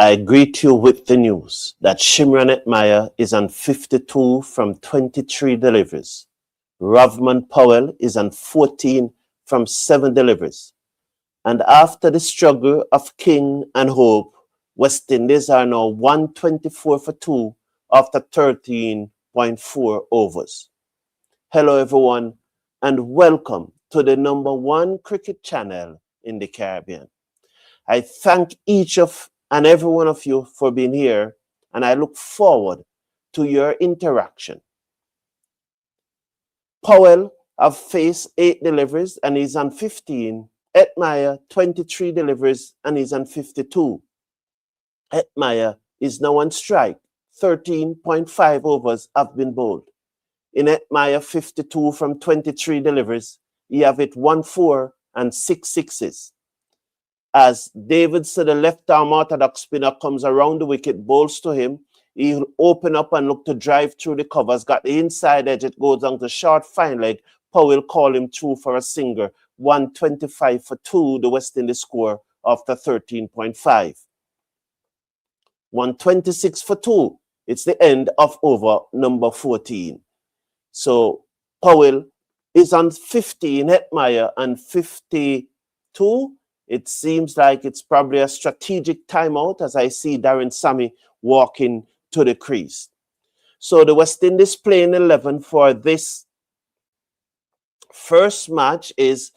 I greet you with the news that Shimron Hetmyer is on 52 from 23 deliveries. Rovman Powell is on 14 from 7 deliveries. And after the struggle of King and Hope, West Indies are now 124 for 2 after 13.4 overs. Hello everyone, and welcome to the #1 cricket channel in the Caribbean. I thank each of and every one of you for being here, and I look forward to your interaction. Powell have faced 8 deliveries and he's on 15. Hetmyer, 23 deliveries and he's on 52. Hetmyer is now on strike. 13.5 overs have been bowled. In Hetmyer, 52 from 23 deliveries, he have hit 1-4 and 6 sixes. As Davidson, the left-arm orthodox spinner, comes around the wicket, bowls to him, he'll open up and look to drive through the covers, got the inside edge, it goes down to short fine leg. Powell call him through for a singer. 125 for 2, the West Indies score after 13.5. 126 for 2. It's the end of over number 14. So Powell is on 15, Hetmyer on 52. It seems like it's probably a strategic timeout as I see Darren Sammy walking to the crease. So the West Indies playing 11 for this first match is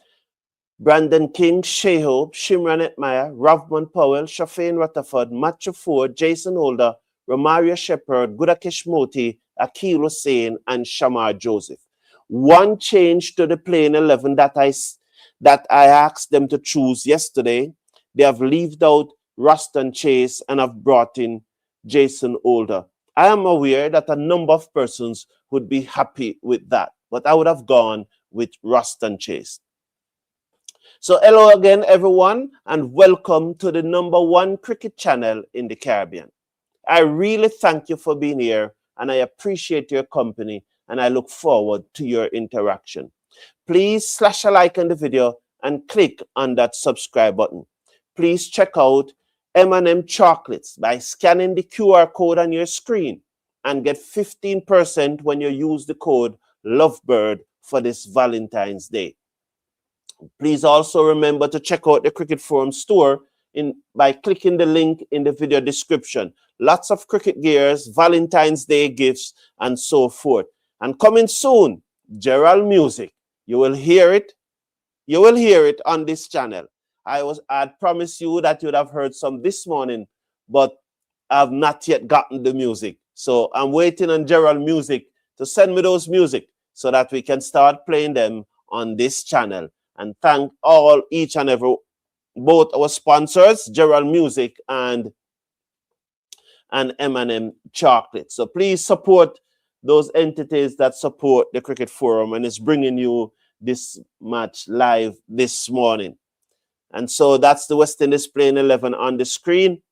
Brandon King, Shea Hope, Shimron Hetmyer, Rovman Powell, Shafane Rutherford, Matthew Ford, Jason Holder, Romario Shepherd, Gudakesh Moti, Akil Hussain, and Shamar Joseph. One change to the playing 11 that I asked them to choose yesterday. They have left out Ruston Chase and have brought in Jason Holder. I am aware that a number of persons would be happy with that, but I would have gone with Ruston Chase. So hello again, everyone, and welcome to the #1 cricket channel in the Caribbean. I really thank you for being here, and I appreciate your company, and I look forward to your interaction. Please slash a like on the video and click on that subscribe button. Please check out M&M chocolates by scanning the QR code on your screen and get 15% when you use the code Lovebird for this Valentine's Day. Please also remember to check out the Cricket Forum store by clicking the link in the video description. Lots of cricket gears, Valentine's Day gifts, and so forth. And coming soon, Gerald Music. You will hear it. You will hear it on this channel. I'd promised you that you'd have heard some this morning, but I've not yet gotten the music. So I'm waiting on Gerald Music to send me those music so that we can start playing them on this channel. And thank each and every, both our sponsors, Gerald Music and M&M Chocolate. So please support those entities that support the Cricket Forum and is bringing you this match live this morning. And so that's the West Indies playing 11 on the screen.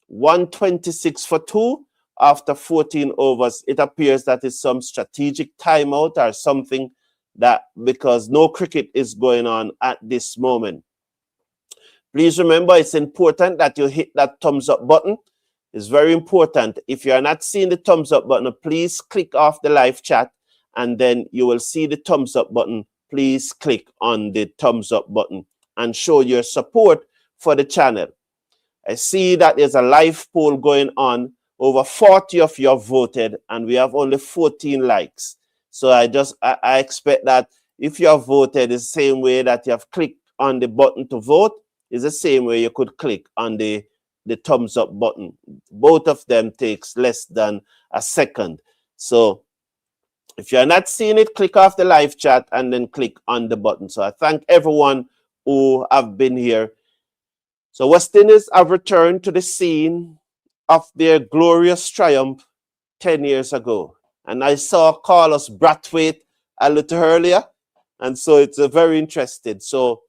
126 for 2 after 14 overs. It appears that it's some strategic timeout or something, that because no cricket is going on at this moment. Please remember, it's important that you hit that thumbs up button. It's very important. If you are not seeing the thumbs up button, please click off the live chat and then you will see the thumbs up button. Please click on the thumbs up button and show your support for the channel. I see that there's a live poll going on. Over 40 of you have voted and we have only 14 likes. So I expect that if you have voted the same way that you have clicked on the button to vote, is the same way you could click on the thumbs up button. Both of them takes less than a second. So if you're not seeing it, click off the live chat and then click on the button. So I thank everyone who have been here. So West Indies have returned to the scene of their glorious triumph 10 years ago. And I saw Carlos Brathwaite a little earlier. And so it's very interesting. So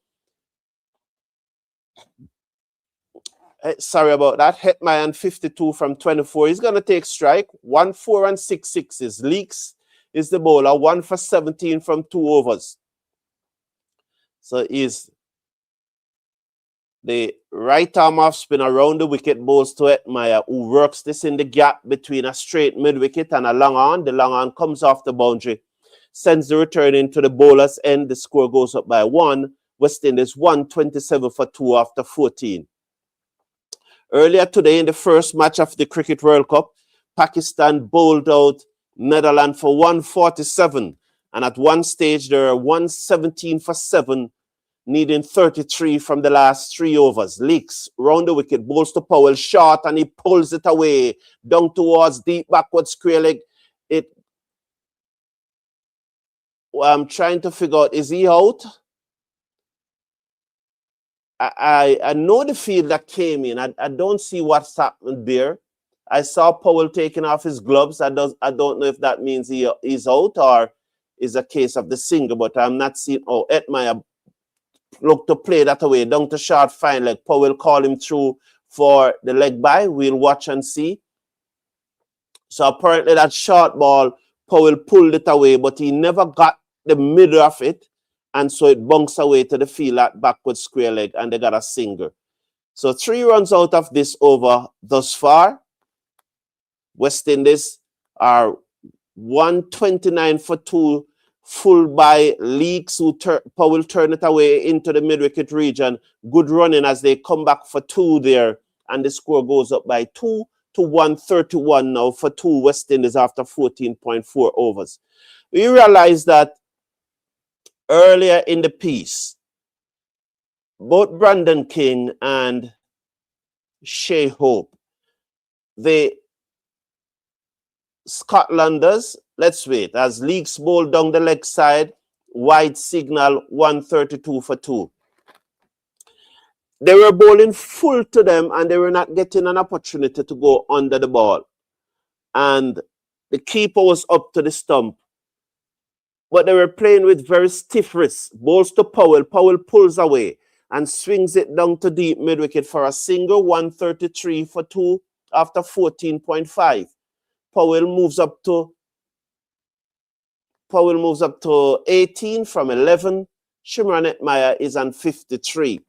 sorry about that. Hetmyer on 52 from 24. He's going to take strike. 1-4 and 6 sixes. Leaks is the bowler. 1 for 17 from 2 overs. So he's The right arm off spin around the wicket bowls to Hetmyer, who works this in the gap between a straight mid wicket and a long on. The long on comes off the boundary, sends the return into the bowler's end. The score goes up by 1. West Indies 127 for 2 after 14. Earlier today, in the first match of the Cricket World Cup, Pakistan bowled out Netherlands for 147. And at one stage, they were 117 for 7, needing 33 from the last 3 overs. Leaks round the wicket, bowls to Powell, short, and he pulls it away down towards deep backward square leg. I'm trying to figure out, is he out? I know the field that came in. I don't see what's happened there. I saw Powell taking off his gloves. I don't know if that means he's out or is a case of the single, but I'm not seeing. Oh, Hetmyer look to play that away down to short fine leg. Powell call him through for the leg by. We'll watch and see. So apparently that short ball, Powell pulled it away, but he never got the middle of it. And so it bunks away to the field at backward square leg, and they got a single. So 3 runs out of this over thus far. West Indies are 129 for 2, full by Leaks, who Powell turn it away into the mid-wicket region. Good running as they come back for 2 there, and the score goes up by 2 to 131 now for 2 West Indies after 14.4 overs. We realize that earlier in the piece, both Brandon King and Shea Hope, the Scotlanders, let's wait, as Leaks bowled down the leg side, wide signal 132 for 2. They were bowling full to them and they were not getting an opportunity to go under the ball. And the keeper was up to the stump. But they were playing with very stiff wrists. Bowls to Powell. Powell pulls away and swings it down to deep mid-wicket for a single, 133 for 2 after 14.5. Powell moves up to 18 from 11. Shimron Hetmyer is on 53.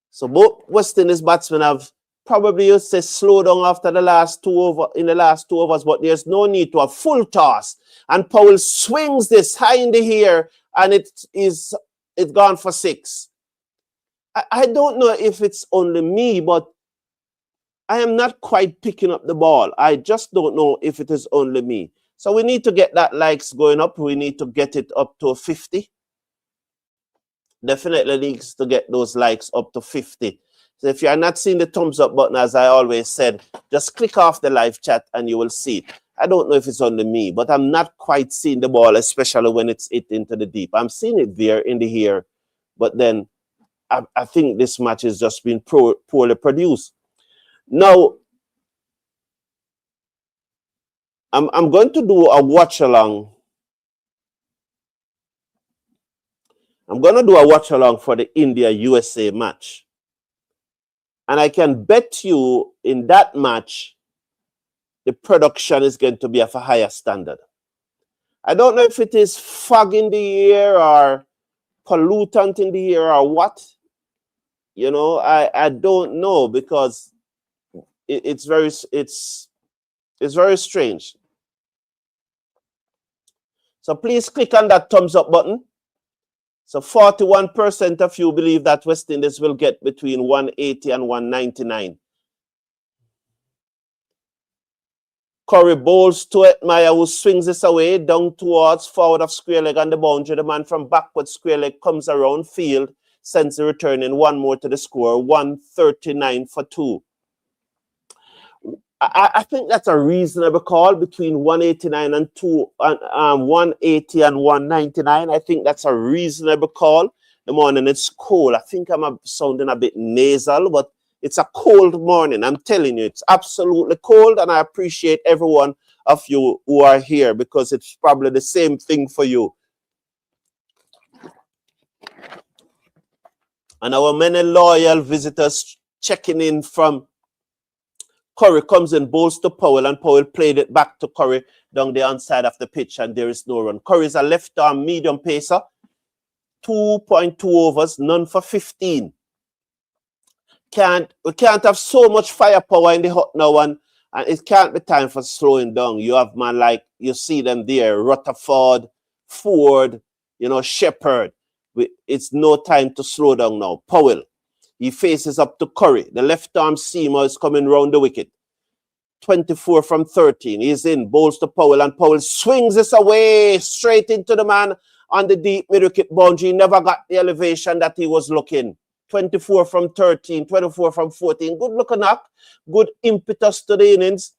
So both West Indies batsmen have probably, you say, slow down after the last 2 overs, but there's no need to a full toss. And Powell swings this high in the air, and it's gone for 6. I don't know if it's only me, but I am not quite picking up the ball. I just don't know if it is only me. So we need to get that likes going up. We need to get it up to 50. Definitely needs to get those likes up to 50. So if you are not seeing the thumbs up button, as I always said, just click off the live chat and you will see it. I don't know if it's only me, but I'm not quite seeing the ball, especially when it's hit into the deep. I'm seeing it there in the air, but then I think this match has just been poorly produced. Now, I'm going to do a watch along. I'm going to do a watch along for the India-USA match. And I can bet you in that match, the production is going to be of a higher standard. I don't know if it is fog in the air or pollutant in the air or what. You know, I don't know, because it's very strange. So please click on that thumbs up button. So 41% of you believe that West Indies will get between 180 and 199. Curry bowls to Hetmyer, who swings this away down towards forward of square leg on the boundary. The man from backward square leg comes around field, sends the return in 1 more to the score, 139 for 2. I think that's a reasonable call between 189 and 180 and 199. I think that's a reasonable call. The morning it's cold. I think I'm sounding a bit nasal, but it's a cold morning. I'm telling you, it's absolutely cold, and I appreciate every one of you who are here, because it's probably the same thing for you. And our many loyal visitors checking in from Curry comes in, bowls to Powell, and Powell played it back to Curry down the outside of the pitch, and there is no run. Curry is a left-arm medium pacer, 2.2 overs, none for 15. We can't have so much firepower in the hot now, and it can't be time for slowing down. You have man like, you see them there, Rutherford, Ford, you know, Shepherd. It's no time to slow down now. Powell, he faces up to Curry. The left arm seamer is coming round the wicket. 24 from 13. He's in, bowls to Powell, and Powell swings this away straight into the man on the deep mid-wicket boundary. He never got the elevation that he was looking. 24 from 13, 24 from 14. Good looking up, good impetus to the innings.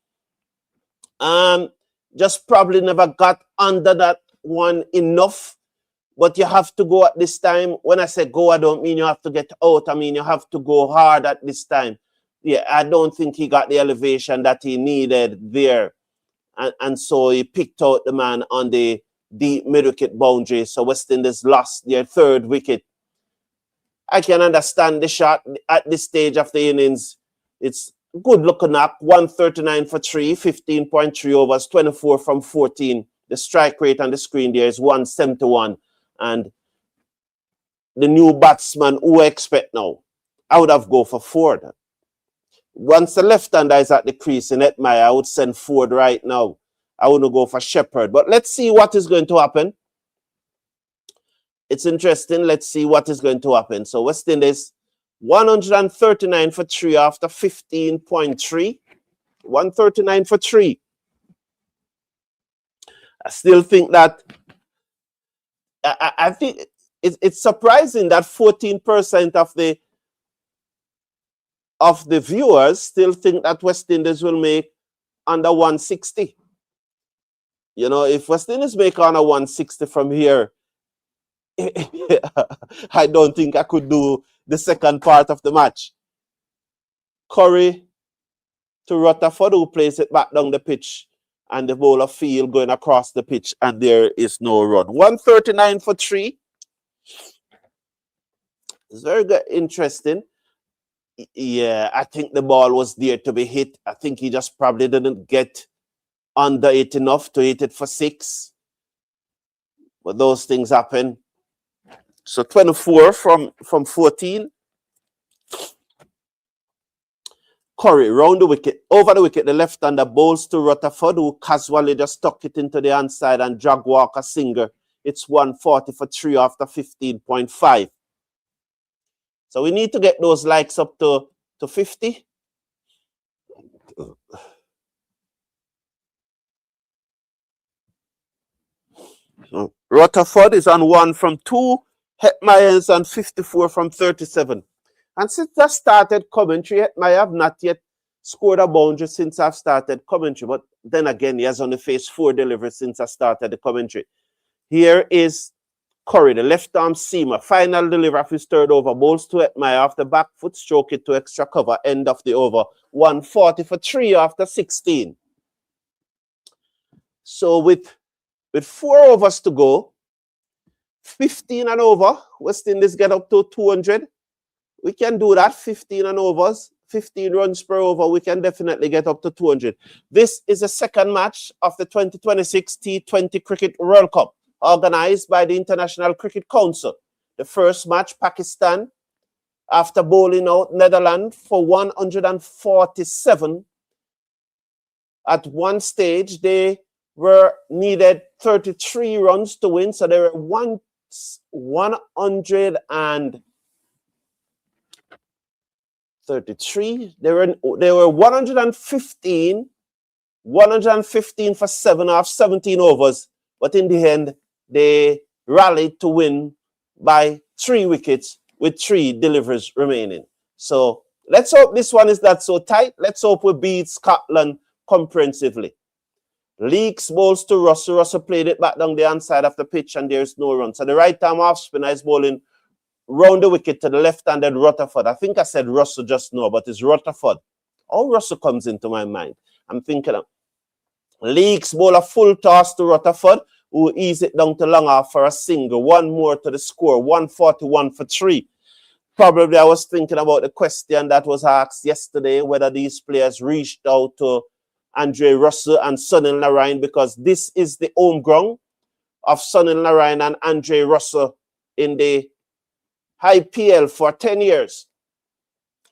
Just probably never got under that one enough. But you have to go at this time. When I say go, I don't mean you have to get out. I mean you have to go hard at this time. Yeah, I don't think he got the elevation that he needed there. And so he picked out the man on the deep mid-wicket boundary. So West Indies lost their third wicket. I can understand the shot at this stage of the innings. It's good looking up. 139 for 3, 15.3 overs, 24 from 14. The strike rate on the screen there is 171. And the new batsman, who I expect now, I would have go for Ford. Once the left-hander is at the crease in Hetmyer, I would send Ford right now. I wouldn't go for Shepherd. But let's see what is going to happen. It's interesting. Let's see what is going to happen. So West Indies, 139 for 3 after 15.3. 139 for 3. I still think that, I think it's surprising that 14% of the viewers still think that West Indies will make under 160. You know, if West Indies make under 160 from here, I don't think I could do the second part of the match. Curry to Rutherford, who plays it back down the pitch, and the bowler field going across the pitch, and there is no run. 139 for 3. It's very good, interesting. Yeah, I think the ball was there to be hit. I think he just probably didn't get under it enough to hit it for 6. But those things happen. So 24 from 14. Curry round the wicket, over the wicket, the left-hander bowls to Rutherford, who casually just tuck it into the hand side and drag Walker Singer. It's 140 for 3 after 15.5. So we need to get those likes up to 50. So Rutherford is on 1 from 2. Hetmyer is on 54 from 37. And since I started commentary, Hetmyer have not yet scored a boundary since I've started commentary. But then again, he has only faced 4 deliveries since I started the commentary. Here is Curry, the left arm seamer. Final delivery of his third over. Bowls to Hetmyer after back foot, stroke it to extra cover. End of the over. 140 for 3 after 16. So with 4 overs to go, 15 and over, West Indies get up to 200. We can do that, 15 and overs, 15 runs per over. We can definitely get up to 200. This is the second match of the 2026 T20 Cricket World Cup, organized by the International Cricket Council. The first match, Pakistan, after bowling out Netherlands for 147. At one stage, they needed 33 runs to win, so they were 133. They were 115 for 7 off 17 overs, but in the end they rallied to win by 3 wickets with 3 deliveries remaining. So let's hope this one is not so tight. Let's hope we beat Scotland comprehensively. Leaks bowls to Russell. Russell played it back down the hand side of the pitch, and there's no run. So the right arm off spinner is bowling round the wicket to the left-handed Rutherford. I think I said Russell just now, but it's Rutherford. All Russell comes into my mind. I'm thinking of Leaks bowl a full toss to Rutherford, who ease it down to long off for a single. 1 more to the score. 141 for 3. Probably I was thinking about the question that was asked yesterday, whether these players reached out to Andre Russell and Sunil Narine, because this is the home ground of Sunil Narine and Andre Russell in the IPL for 10 years.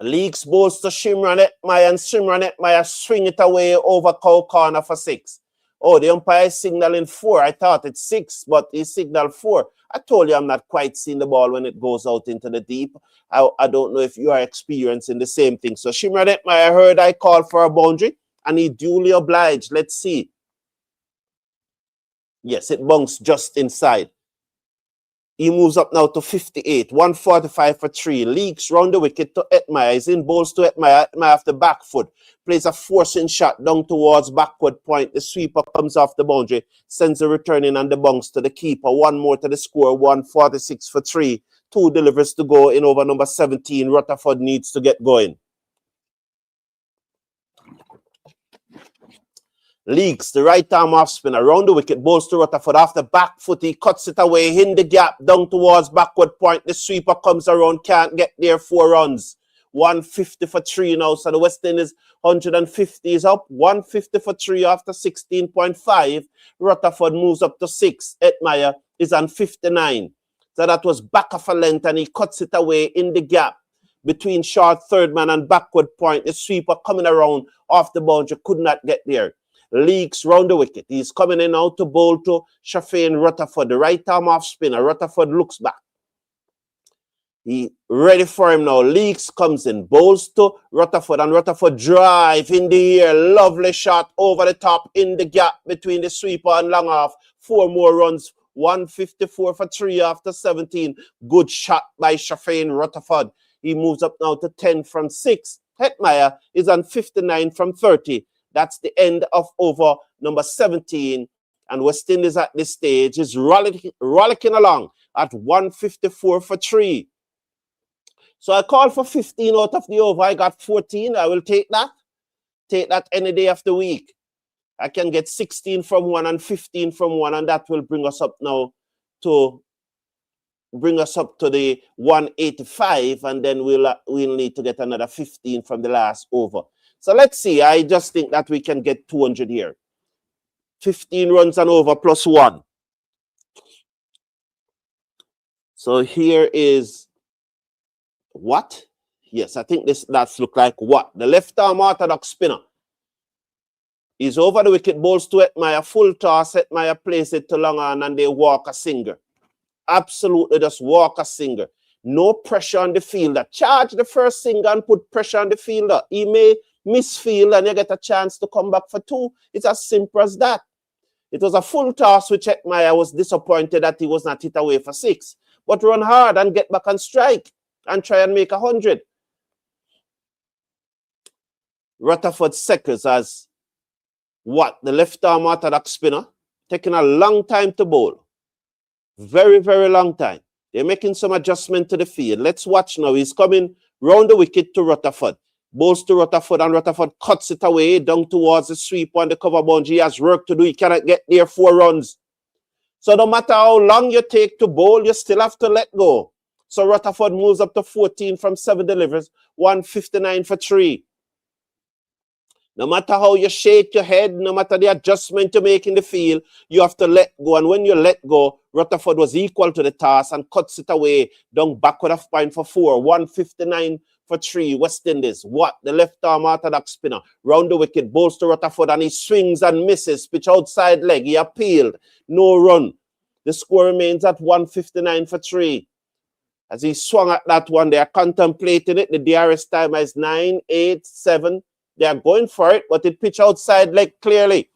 Leaks bowls to Shimron Hetmyer, and Shimron Hetmyer swing it away over cow corner for 6. Oh, the umpire is signaling 4. I thought it's 6, but he signaled 4. I told you I'm not quite seeing the ball when it goes out into the deep. I don't know if you are experiencing the same thing. So Shimron Hetmyer, I heard I called for a boundary, and he duly obliged. Let's see. Yes, it bounced just inside. He moves up now to 58, 145 for 3. Leaks round the wicket to Hetmyer. He's in bowls to Hetmyer. Hetmyer off the back foot. Plays a forcing shot down towards backward point. The sweeper comes off the boundary. Sends a return in and the bounce to the keeper. 1 more to the score. 146 for 3. 2 delivers to go in over number 17. Rutherford needs to get going. Leaks, the right arm off spin around the wicket, bowls to Rutherford off the back foot. He cuts it away in the gap down towards backward point. The sweeper comes around, can't get there. 4 runs. 150 for 3 now. So the West Indies 150 is up. 150 for 3 after 16.5. Rutherford moves up to 6. Hetmyer is on 59. So that was back of a length, and he cuts it away in the gap between short third man and backward point. The sweeper coming around off the boundary, could not get there. Leaks round the wicket. He's coming in out to bowl to Shafin Rutherford, the right arm off spinner. Rutherford looks back. He ready for him now. Leaks comes in, bowls to Rutherford, and Rutherford drive in the air. Lovely shot over the top in the gap between the sweeper and long off. 4 more runs. 154 for 3 after 17. Good shot by Shafin Rutherford. He moves up now to 10 from 6. Hetmyer is on 59 from 30. That's the end of over number 17. And West Indies at this stage is rollicking along at 154 for 3. So I called for 15 out of the over. I got 14. I will take that. Take that any day of the week. I can get 16 from 1 and 15 from 1. And that will bring us up now to the 185. And then we'll need to get another 15 from the last over. So let's see. I just think that we can get 200 here. 15 runs and over plus 1. So here is what? Yes, I think that's look like what? The left arm orthodox spinner. He's over the wicket, bowls to Hetmyer, full toss. Hetmyer plays it to long on, and they walk a singer. Absolutely just walk a singer. No pressure on the fielder. Charge the first singer and put pressure on the fielder. He may misfield and you get a chance to come back for 2. It's as simple as that. It was a full toss which Hetmyer was disappointed that he was not hit away for 6. But run hard and get back and strike and try and make 100. Rutherford seconds as what? The left arm orthodox spinner. Taking a long time to bowl. Very, very long time. They're making some adjustment to the field. Let's watch now. He's coming round the wicket to Rutherford. Bowls to Rutherford, and Rutherford cuts it away down towards the sweep on the cover boundary. He has work to do. He cannot get there. 4 runs. So no matter how long you take to bowl, you still have to let go. So Rutherford moves up to 14 from 7 delivers. 159 for 3. No matter how you shake your head, no matter the adjustment you make in the field, you have to let go. And when you let go, Rutherford was equal to the task and cuts it away down backward of point for 4. 159 for 3. West Indies. What? The left arm orthodox spinner. Round the wicket, bowls to Rutherford, and he swings and misses. Pitch outside leg. He appealed. No run. The score remains at 159 for 3. As he swung at that one, they are contemplating it. The DRS timer is 9, 8, 7. They are going for it, but it pitched outside leg clearly.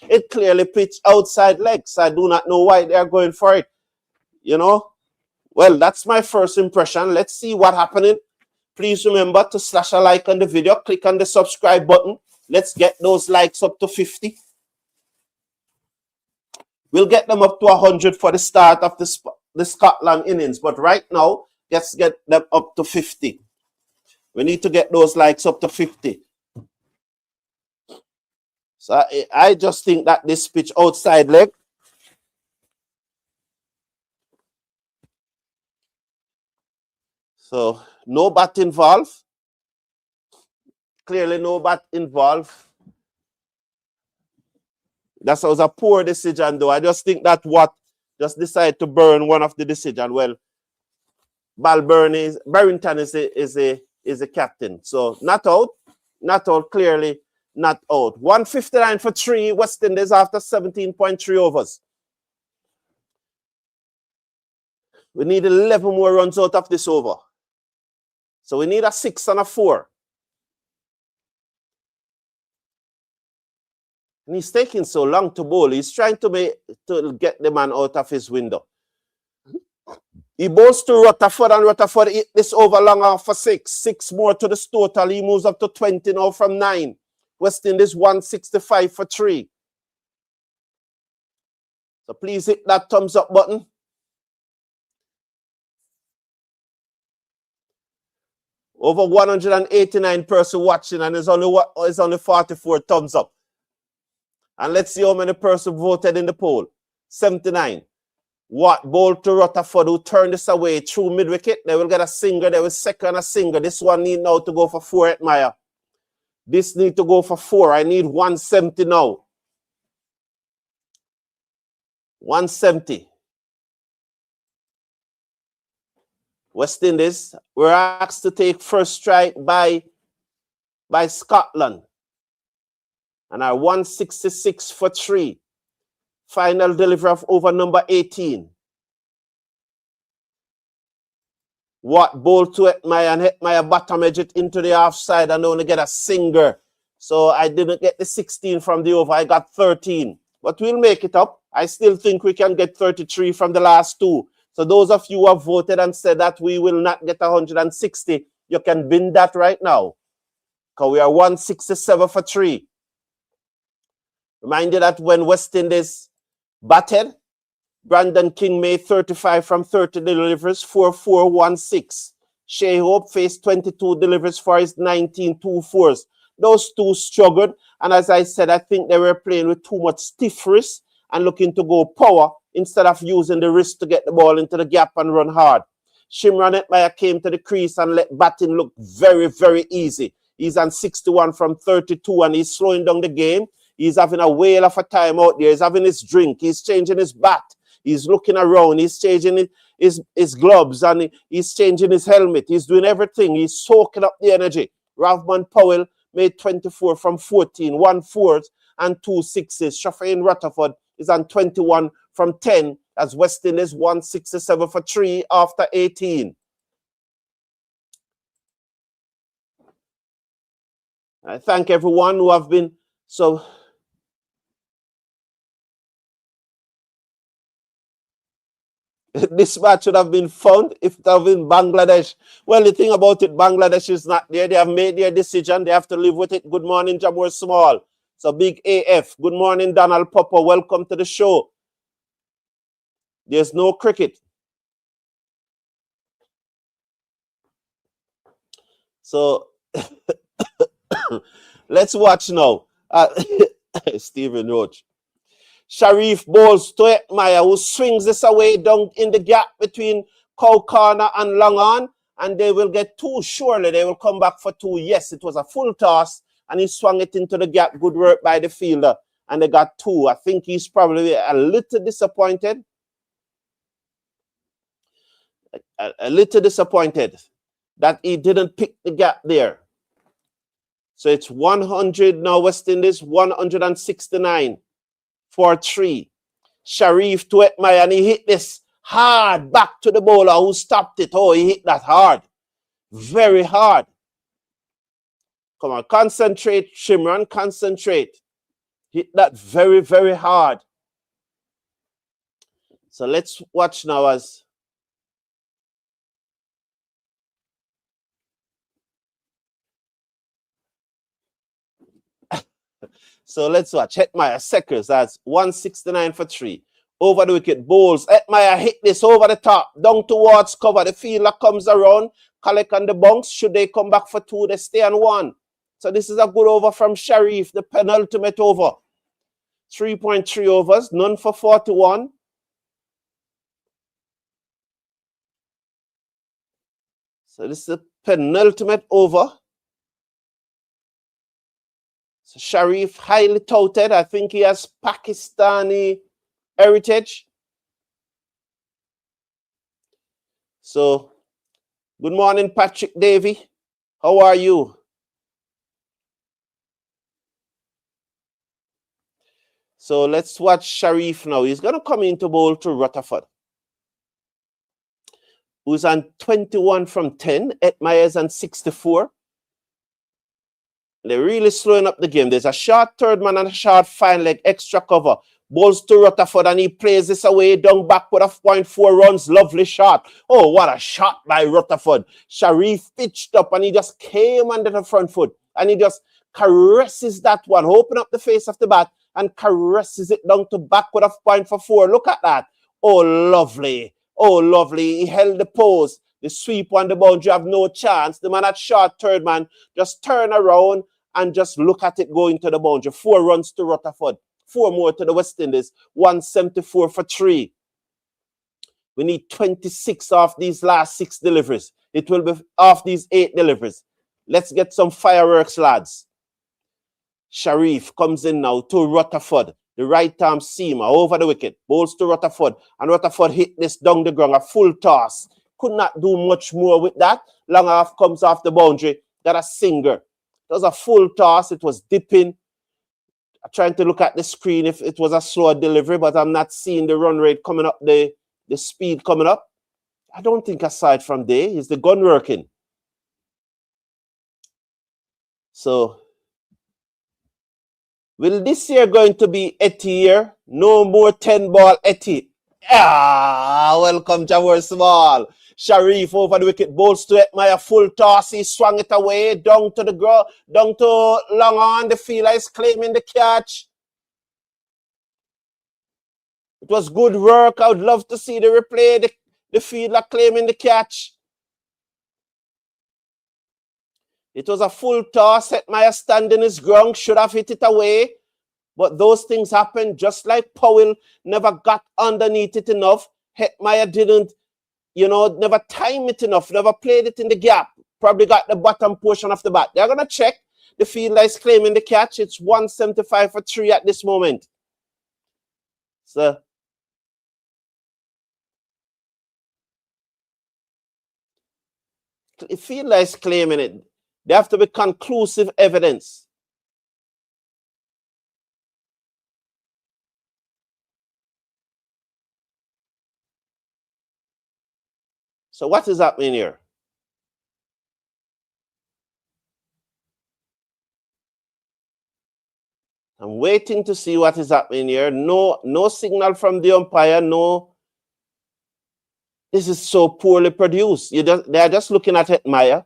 It clearly pitched outside legs. I do not know why they are going for it. You know? Well, that's my first impression. Let's see what happening. Please remember to slash a like on the video. Click on the subscribe button. Let's get those likes up to 50. We'll get them up to 100 for the start of the Scotland innings. But right now, let's get them up to 50. We need to get those likes up to 50. So I just think that this pitch outside leg. So no bat involved. Clearly no bat involved. That was a poor decision though. I just think that what just decide to burn one of the decision. Well, Barrington is a captain. So not out, clearly not out. 159 for 3, West Indies after 17.3 overs. We need 11 more runs out of this over. So we need a 6 and a 4. And he's taking so long to bowl. He's trying to get the man out of his window. He bowls to Rutherford, and Rutherford hit this over long off for 6. 6 more to the total. He moves up to 20 now from 9. West Indies 165 for 3. So please hit that thumbs up button. Over 189 person watching, and it's only 44 thumbs up. And let's see how many person voted in the poll. 79. What bowl to Rutherford, who turned this away through mid-wicket. They will get a single. They will second a single. This one need now to go for 4, Hetmyer. This need to go for 4. I need 170 now. 170. West Indies were asked to take first strike by Scotland. And are 166 for 3. Final delivery of over number 18. What bowl to Hetmyer, and Hetmyer bottom edge it into the offside and only get a single. So I didn't get the 16 from the over. I got 13. But we'll make it up. I still think we can get 33 from the last 2. So those of you who have voted and said that we will not get 160, you can bin that right now. Because we are 167 for 3. Remind you that when West Indies batted, Brandon King made 35 from 30 deliveries, 4-4-1-6. Shea Hope faced 22 deliveries for his 19 2-4s. Those two struggled, and as I said, I think they were playing with too much stiff wrist and looking to go power instead of using the wrist to get the ball into the gap and run hard. Shimron Hetmyer came to the crease and let batting look very, very easy. He's on 61 from 32, and he's slowing down the game. He's having a whale of a time out there. He's having his drink. He's changing his bat. He's looking around. He's changing his gloves, and he's changing his helmet. He's doing everything. He's soaking up the energy. Ravman Powell made 24 from 14, 1 4 and 2 6s. Shafin Rutherford is on 21 from 10 as West Indies 167 for 3 after 18. I thank everyone who have been so... This match would have been fun if it had been Bangladesh. Well, the thing about it, Bangladesh is not there. They have made their decision. They have to live with it. Good morning, Jamur Small. So big AF. Good morning, Donald Popper. Welcome to the show. There's no cricket. So let's watch now. Stephen Roach. Sharif bowls to Hetmyer, who swings this away down in the gap between Cow Corner and Long On, and they will get 2. Surely they will come back for 2. Yes, it was a full toss, and he swung it into the gap. Good work by the fielder, and they got 2. I think he's probably a little disappointed. A little disappointed that he didn't pick the gap there. So it's 100 now, West Indies, 169. For 3. Sharif to Hetmyer, and he hit this hard back to the bowler who stopped it. Oh, he hit that hard. Very hard. Come on, concentrate, Shimron, concentrate. Hit that very, very hard. So let's watch now as... So let's watch. Hetmyer seconds. That's 169 for 3. Over the wicket, bowls. Hetmyer hit this over the top, down towards cover. The fielder comes around, collect on the bunks. Should they come back for 2, they stay on 1. So this is a good over from Sharif, the penultimate over. 3.3 overs, none for 41. So this is the penultimate over. So Sharif, highly touted. I think he has Pakistani heritage. So, good morning, Patrick Davy. How are you? So let's watch Sharif now. He's going to come in to bowl to Rutherford, who's on 21 from 10. Hetmyer's on 64. They're really slowing up the game. There's a short third man and a short fine leg, extra cover. Bowls to Rutherford and he plays this away, down backward of 0.4 runs. Lovely shot. Oh, what a shot by Rutherford. Sharif pitched up and he just came under the front foot and he just caresses that one, open up the face of the bat and caresses it down to backward of 0.44. Look at that. Oh, lovely. Oh, lovely. He held the pose. The sweep on the boundary, have no chance. The man at short third man just turn around and just look at it going to the boundary. 4 runs to Rutherford. 4 more to the West Indies. 174 for 3. We need 26 off these last 6 deliveries. It will be off these 8 deliveries. Let's get some fireworks, lads. Sharif comes in now to Rutherford. The right arm seamer over the wicket. Bowls to Rutherford. And Rutherford hit this down the ground. A full toss. Could not do much more with that. Long off comes off the boundary. Got a singer. It was a full toss. It was dipping. I'm trying to look at the screen if it was a slower delivery, but I'm not seeing the run rate coming up, the speed coming up. I don't think aside from there, is the gun working. So, will this year going to be Etty year? No more 10-ball Etty. Ah, welcome, Jawar Small. Sharif over the wicket, bowls to Hetmyer, full toss. He swung it away, down to the ground, down to long on. The fielder is claiming the catch. It was good work. I would love to see the replay. The fielder claiming the catch. It was a full toss. Hetmyer standing his ground, should have hit it away. But those things happen, just like Powell never got underneath it enough. Hetmyer didn't, never time it enough, never played it in the gap. Probably got the bottom portion of the bat. They're going to check. The fielder is claiming the catch. It's 175 for 3 at this moment. So, the fielder is claiming it. There have to be conclusive evidence. So what is happening here? I'm waiting to see what is happening here. No signal from the umpire. No. This is so poorly produced. They're just looking at Hetmyer.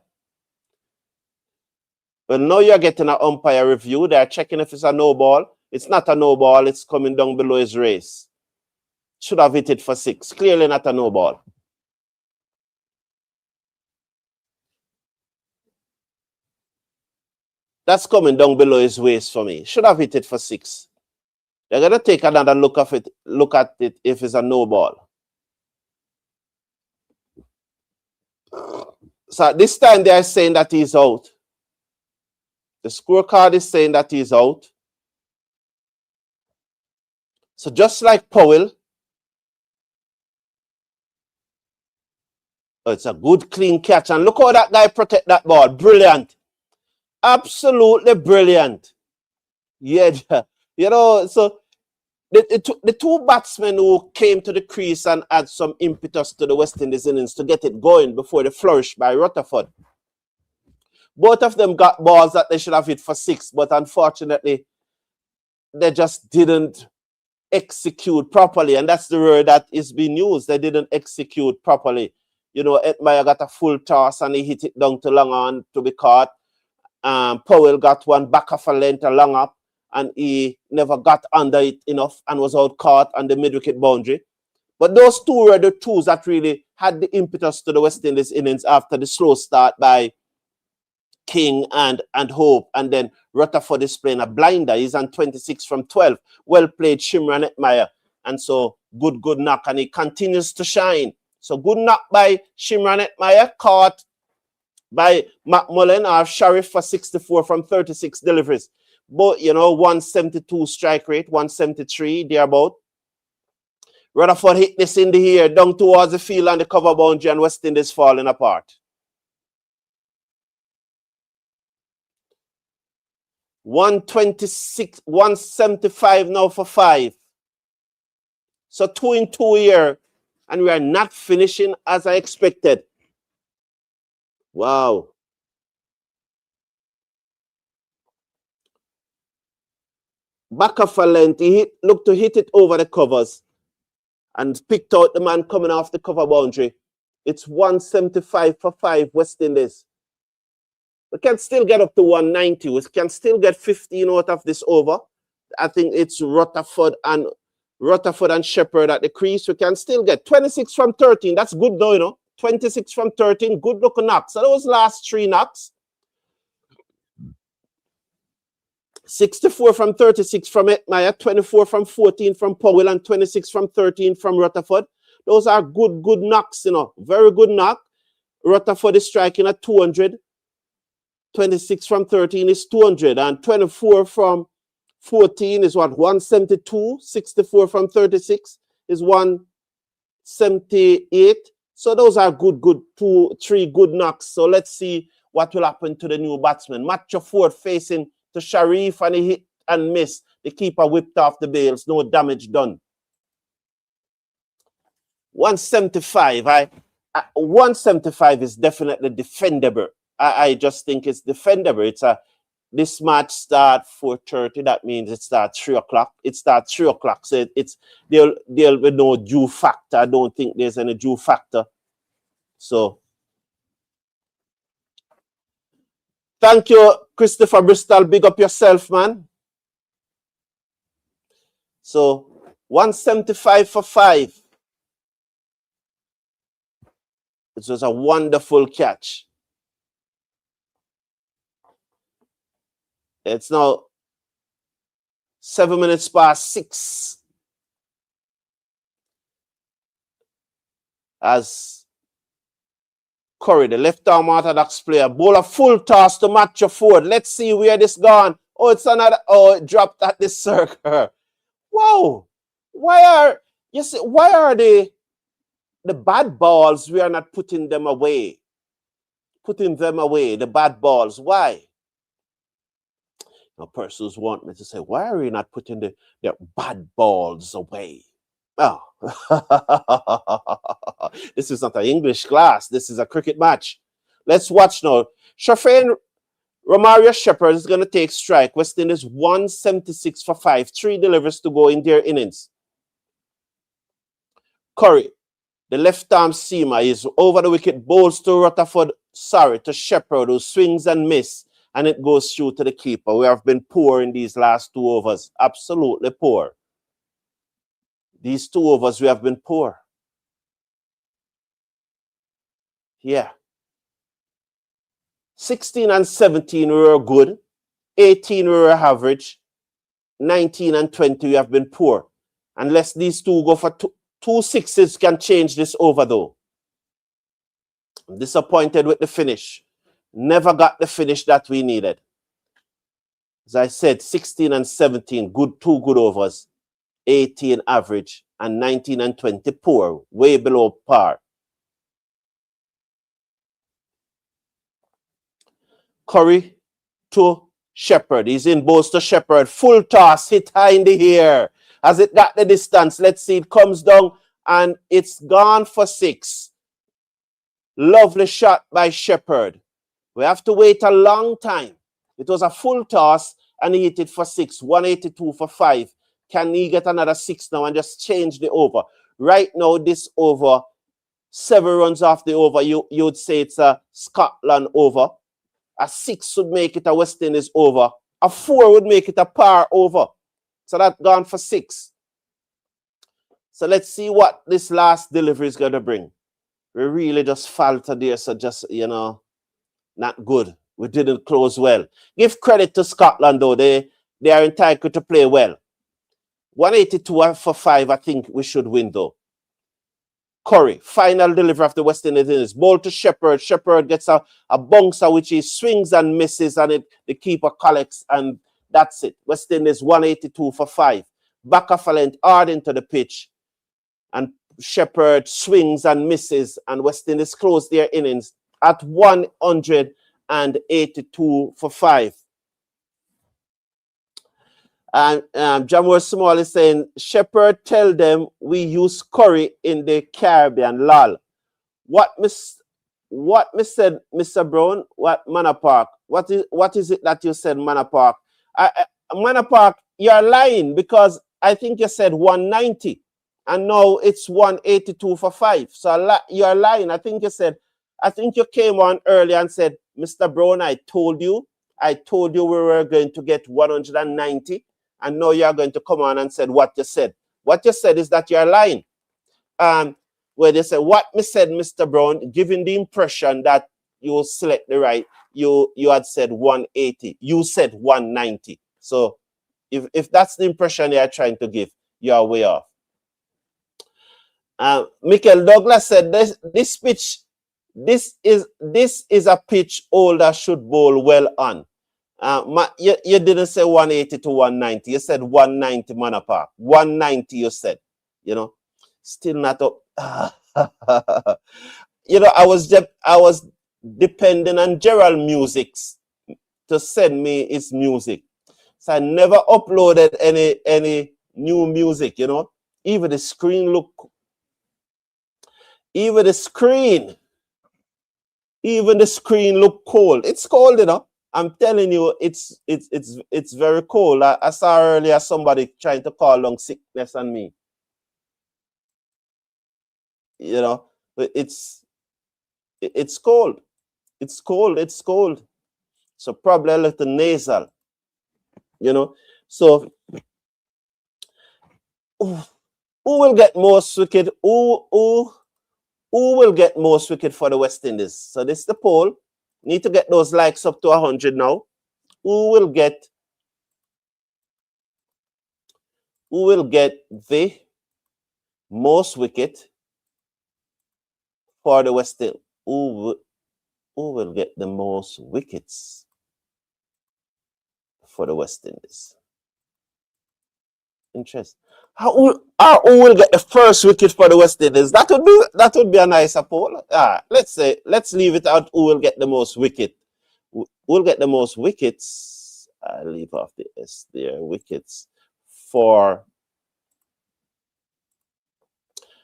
But now you're getting an umpire review. They're checking if it's a no ball. It's not a no ball. It's coming down below his race. Should have hit it for 6. Clearly not a no ball. That's coming down below his waist for me. Should have hit it for 6. They're going to take another look at it if it's a no ball. So at this time, they are saying that he's out. The scorecard is saying that he's out. So just like Powell, it's a good clean catch. And look how that guy protect that ball. Brilliant. Absolutely brilliant. Yeah, so the 2 batsmen who came to the crease and add some impetus to the West Indies innings to get it going before the flourish by Rutherford. Both of them got balls that they should have hit for 6, but unfortunately, they just didn't execute properly. And that's the word that is being used. They didn't execute properly. Hetmyer got a full toss and he hit it down to long on to be caught. Powell got one back of a length long up and he never got under it enough and was out caught on the mid-wicket boundary. But those 2 were the 2s that really had the impetus to the West Indies innings after the slow start by King and Hope. And then Rutherford is playing a blinder. He's on 26 from 12. Well played, Shimron Hetmyer. And so good knock. And he continues to shine. So good knock by Shimron Hetmyer, caught by McMullen or Sharif for 64 from 36 deliveries. But, 172 strike rate, 173, thereabout. Rutherford hit this in the air, down towards the field and the cover boundary, and West Indies falling apart. 126, 175 now for 5. So 2 in 2 here, and we are not finishing as I expected. Wow. Back of a length, he looked to hit it over the covers and picked out the man coming off the cover boundary. It's 175 for 5 West Indies. We can still get up to 190. We can still get 15 out of this over. I think it's Rutherford and Shepherd at the crease. We can still get 26 from 13. That's good though, you know. 26 from 13, good looking knocks. So those last 3 knocks. 64 from 36 from Hetmyer, 24 from 14 from Powell, and 26 from 13 from Rutherford. Those are good knocks, you know. Very good knock. Rutherford is striking at 200. 26 from 13 is 200. And 24 from 14 is what? 172. 64 from 36 is 178. So those are good 2, 3 good knocks. So let's see what will happen to the new batsman. Matcha Ford facing to Sharif, and he hit and missed. The keeper whipped off the bails. No damage done. 175. 175 is definitely defendable. I just think it's defendable. This match starts 4:30. That means it starts 3 o'clock. It starts 3 o'clock. So there'll be no due factor. I don't think there's any due factor. So thank you, Christopher Bristol. Big up yourself, man. So 175 for 5. It was a wonderful catch. It's now 7 minutes past 6. As Curry, the left-arm orthodox player, bowl a full toss to Matcha Ford. Let's see where this gone. Oh, it's another. Oh, it dropped at the circle. Wow. Why are the bad balls, we are not putting them away? Putting them away, the bad balls. Why? Now, persons want me to say, why are you not putting the bad balls away? Oh, this is not an English class. This is a cricket match. Let's watch now. Shafin Romario Shepherd is going to take strike. West Indies 176 for 5. 3 deliveries to go in their innings. Curry, the left-arm seamer, is over the wicket, bowls to Rutherford, to Shepherd, who swings and miss. And it goes through to the keeper. We have been poor in these last 2 overs. Absolutely poor. These 2 overs, we have been poor. Yeah. 16 and 17, we were good. 18, we were average. 19 and 20, we have been poor. Unless these 2 go for 2 sixes can change this over, though. I'm disappointed with the finish. Never got the finish that we needed. As I said, 16 and 17, 2 good overs. 18 average, and 19 and 20 poor, way below par. Curry to Shepherd. He's in both to Shepherd. Full toss, hit high in the air. As it got the distance, let's see, it comes down, and it's gone for 6. Lovely shot by Shepherd. We have to wait a long time. It was a full toss, and he hit it for 6. 182 for 5. Can he get another 6 now and just change the over? Right now, this over, 7 runs off the over, you would say it's a Scotland over. A 6 would make it a West Indies over. A 4 would make it a par over. So that's gone for 6. So let's see what this last delivery is going to bring. We really just faltered there, so just, you know, not good. We didn't close well. Give credit to Scotland, though. They are entitled to play well. 182 for 5, I think we should win, though. Curry, final delivery of the West Indies. Ball to Shepherd. Shepherd gets a bouncer, which he swings and misses, and the keeper collects, and that's it. West Indies 182 for 5. Back of a length, hard into the pitch. and Shepherd swings and misses, and West Indies close their innings at 182 for 5. And Jamor Small is saying, Shepherd tell them we use curry in the Caribbean, lol. What said, Mr. Brown? What Manor Park? What is it that you said, Manor Park? Manor Park, you're lying, because I think you said 190 and now it's 182 for 5. So you're lying. I think you came on earlier and said, Mr. Brown, I told you we were going to get 190, and now you're going to come on and said what you said. What you said is that you're lying. Where they say, what me said, Mr. Brown, giving the impression that you select the right, you had said 180. You said 190. So if that's the impression you're trying to give, you're way off. Michael Douglas said this pitch, this is a pitch Older should bowl well on. You didn't say 180 to 190. You said 190, Manor Park. 190 you said, still not up. I was depending on Gerald Musics to send me his music. So I never uploaded any new music, Even the screen look cold. It's cold, I'm telling you, it's very cold. I saw earlier somebody trying to call on sickness on me. It's cold. It's cold. So probably a little nasal, So who will get most wicket? Who will get most wicket for the West Indies? So this is the poll. Need to get those likes up to 100 now. Who will get the most wicket for the West Indies? Who will get the most wickets for the West Indies? Interesting. Who will get the first wicket for the West Indies? That would be a nicer poll. Let's leave it out. Who will get the most wicket? Who will get the most wickets? I leave off the S there. Wickets for.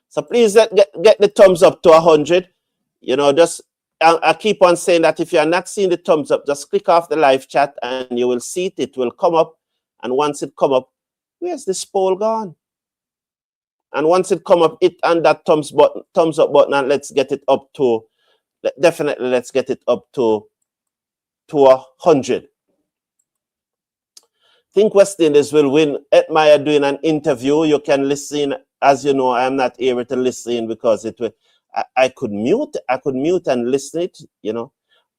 So please get the thumbs up to 100. I keep on saying that if you are not seeing the thumbs up, just click off the live chat and you will see it. It will come up, and once it come up, where's this poll gone? And once it come up, hit on that thumbs up button, and let's get it up to, definitely let's get it up to 100. Think West Indies will win. Hetmyer doing an interview. You can listen. As you know, I am not able to listen because it will. I could mute and listen it.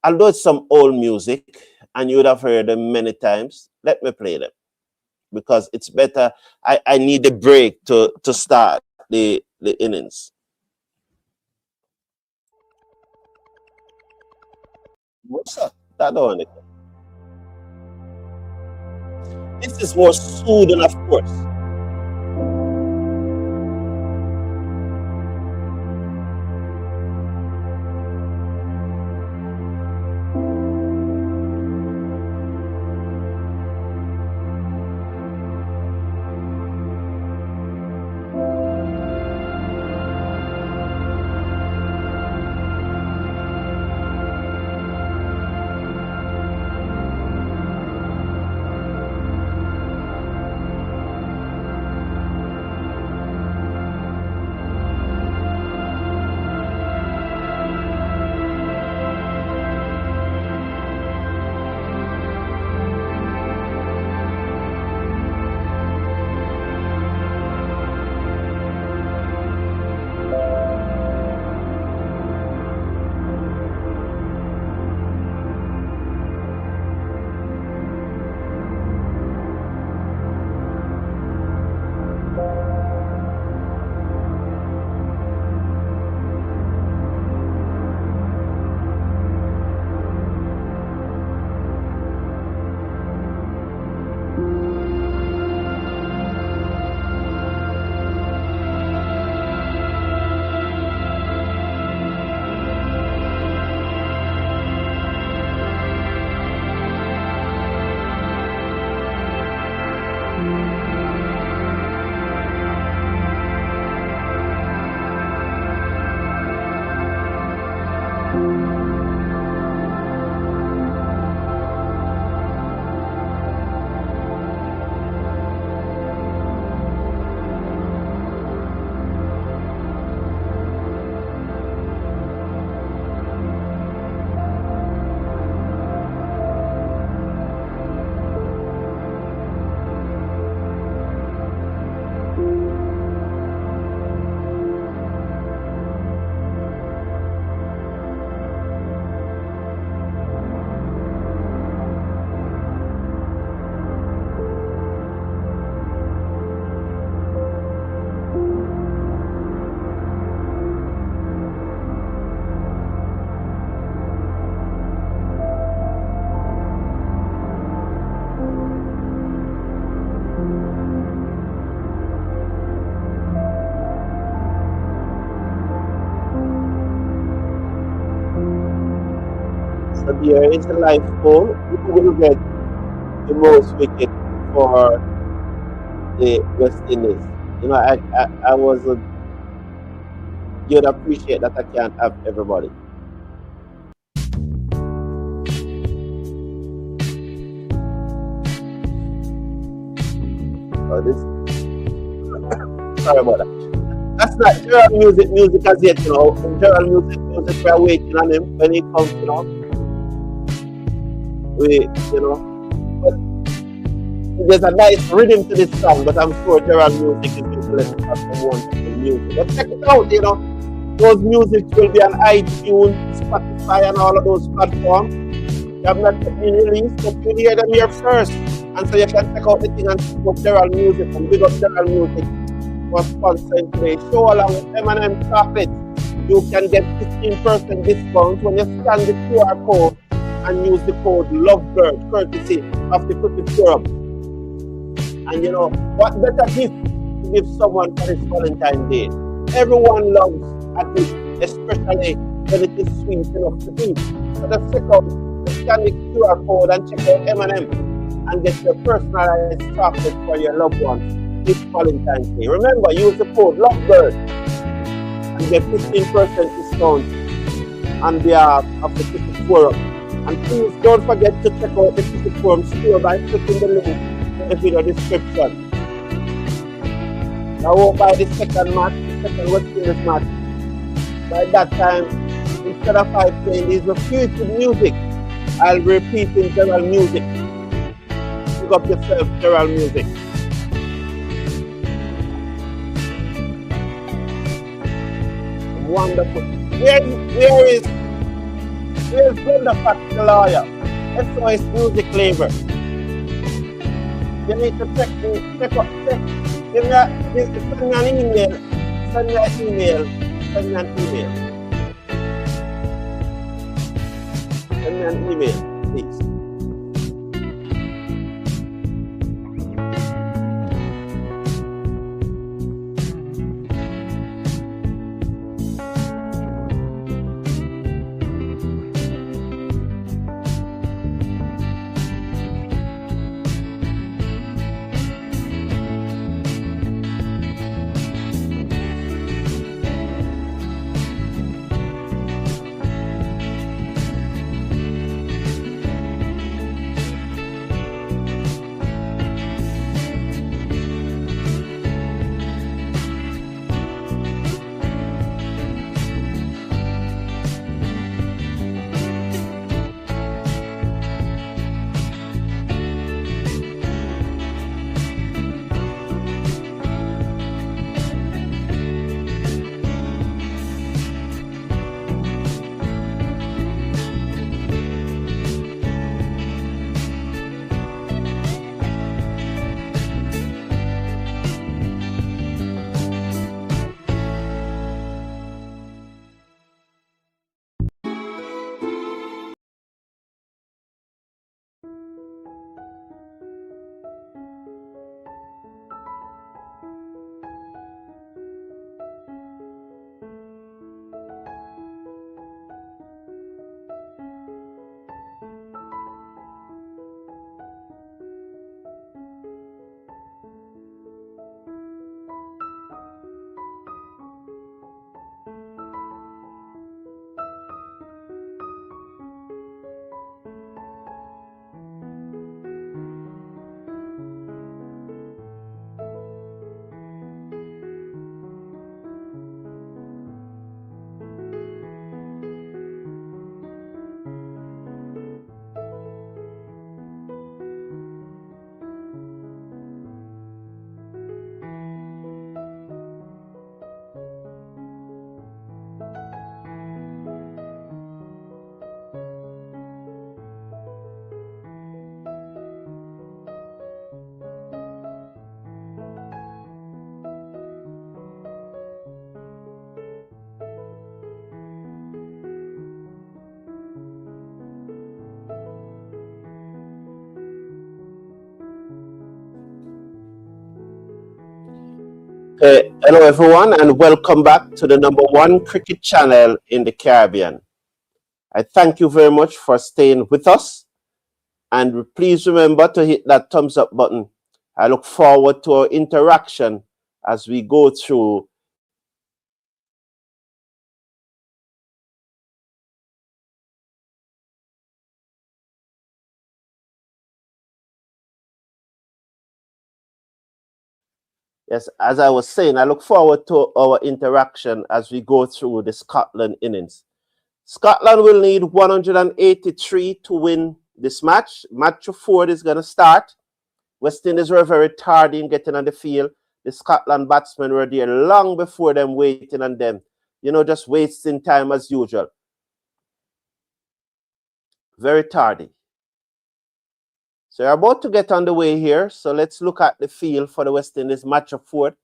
Although it's some old music and you would have heard them many times. Let me play them, because it's better. I need a break to start the innings. What's up? That one. This is more soothing, of course. So there is a live poll. Who will get the most wicket for the West Indies? You know, I was you'd appreciate that I can't have everybody. Oh, this. Sorry about that. That's not Gerald music as yet, you know. Gerald music, we're waiting on him when he comes, you know. You know. But there's a nice rhythm to this song, but I'm sure Gerald music is going to let us have some wonderful music. But check it out, you know. Those music will be on iTunes, Spotify, and all of those platforms. They have not been released, but you'll hear them here first. And so you can check out the thing and support Gerald music and big up Gerald music. For sponsoring today's show along with M&M Chocolate. You can get 15% discount when you scan the QR code and use the code LOVEBIRD, courtesy of the Cricket Syrup. And you know, what better gift to give someone for this Valentine Day? Everyone loves a gift, especially when it is sweet enough to be. So just check out, scan the QR code and check out M&M and get your personalized chocolate for your loved ones this Valentine's Day. Remember, use the code LOVEBIRD and get 15% discount on behalf of the Cricket Forum. And please don't forget to check out the Cricket Forum store by clicking the link in the video description. I hope by the second match, the second West Indies match, by that time, instead of I playing these repeated music, I'll be repeating Gerald music. Pick up yourself, Gerald music. Wonderful. Where's Brenda Pat the lawyer? SOS music labor. You need to check send me an email. Send me an email. Send me an email, please. Hello everyone and welcome back to the #1 cricket channel in the Caribbean. I thank you very much for staying with us. And please remember to hit that thumbs up button. I look forward to our interaction as we go through Yes, as I was saying, I look forward to our interaction as we go through the Scotland innings. Scotland will need 183 to win this match. Match of 4 is going to start. West Indies were very tardy in getting on the field. The Scotland batsmen were there long before them, waiting on them. You know, just wasting time as usual. Very tardy. So you're about to get on the way here. So let's look at the field for the West Indies match of 4.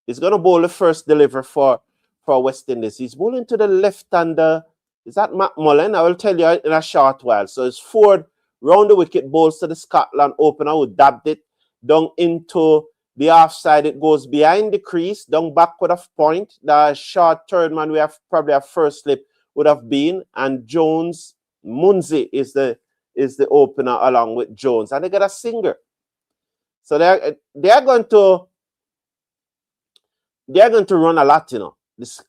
He's going to bowl the first delivery for West Indies. He's bowling to the left-hander. Is that Matt Mullen? I will tell you in a short while. So it's Ford round the wicket, bowls to the Scotland opener who dabbed it down into the offside. It goes behind the crease, down backward of point. The short third man, we have probably a first slip would have been, and Jones Munzi is the opener along with Jones, and they got a singer. So they're going to run a lot, you know.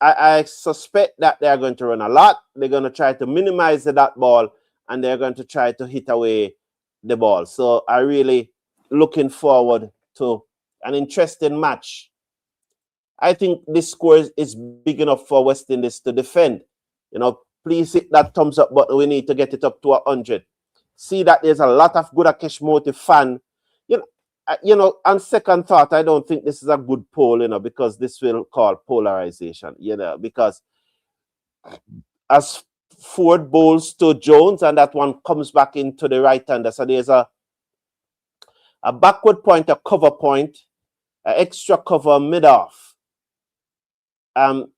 I suspect that they're going to run a lot. They're going to try to minimize the dot ball, and they're going to try to hit away the ball. So I'm really looking forward to an interesting match. I think this score is big enough for West Indies to defend. You know, please hit that thumbs up button. We need to get it up to 100. See that there's a lot of Gudakesh Motive fan. You know, on second thought, I don't think this is a good poll, you know, because this will cause polarization, you know, because as Ford bowls to Jones and that one comes back into the right-hander. So there's a backward point, a cover point, an extra cover mid-off.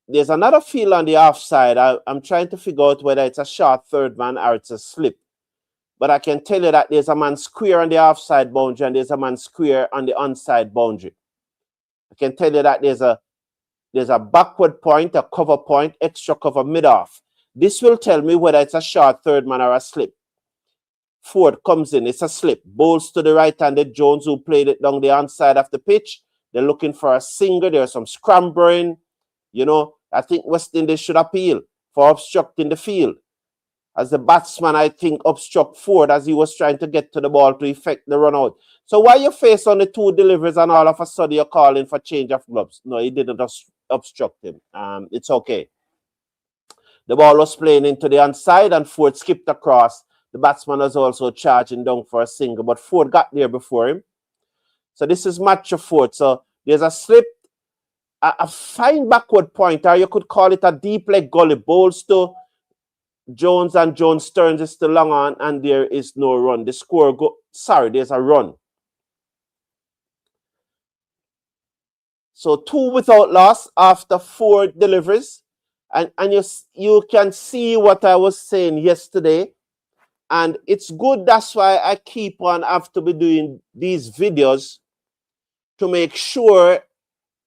There's another field on the offside. I'm trying to figure out whether it's a short third man or it's a slip. But I can tell you that there's a man square on the offside boundary and there's a man square on the onside boundary. I can tell you that there's a backward point, a cover point, extra cover mid-off. This will tell me whether it's a short third man or a slip. Ford comes in, it's a slip. Bowls to the right-handed Jones, who played it down the onside of the pitch. They're looking for a singer. There's some scrambling. You know, I think West Indies should appeal for obstructing the field. As the batsman, I think, obstruct Ford as he was trying to get to the ball to effect the run out. So why you face on the 2 deliveries and all of a sudden you're calling for change of gloves? No, he didn't obstruct him. It's okay. The ball was playing into the onside and Ford skipped across. The batsman was also charging down for a single, but Ford got there before him. So this is match of 4. So there's a slip, a fine backward point, or you could call it a deep leg gully. Bowls to Jones and Jones turns it to long on, and there is no run. The score there's a run. So 2 without loss after 4 deliveries. And you can see what I was saying yesterday. And it's good. That's why I keep on have to be doing these videos to make sure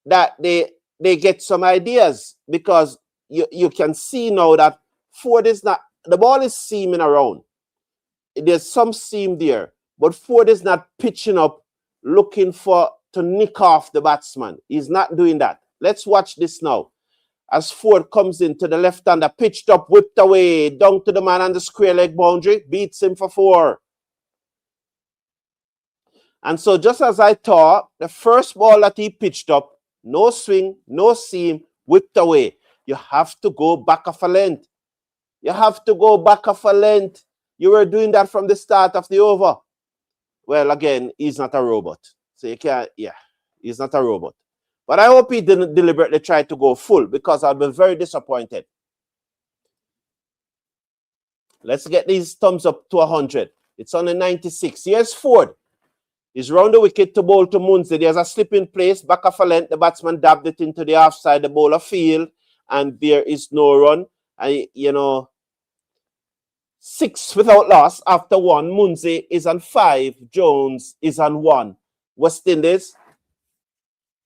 that they get some ideas, because you can see now that Ford is not, the ball is seaming around. There's some seam there, but Ford is not pitching up looking to nick off the batsman. He's not doing that. Let's watch this now. As Ford comes into the left-hander, pitched up, whipped away, down to the man on the square leg boundary, beats him for 4. And so just as I thought, the first ball that he pitched up, no swing, no seam, whipped away. You have to go back of a length. You have to go back of a length. You were doing that from the start of the over. Well, again, he's not a robot. So you can't, he's not a robot. But I hope he didn't deliberately try to go full, because I'll be very disappointed. Let's get these thumbs up to 100. It's on the 96. Here's Ford. He's round the wicket to bowl to Munzi. There's a slip in place, back of a length. The batsman dabbed it into the offside, the bowler field, and there is no run. And, 6 without loss after 1. Munzi is on 5. Jones is on 1. West Indies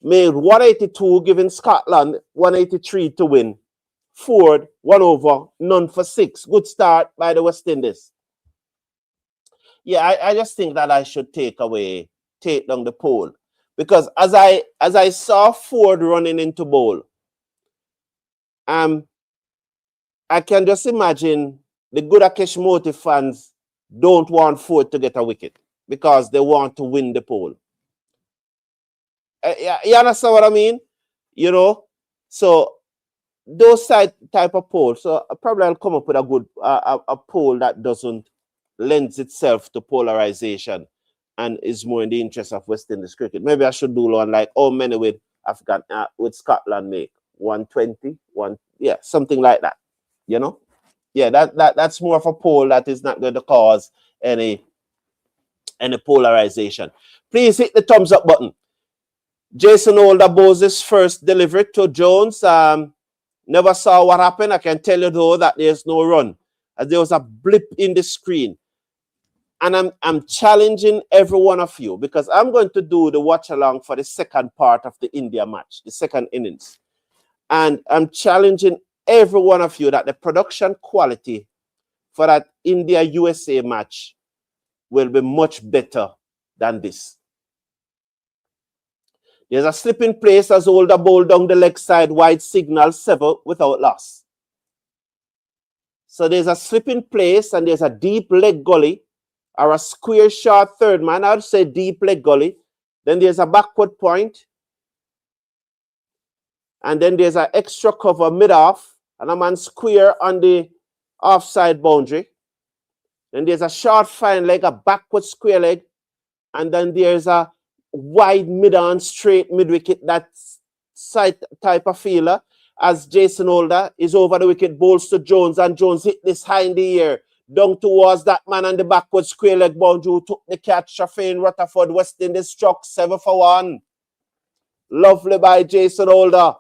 made 182, giving Scotland 183 to win. Ford, 1 over, none for 6. Good start by the West Indies. Yeah, I just think that I should take down the pole. Because as I saw Ford running into bowl, I can just imagine the Gudakesh Moti fans don't want Ford to get a wicket because they want to win the pole. You understand what I mean? You know, so those type of polls. So probably I'll come up with a good a poll that doesn't lends itself to polarization and is more in the interest of West Indies cricket. Maybe I should do one like how many with with Scotland make 120, yeah, something like that. You know, yeah, that's more of a poll that is not going to cause any polarization. Please hit the thumbs up button. Jason Holder bowls his first delivery to Jones. Never saw what happened. I can tell you though that there's no run. There was a blip in the screen. And I'm challenging every one of you because I'm going to do the watch along for the second part of the India match, the second innings. And I'm challenging every one of you that the production quality for that India-USA match will be much better than this. There's a slip in place as Holder bowled down the leg side, wide signal, 7 without loss. So there's a slip in place and there's a deep leg gully or a square short third man. I would say deep leg gully. Then there's a backward point. And then there's an extra cover mid-off and a man square on the offside boundary. Then there's a short fine leg, a backward square leg. And then there's a wide mid-on straight mid-wicket, that side type of feeler. As Jason Holder is over the wicket, bowls to Jones, and Jones hit this high in the air, down towards that man on the backward square leg boundary who took the catch. Shafin Rutherford, West Indies struck 7 for 1. Lovely by Jason Holder.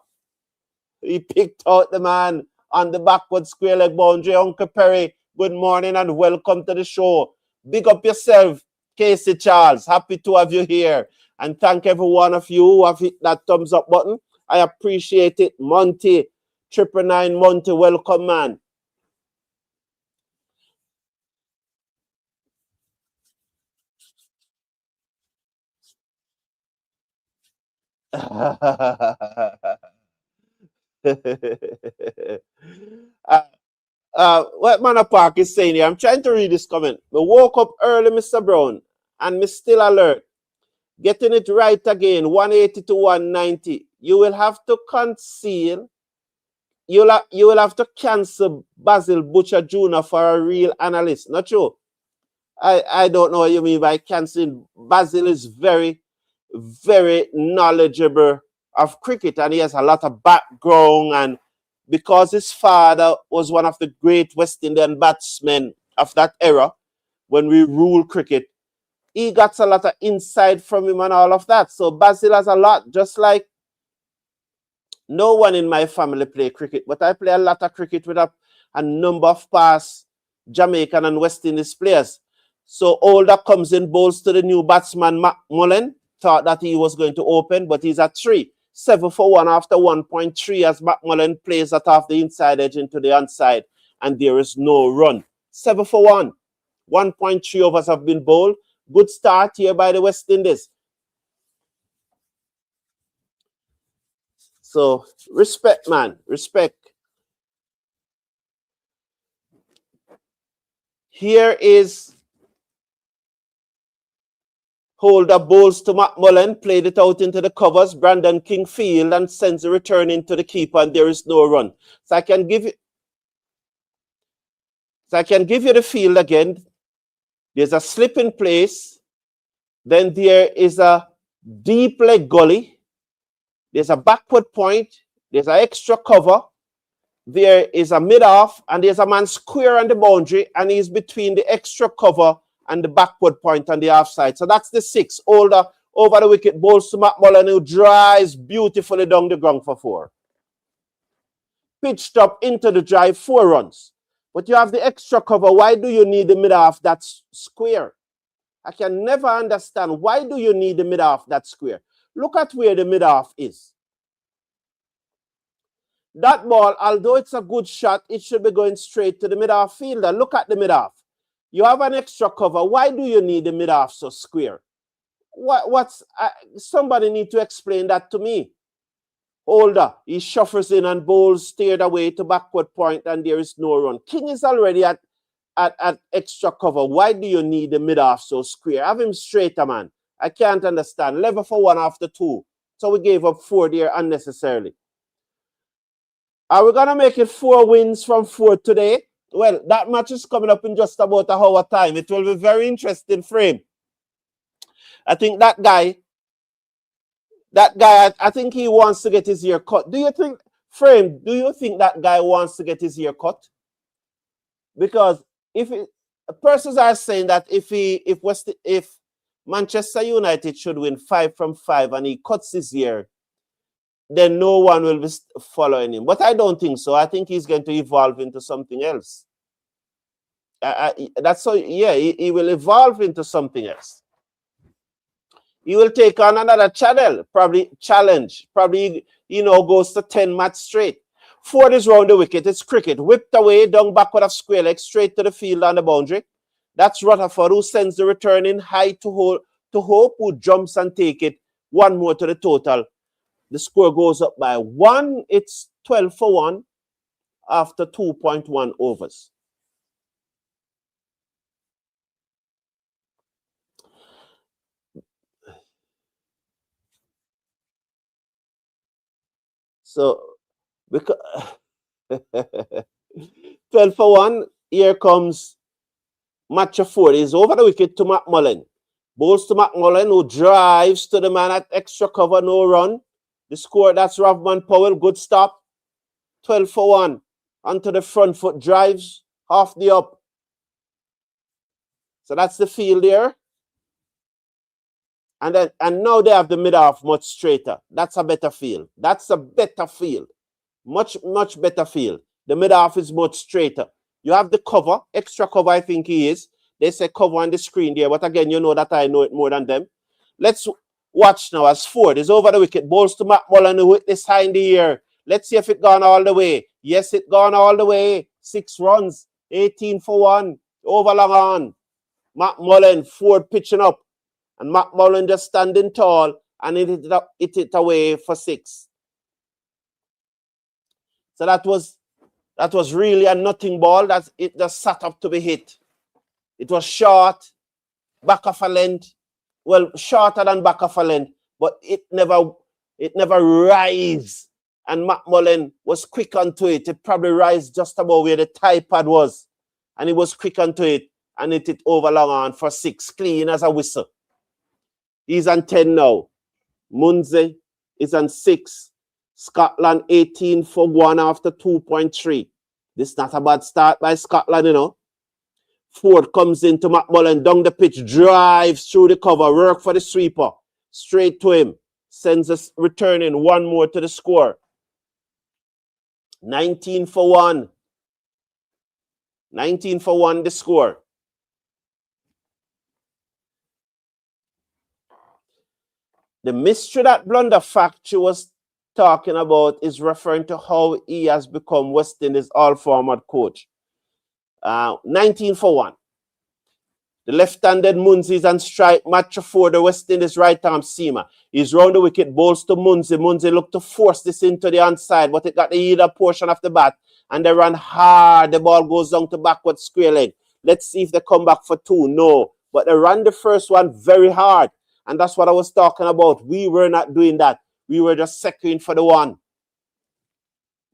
He picked out the man on the backward square leg boundary. Uncle Perry, good morning and welcome to the show. Big up yourself, Casey Charles. Happy to have you here. And thank every one of you who have hit that thumbs up button. I appreciate it. Monty, 999 Monty, welcome, man. What Manor Park is saying here, I'm trying to read this comment. We woke up early, Mr. Brown, and me still alert. Getting it right again, 180 to 190. You will have to conceal. You will have to cancel Basil Butcher Jr. for a real analyst. Not true. I don't know what you mean by canceling. Basil is very, very knowledgeable of cricket, and he has a lot of background, and because his father was one of the great West Indian batsmen of that era when we ruled cricket, he got a lot of insight from him and all of that. So Basil has a lot, just like no one in my family play cricket, but I play a lot of cricket with a number of past Jamaican and West Indies players. So Holder comes in, bowls to the new batsman, McMullen, thought that he was going to open, but he's at 3. 7 for 1 after 1.3 as McMullen plays that off the inside edge into the onside, and there is no run. 7 for 1. 1.3 overs have been bowled. Good start here by the West Indies. So, respect, man. Respect. Here is Holder bowls to McMullen, played it out into the covers. Brandon King field and sends a return into the keeper, and there is no run. So I can give you the field again. There's a slip in place. Then there is a deep leg gully. There's a backward point. There's an extra cover. There is a mid-off, and there's a man square on the boundary, and he's between the extra cover and the backward point on the offside. So that's the 6. Holder over the wicket, bowls to McMullen, who drives beautifully down the ground for 4. Pitched up into the drive, 4 runs. But you have the extra cover. Why do you need the mid-off that's square? I can never understand. Why do you need the mid-off that's square? Look at where the mid-off is. That ball, although it's a good shot, it should be going straight to the mid-off fielder. Look at the mid-off. You have an extra cover. Why do you need the mid-off so square? Somebody need to explain that to me. Holder, he shuffles in and bowls steered away to backward point, and there is no run. King is already at extra cover. Why do you need the mid-off so square? Have him straighter, man. I can't understand. Level for 1 after 2. So we gave up 4 there unnecessarily. Are we going to make it 4 wins from 4 today? Well, that match is coming up in just about a hour time. It will be very interesting frame. I think that guy, I think he wants to get his ear cut. Do you think that guy wants to get his ear cut? Because persons are saying that if Manchester United should win 5 from 5 and he cuts his ear, then no one will be following him. But I don't think so. I think he's going to evolve into something else. That's so. Yeah, he will evolve into something else. He will take on another channel, probably challenge. Probably, goes to 10 match straight. 4 is round the wicket. It's cricket. Whipped away, down backward of square leg, straight to the field on the boundary. That's Rutherford, who sends the return in high to Hope, who jumps and take it. 1 more to the total. The score goes up by 1. It's 12 for 1 after 2.1 overs. So, because 12 for 1, here comes match of 4. He's over the wicket to McMullen. Bowls to McMullen, who drives to the man at extra cover, no run. The score, that's Rovman Powell, good stop. 12 for 1. Onto the front foot, drives half the up. So that's the field there. And now they have the mid-off much straighter. That's a better field. That's a better field. Much, much better field. The mid-off is much straighter. You have the cover, extra cover, I think he is. They say cover on the screen there, but again, you know that I know it more than them. Let's watch now as Ford is over the wicket. Bowls to McMullen, who hit this high in the air. Let's see if it gone all the way. Yes, it gone all the way. 6 runs, 18 for 1. Over long on. McMullen, Ford pitching up. And McMullen just standing tall and hit it away for 6. So that was really a nothing ball. It just sat up to be hit. It was short, back of a length. Well, shorter than back of a length, but it never rise. And McMullen was quick onto it. It probably rise just about where the tie pad was. And he was quick onto it and hit it over long on for 6, clean as a whistle. He's on 10 now. Munze is on 6. Scotland 18 for 1 after 2.3. This is not a bad start by Scotland, Ford comes into McMullen, down the pitch, drives through the cover, work for the sweeper. Straight to him. Sends us returning 1 more to the score. 19 for 1. 19 for 1 the score. The mystery that Blunder Factory was talking about is referring to how he has become West Indies all-format coach. 19 for 1. The left-handed Munzi is on strike. Match for the West Indies right-arm seamer. He's round the wicket, bowls to Munzi. Munzi looked to force this into the onside, but it got the either portion of the bat, and they ran hard. The ball goes down to backward square leg. Let's see if they come back for 2. No, but they ran the first one very hard. And that's what I was talking about. We were not doing that. We were just securing for the 1.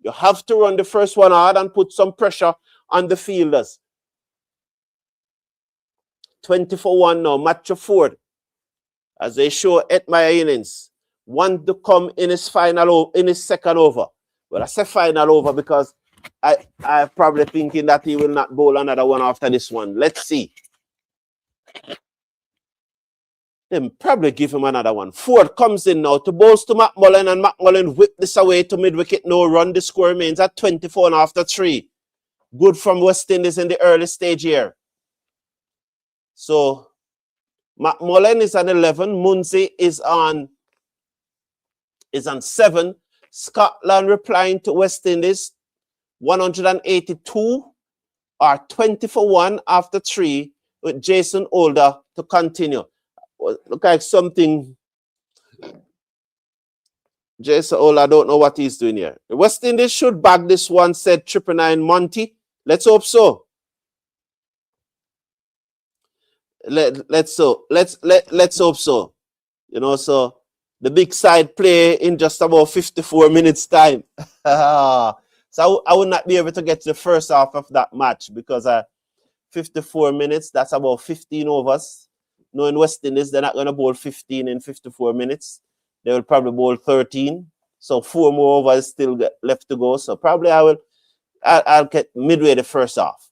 You have to run the first one hard and put some pressure on the fielders. 20 for 1 now. Match of 4. As they show Hetmyer innings. 1 to come in his second over. Well, I say final over because I'm probably thinking that he will not bowl another one after this one. Let's see. Then probably give him another one. Ford comes in now to bowls to McMullen, and McMullen whip this away to mid-wicket. No run. The score remains at 24 and after 3. Good from West Indies in the early stage here. So McMullen is on 11. Munzi is on 7. Scotland replying to West Indies, 182 or 20 for 1 after 3 with Jason Holder to continue. Look like something. Jason Holder, I don't know what he's doing here. The West Indies should bag this one, said 999 Monty. Let's hope so. Let's hope so. You know, so the big side play in just about 54 minutes time. So I would not be able to get to the first half of that match because 54 minutes, that's about 15 overs. Knowing West Indies, they're not going to bowl 15 in 54 minutes. They will probably bowl 13. So 4 more overs still left to go. So probably I'll get midway the first half.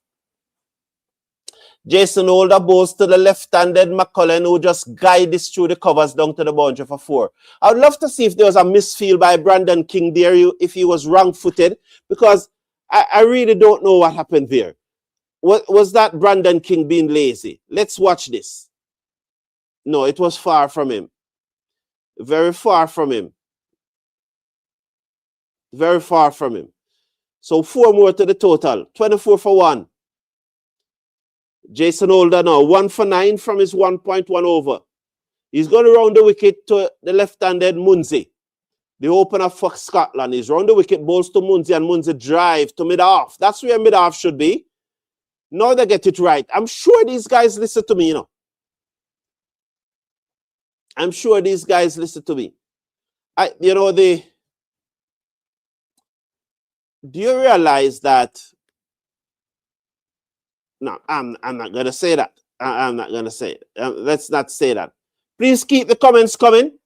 Jason Holder bowls to the left-handed McCullen, who just guide this through the covers down to the boundary for 4. I would love to see if there was a misfield by Brandon King there, if he was wrong-footed, because I really don't know what happened there. Was that Brandon King being lazy? Let's watch this. No, it was far from him. Very far from him. Very far from him. So 4 more to the total. 24 for 1. Jason Holder now, 1 for 9 from his 1.1 over. He's going to round the wicket to the left-handed Munzi, the opener for Scotland. He's round the wicket, bowls to Munzi, and Munzi drive to mid-off. That's where mid-off should be. Now they get it right. I'm sure these guys listen to me, you know. I'm sure these guys listen to me. Do you realize that? No, I'm not going to say that. I'm not going to say it. Let's not say that. Please keep the comments coming.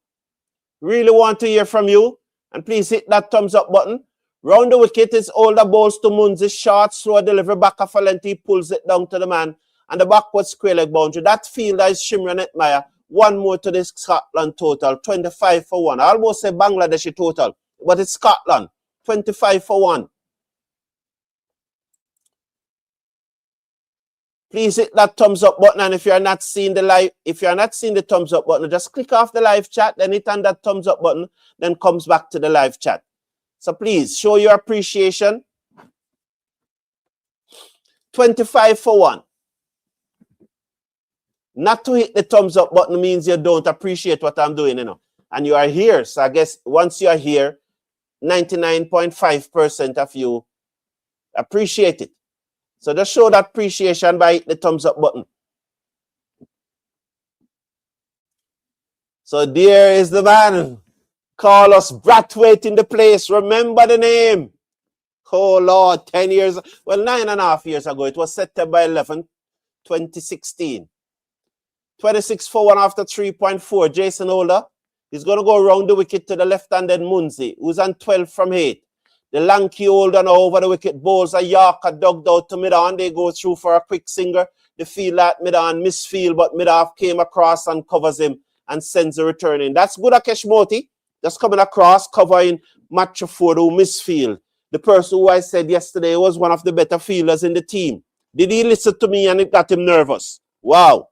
Really want to hear from you. And please hit that thumbs up button. Round the wicket is Holder balls to Munzi. Short, slow delivery back of Valentine. Pulls it down to the man. And the backward square leg boundary. That fielder is Shimron Hetmyer. 1 more to this Scotland total. 25 for 1. I almost say Bangladeshi total. But it's Scotland. 25 for 1. Please hit that thumbs up button, and if you're not seeing the thumbs up button, just click off the live chat, then hit on that thumbs up button, then comes back to the live chat. So please show your appreciation. 25 for 1. Not to hit the thumbs up button means you don't appreciate what I'm doing, you know. And you are here, so I guess once you are here, 99.5% of you appreciate it. So just show that appreciation by hitting the thumbs up button. So there is the man. Carlos Brathwaite in the place. Remember the name. Oh Lord, 10 years. Well, 9.5 years ago. It was September 11th, 2016. 26 for 1 after 3.4. Jason Holder. He's going to go around the wicket to the left-handed Munzi, who's on 12 from 8. The lanky Holder now over the wicket, bowls a Yorker dugged out to mid-on. They go through for a quick singer. The field at mid-on, misfield, but mid-off came across and covers him and sends the return in. That's good Akesh Moti. Just coming across, covering Match Ford, who misfield. The person who I said yesterday was one of the better fielders in the team. Did he listen to me and it got him nervous? Wow.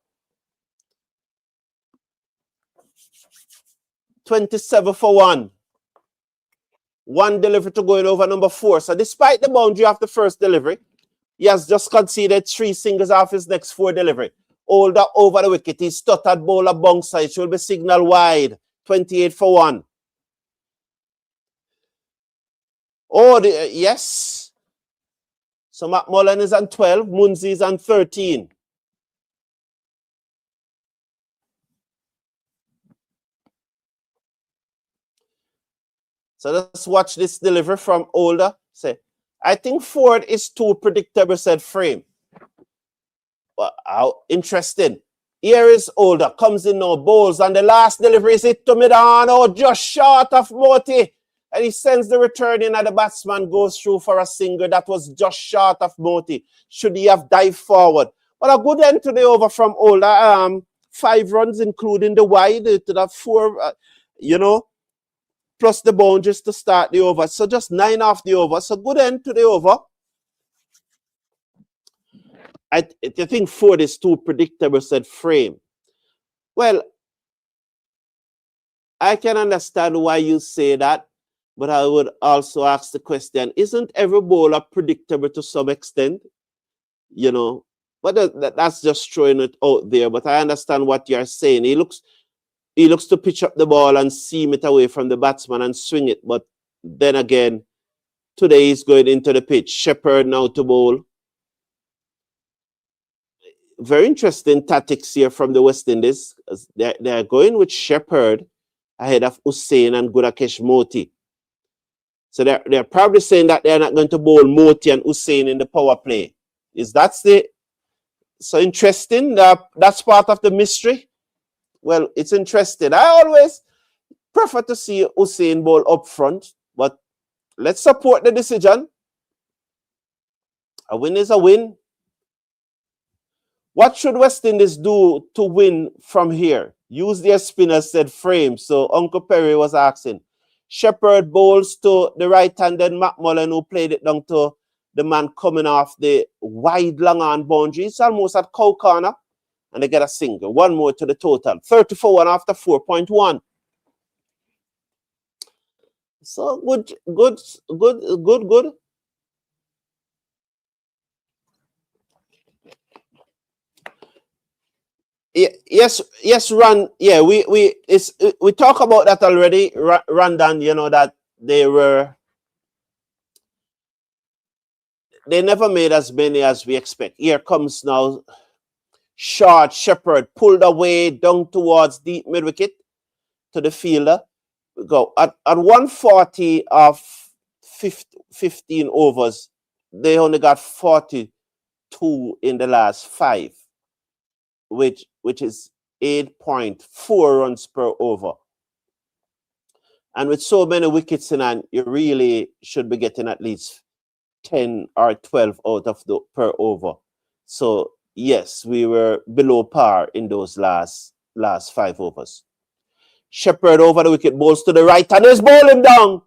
27 for 1. 1 delivery to going over number 4. So despite the boundary of the first delivery, he has just conceded 3 singles off his next 4 delivery. Holder over the wicket. He stuttered bowler bounce side. Should be signal wide. 28 for 1. Oh, yes. So McMullen is on 12. Munzi is on 13. So let's watch this delivery from Holder. Say, I think Ford is too predictable, said Frame. Well, how interesting. Here is Holder. Comes in now, bowls, and the last delivery is hit to mid-on. Oh, just short of Moti. And he sends the return in, and the batsman goes through for a single. That was just short of Moti. Should he have dived forward? But a good end to the over from Holder. 5 runs, including the wide, to that 4, plus the boundaries to start the over. So just 9 off the over. So good end to the over. I think Ford is too predictable, said Frame. Well, I can understand why you say that. But I would also ask the question, isn't every bowler predictable to some extent? You know, but that's just throwing it out there. But I understand what you're saying. He looks to pitch up the ball and seam it away from the batsman and swing it. But then again, today he's going into the pitch. Shepherd now to bowl. Very interesting tactics here from the West Indies. They're going with Shepherd ahead of Hussain and Gudakesh Moti. So they're probably saying that they're not going to bowl Moti and Hussain in the power play. So interesting? That's part of the mystery. Well, it's interesting. I always prefer to see Hussain bowl up front, but let's support the decision. A win is a win. What should West Indies do to win from here? Use their spinners, said Frame. So Uncle Perry was asking. Shepherd bowls to the right-handed McMullen, who played it down to the man coming off the wide long-on boundary. It's almost at cow corner. And they get a single. One more to the total. 34 after 4.1. So good. Yes, Run. Yeah, we talk about that already, Randan. You know that they never made as many as we expect. Here comes now short Shepherd pulled away down towards the mid wicket to the fielder. We go at 140 of 15 overs. They only got 42 in the last 5, which is 8.4 runs per over. And with so many wickets in hand, you really should be getting at least 10 or 12 out of the per over. So yes, we were below par in those last 5 overs. Shepherd over the wicket, bowls to the right, and he's bowling down.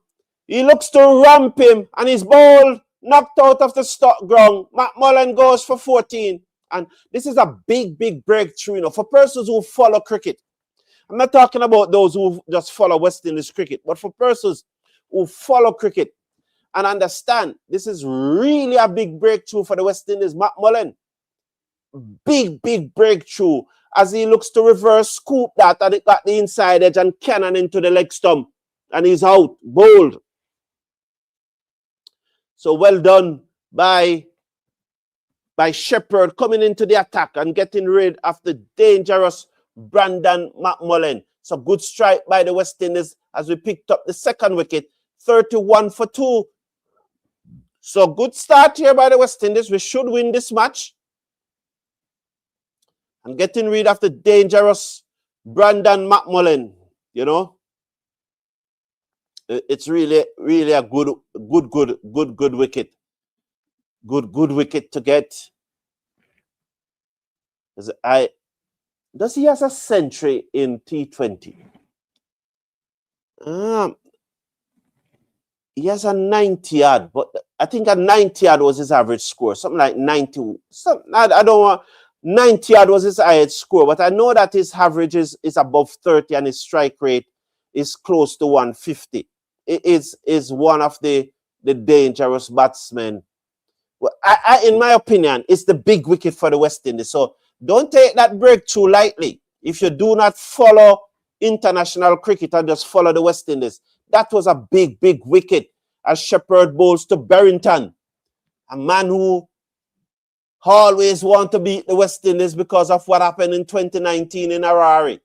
He looks to ramp him, and his ball knocked out of the ground. McMullen goes for 14. And this is a big breakthrough, you know, for persons who follow cricket. I'm not talking about those who just follow West Indies cricket, but for persons who follow cricket and understand this is really a big breakthrough for the West Indies. McMullen, big breakthrough as he looks to reverse scoop that, and it got the inside edge and cannon into the leg stump, and he's out, bowled. So well done by Shepherd coming into the attack and getting rid of the dangerous Brandon McMullen. So good strike by the West Indies as we picked up the second wicket, 31 for 2. So good start here by the West Indies. We should win this match. And getting rid of the dangerous Brandon McMullen, you know. It's really a good wicket. Good wicket to get. Does he have a century in T20? He has a 90-yard, but I think a 90-yard was his average score. Something like 90. I don't want 90-yard was his highest score, but I know that his average is above 30 and his strike rate is close to 150. It is one of the dangerous batsmen. Well, in my opinion, it's the big wicket for the West Indies. So don't take that breakthrough lightly. If you do not follow international cricket and just follow the West Indies, that was a big wicket as Shepherd bowls to Berrington, a man who always want to beat the West Indies because of what happened in 2019 in Harare.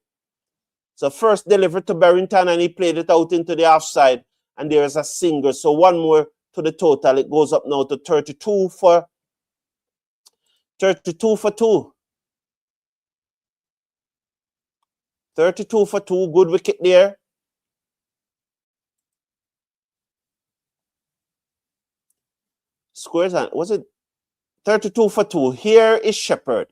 So first delivered to Berrington, and he played it out into the offside, and there is a single. So one more to the total. It goes up now to 32 for 2. 32 for 2. Good wicket there. Squares, was it 32 for 2? Here is Shepherd.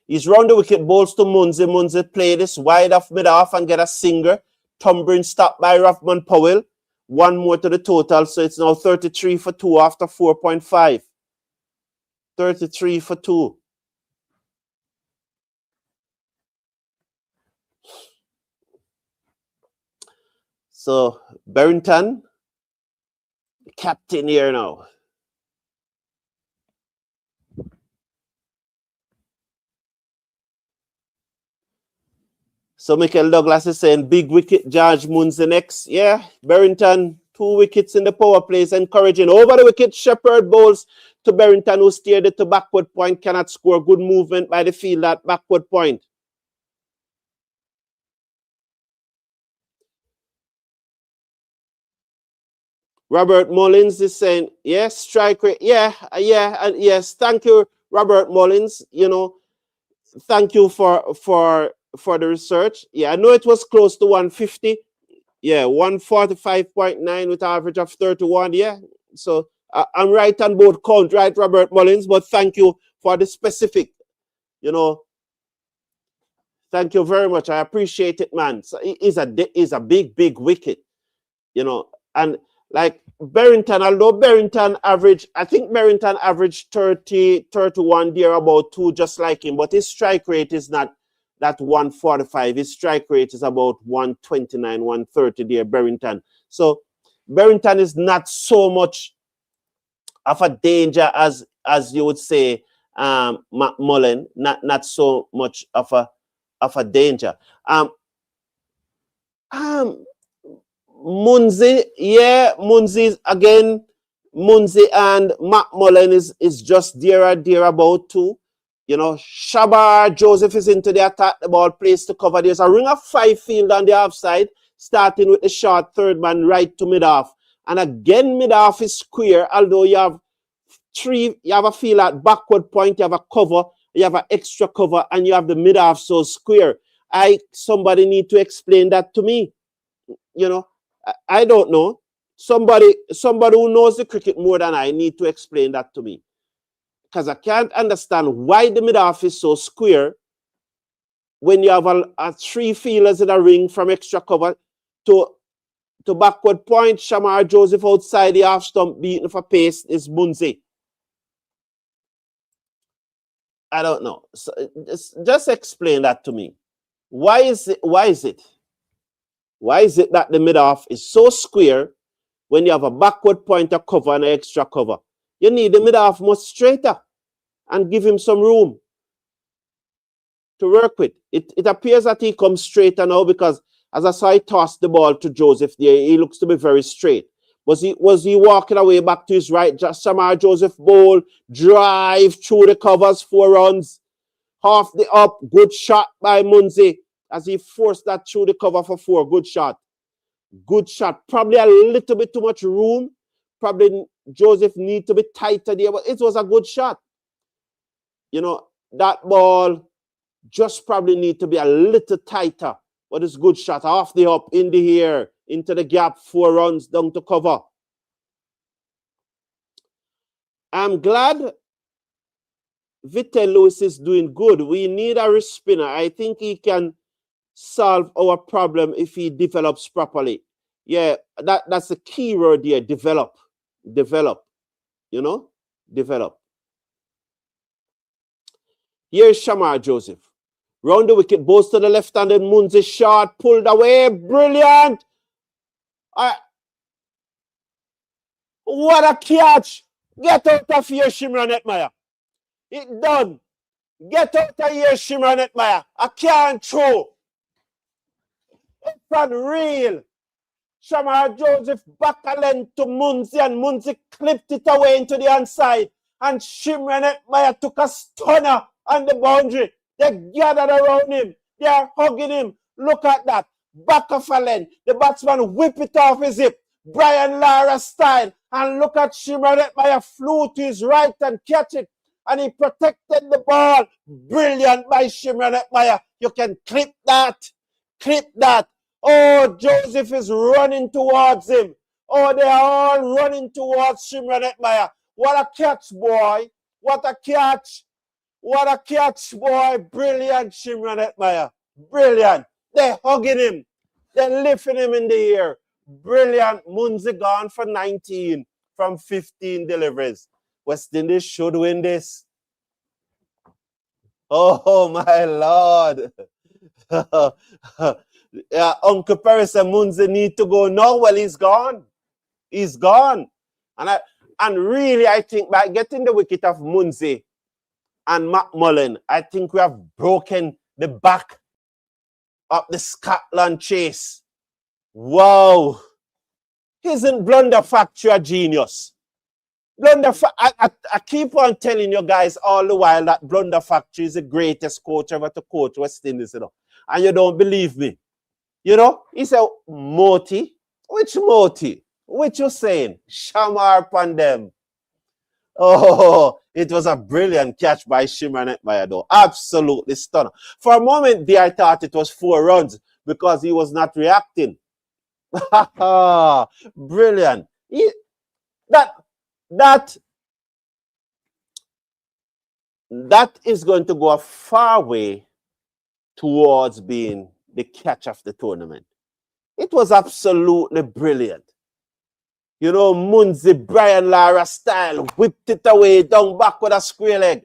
He's round the wicket, bowls to Munzi. Munzi play this wide off mid-off and get a singer. Tumbling stopped by Ruffman Powell. One more to the total, so it's now 33 for 2 after 4.5. 33 for 2. So Berrington captain here now. So Michael Douglas is saying big wicket, George Munzi next. Yeah, Berrington, 2 wickets in the power play is encouraging. Over the wicket, Shepherd bowls to Berrington, who steered it to backward point, cannot score. Good movement by the field at backward point. Robert Mullins is saying, yes, strike rate. Yeah, and yes, thank you, Robert Mullins. You know, thank you for the research. Yeah, I know it was close to 150. Yeah, 145.9 with an average of 31. Yeah, so I'm right on both count, right, Robert Mullins? But thank you for the specific, you know. Thank you very much. I appreciate it, man. So it is a big wicket, you know. And like Berrington, although Berrington averaged, I think Berrington averaged 30, 31 there, about 2, just like him. But his strike rate is not that 145. His strike rate is about 129, 130 there, Berrington. So Berrington is not so much of a danger as you would say, Mullen. Not so much of a danger. Munzi, yeah, Munzi again. Munzi and McMullen is just there about 2. You know, Shabar Joseph is into the attack, the ball placed to cover. There's a ring of 5 field on the offside, starting with the short third man right to mid-off. And again, mid-off is square, although you have 3, you have a field at backward point, you have a cover, you have an extra cover, and you have the mid-off so square. Somebody need to explain that to me. You know, I don't know. Somebody who knows the cricket more than I need to explain that to me. Because I can't understand why the mid-off is so square when you have a 3 fielders in a ring from extra cover to backward point. Shamar Joseph outside the half stump beating for pace is Munzi. I don't know. So just explain that to me. Why is it that the mid-off is so square when you have a backward pointer cover and an extra cover? You need the mid-off much straighter and give him some room to work with. It appears that he comes straighter now because as I saw he tossed the ball to Joseph there, he looks to be very straight. Was he walking away back to his right? Shamar Joseph bowl, drive through the covers, 4 runs, half the up, good shot by Munzi as he forced that through the cover for 4. Good shot. Good shot. Probably a little bit too much room. Probably Joseph need to be tighter there, but it was a good shot. You know, that ball just probably need to be a little tighter, but it's good shot. Off the up, in the air, into the gap, 4 runs down to cover. I'm glad Vittel Lewis is doing good. We need a wrist spinner. I think he can solve our problem if he develops properly. Yeah, that's the key word here. Develop. You know, develop. Here's Shamar Joseph. Round the wicket, bowls to the left-handed. Munzi shot, pulled away. Brilliant. What a catch. Get out of here, Shimron Hetmyer. It done. Get out of here, Shimron Hetmyer. I can't throw. It's unreal. Shamar Joseph back a length to Munzi, and Munzi clipped it away into the inside. And Shimron Hetmyer took a stunner on the boundary. They gathered around him. They are hugging him. Look at that. Back of a length. The batsman whip it off his hip. Brian Lara style. And look at Shimron Hetmyer flew to his right and catch it. And he protected the ball. Brilliant by Shimron Hetmyer. You can clip that. Clip that. Oh, Joseph is running towards him. Oh, they are all running towards Shimron Hetmyer. What a catch, boy. What a catch. What a catch, boy. Brilliant, Shimron Hetmyer. Brilliant. They're hugging him. They're lifting him in the air. Brilliant. Munzi gone for 19 from 15 deliveries. West Indies should win this. Oh, my Lord. Yeah, Uncle Paris and Munzi need to go now. Well, he's gone. He's gone. And really, I think by getting the wicket of Munzi and McMullen, I think we have broken the back of the Scotland chase. Wow. Isn't Blunder Factory a genius? I keep on telling you guys all the while that Blunder Factory is the greatest coach ever to coach West Indies, you know. And you don't believe me. You know, he said, Moti. Which Moti? Which you saying? Shamar Pandem. Oh, it was a brilliant catch by Shimron Hetmyer, though. Absolutely stunning. For a moment there, I thought it was 4 runs because he was not reacting. Brilliant. That is going to go a far way towards being the catch of the tournament. It was absolutely brilliant. You know, Munzi, Brian Lara style, whipped it away, down back with a square leg.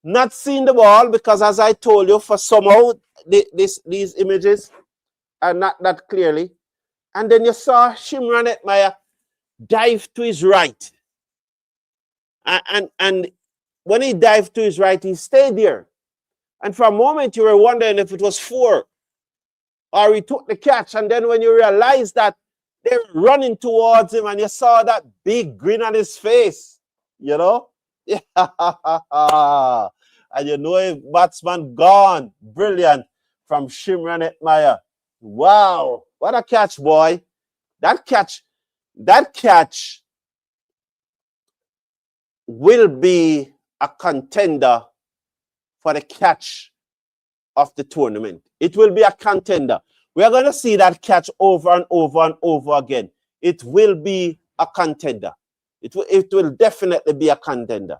Not seeing the ball because, as I told you, for somehow these images are not that clearly. And then you saw Shimron Hetmyer dive to his right. And when he dived to his right, he stayed there. And for a moment, you were wondering if it was 4 or he took the catch. And then when you realized that they were running towards him and you saw that big grin on his face, you know? And you know a batsman gone. Brilliant from Shimron Hetmyer. Wow. What a catch, boy. That catch will be a contender for the catch of the tournament. It will be a contender. We are going to see that catch over and over and over again. It will be a contender. It will definitely be a contender.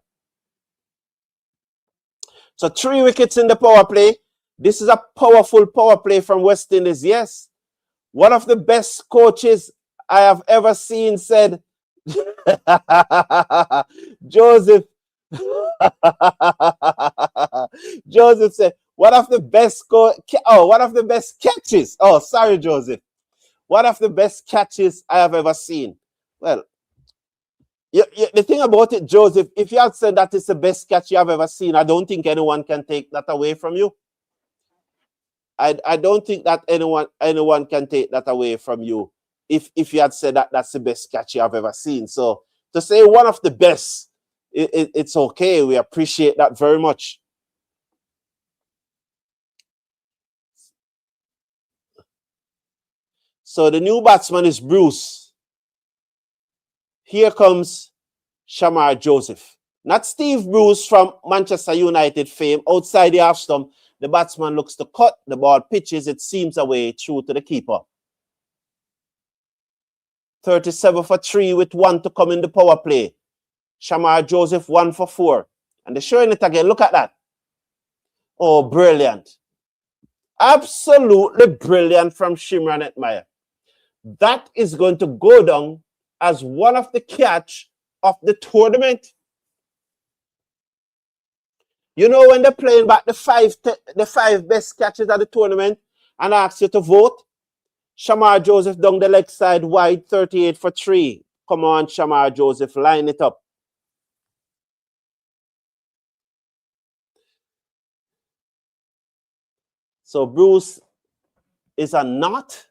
So 3 wickets in the power play. This is a powerful power play from West Indies. Yes. One of the best coaches I have ever seen said, Joseph said, one of the best catches. Oh, sorry, Joseph. One of the best catches I have ever seen. Well, the thing about it, Joseph, if you had said that is the best catch you have ever seen, I don't think anyone can take that away from you. I don't think that anyone can take that away from you if you had said that that's the best catch you have ever seen. So to say one of the best, it's okay. We appreciate that very much. So the new batsman is Bruce. Here comes Shamar Joseph. Not Steve Bruce from Manchester United fame. Outside the half stump, the batsman looks to cut. The ball pitches. It seams away through to the keeper. 37 for 3 with 1 to come in the power play. Shamar Joseph 1 for 4. And they're showing it again. Look at that. Oh, brilliant. Absolutely brilliant from Shimron Hetmyer. That is going to go down as one of the catch of the tournament. You know when they're playing back the five best catches of the tournament and ask you to vote? Shamar Joseph down the leg side wide, 38 for 3. Come on, Shamar Joseph, line it up. So Bruce is a not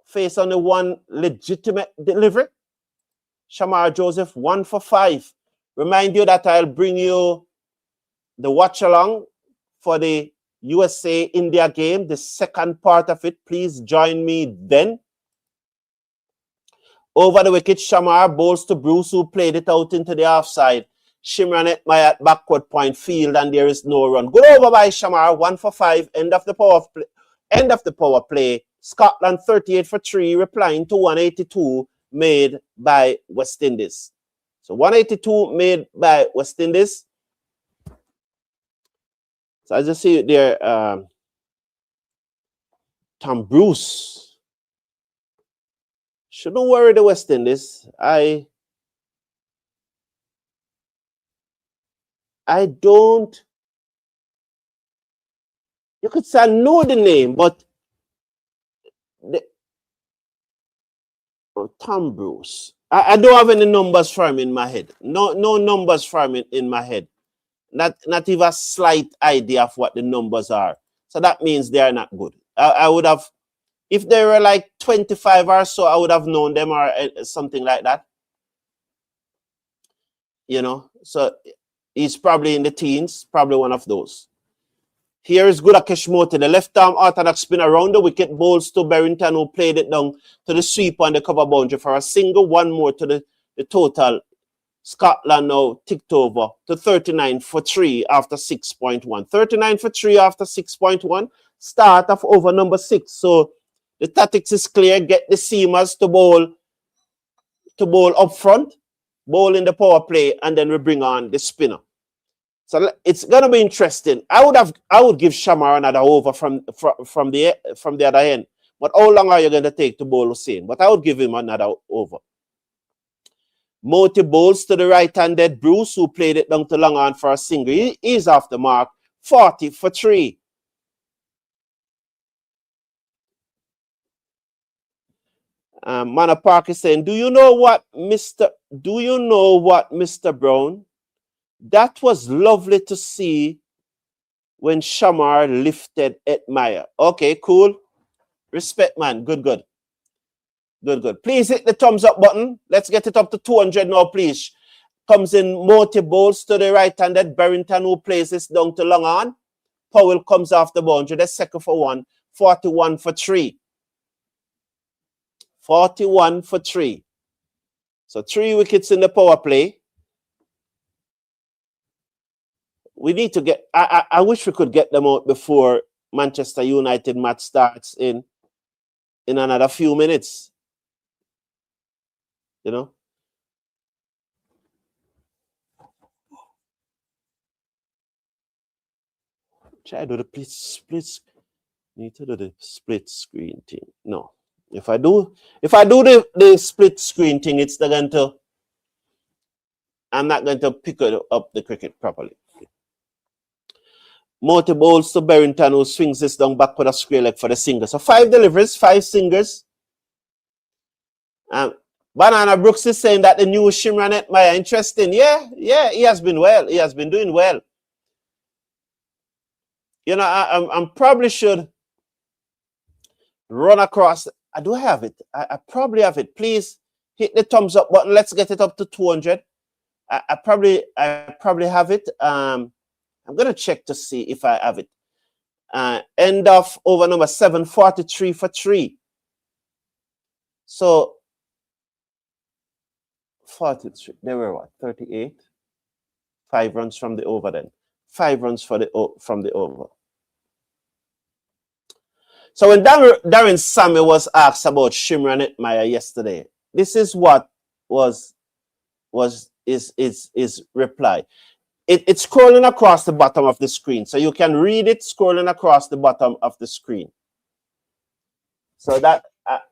face on the one legitimate delivery. Shamar Joseph 1 for 5. Remind you that I'll bring you the watch along for the USA-India game, the second part of it. Please join me then. Over the wicket, Shamar bowls to Bruce, who played it out into the offside. Shimron Hetmyer at backward point field, and there is no run. Good over by Shamar, 1 for 5. End of the power play. Scotland 38 for 3, replying to 182 made by West Indies. So 182 made by West Indies. So as you see there, Tom Bruce shouldn't worry the West Indies. I don't, you could say I know the name, but Tom Bruce. I don't have any numbers for him in my head. No numbers for him in my head. Not even a slight idea of what the numbers are. So that means they are not good. I would have, if they were like 25 or so, I would have known them or something like that. You know, so he's probably in the teens, probably one of those. Here is Gudakesh Moti, the left-arm orthodox spin around the wicket, bowls to Barrington, who played it down to the sweep on the cover boundary for a single, one more to the total. Scotland now ticked over to 39 for 3 after 6.1. 39 for 3 after 6.1. Start of over number 6. So the tactics is clear. Get the seamers to bowl up front, bowl in the power play, and then we bring on the spinner. So it's gonna be interesting. I would give Shamar another over from the other end. But how long are you gonna take to bowl Hussain? But I would give him another over. Moti bowls to the right-handed Bruce, who played it down to long on for a single. He is off the mark. 40 for 3. Mana Park is saying, do you know what, Mr. Brown? That was lovely to see when Shamar lifted Hetmyer. Okay, cool. Respect, man. Good. Please hit the thumbs up button. Let's get it up to 200 now, please. Comes in Moti bowls to the right-handed Barrington, who plays this down to long on. Powell comes off the boundary. That's second for 1. 41 for 3. 41 for 3. So 3 wickets in the power play. We need to get, I wish we could get them out before Manchester United match starts in another few minutes. You know? Try to do the split. Need to do the split screen thing. No. If I do the split screen thing, it's going to, I'm not going to pick up the cricket properly. Moti bowls to Barrington, who swings this down back with a square leg for the single. So 5 deliveries, 5 singles. Banana Brooks is saying that the new Shimron Hetmyer, interesting. Yeah, he has been well. He has been doing well. You know, I probably should run across. I do have it. I probably have it. Please hit the thumbs up button. Let's get it up to 200. I probably have it. I'm going to check to see if I have it. End of over number 7, 43 for 3. So 43. They were what? 38. 5 runs from the over then. 5 runs from the over. So when Darren Sammy was asked about Shimron Hetmyer yesterday, this is what was his reply. It's scrolling across the bottom of the screen, so you can read it scrolling across the bottom of the screen. So that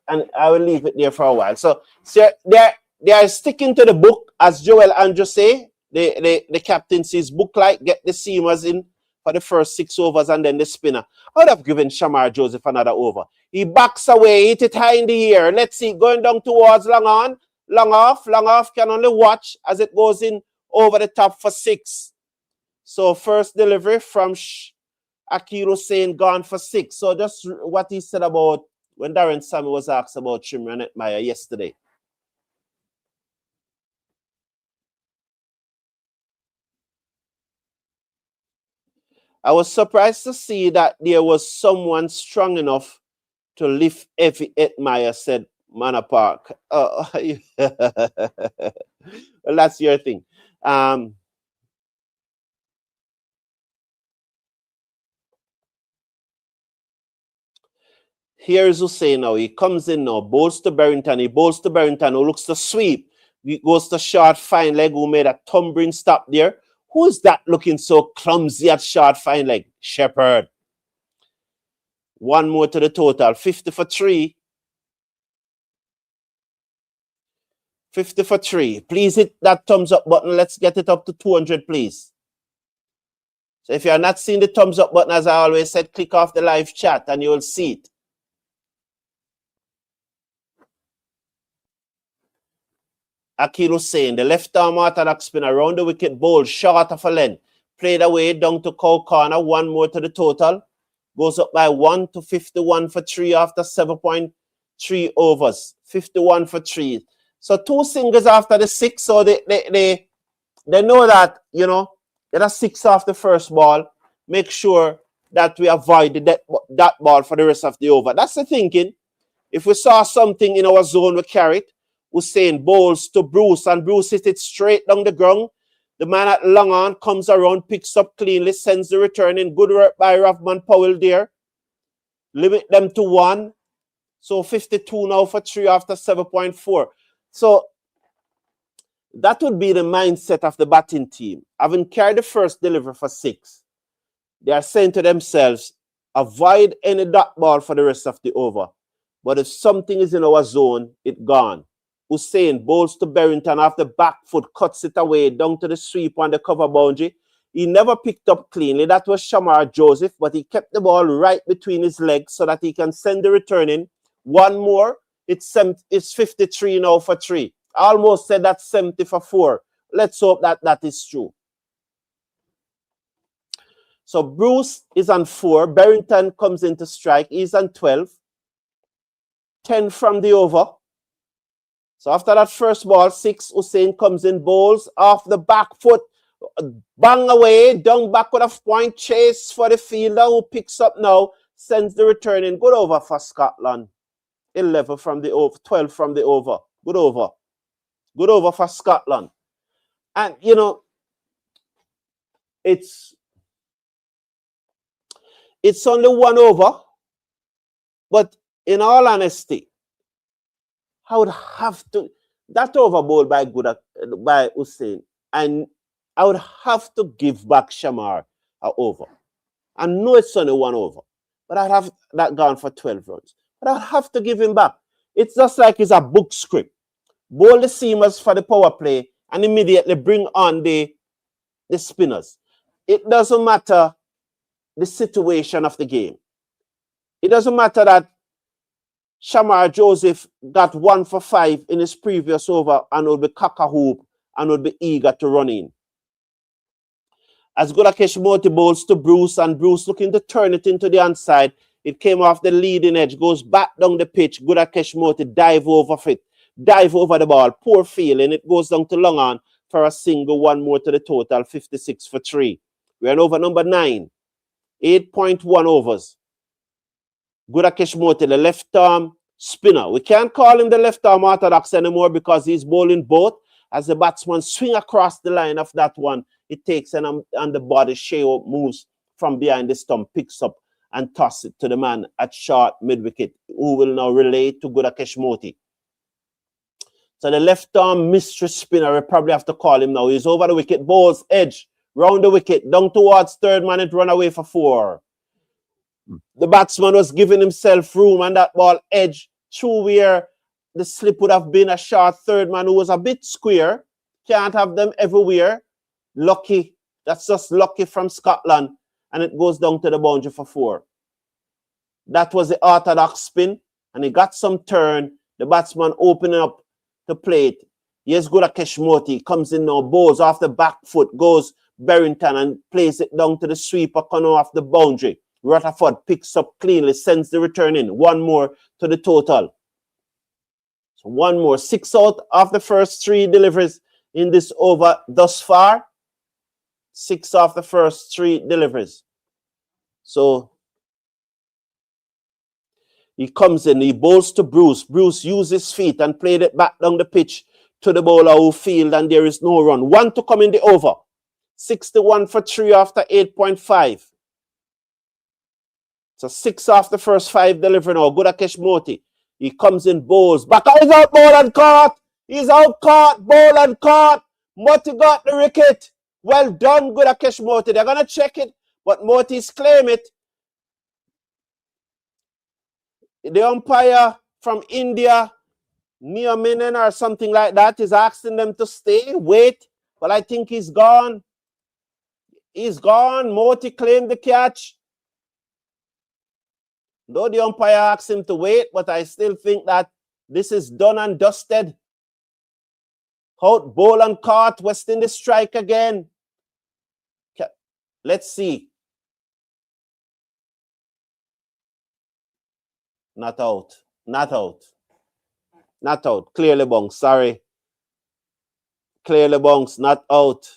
and I will leave it there for a while. So they are sticking to the book, as Joel Andrew say. The captaincy's book, like get the seamers in for the first 6 overs and then the spinner. I would have given Shamar Joseph another over. He backs away, hit it high in the air. Let's see, going down towards long on, long off, can only watch as it goes in over the top for 6. So first delivery from Akil Hussain, gone for 6. So just what he said about when Darren Sammy was asked about Shimron Hetmyer yesterday. I was surprised to see that there was someone strong enough to lift every Hetmyer, said Mana Park. Well, that's your thing. Here's Hussain now. He comes in now, bowls to Barrington. He bowls to Barrington, who looks to sweep. He goes to short fine leg, who made a tumbling stop there. Who is that looking so clumsy at short fine leg? Shepherd. 1 more to the total. 50 for 3. 50 for 3. Please hit that thumbs up button. Let's get it up to 200, please. So if you are not seeing the thumbs up button, as I always said, click off the live chat and you will see it. Akil Hussain, the left-arm orthodox spinner, around the wicket, bowled short of a length. Played away down to Cow Corner, one more to the total. Goes up by 1 to 51 for 3 after 7.3 overs. 51 for 3. So 2 singles after the 6. So they know that, you know, get a 6 off the first ball. Make sure that we avoid that ball for the rest of the over. That's the thinking. If we saw something in our zone, we carry it. Hussain bowls to Bruce, and Bruce hits it straight down the ground. The man at long on comes around, picks up cleanly, sends the return in. Good work by Rutherford Powell there. Limit them to 1. So 52 now for 3 after 7.4. So that would be the mindset of the batting team. Having carried the first delivery for 6, they are saying to themselves, avoid any dot ball for the rest of the over. But if something is in our zone, it's gone. Hussain bowls to Barrington off the back foot, cuts it away down to the sweep on the cover boundary. He never picked up cleanly. That was Shamar Joseph, but he kept the ball right between his legs so that he can send the return in. One more. It's 53 now for 3. I almost said that's 70 for 4. Let's hope that that is true. So Bruce is on 4. Barrington comes into strike. He's on 12. 10 from the over. So after that first ball, 6, Hussain comes in, bowls off the back foot, bang away, down backward of point, chase for the fielder who picks up now, sends the return in. Good over for Scotland. 11 from the over, 12 from the over. Good over. Good over for Scotland. And, you know, it's only 1 over, but in all honesty, I would have to, that over bowled by Hussain, and I would have to give back Shamar a over. I know it's only 1 over, but I'd have that gone for 12 runs. But I'd have to give him back. It's just like it's a book script. Bowl the seamers for the power play and immediately bring on the spinners. It doesn't matter the situation of the game. It doesn't matter that Shamar Joseph got 1 for 5 in his previous over and will be cock-a-hoop and will be eager to run in. As Gudakesh Moti bowls to Bruce, and Bruce looking to turn it into the onside. It came off the leading edge, goes back down the pitch. Gudakesh Moti dive over the ball. Poor feeling. It goes down to long on for a single, 1 more to the total, 56 for 3. We're on over number 9. 8.1 overs. Gudakesh Moti, the left-arm spinner. We can't call him the left-arm orthodox anymore because he's bowling both. As the batsman swing across the line of that one, it takes and the body Sheo moves from behind the stump, picks up and toss it to the man at short mid-wicket, who will now relay to Gudakesh Moti. So the left-arm mystery spinner, we probably have to call him now. He's over the wicket, bowls edge, round the wicket, down towards third man, it run away for 4. The batsman was giving himself room, and that ball edge through where the slip would have been a short third man who was a bit square. Can't have them everywhere. Lucky. That's just lucky from Scotland. And it goes down to the boundary for 4. That was the orthodox spin. And he got some turn. The batsman opening up the plate. Yes, Gudakesh Moti comes in now, bowls off the back foot, goes Barrington and plays it down to the sweeper corner off the boundary. Rutherford picks up cleanly, sends the return in. 1 more to the total. So 1 more. 6 out of the first 3 deliveries in this over thus far. 6 off the first 3 deliveries. So he comes in, he bowls to Bruce. Bruce used his feet and played it back down the pitch to the bowler who field, and there is no run. 1 to come in the over. 61 for 3 after 8.5. So 6 off the first 5 delivery now. Gudakesh Moti. He comes in, bowls. Back out, he's out, ball and caught. He's out, caught, ball and caught. Moti got the wicket. Well done, Gudakesh Moti. They're going to check it, but Moti's claim it. The umpire from India, Niaminen or something like that, is asking them to stay, wait. But I think he's gone. He's gone. Moti claimed the catch. Though the umpire asked him to wait, but I still think that this is done and dusted. Out, ball and caught. West Indies strike again. Let's see. Not out. Not out. Not out. Clearly bunks. Sorry. Clearly bunks. Not out.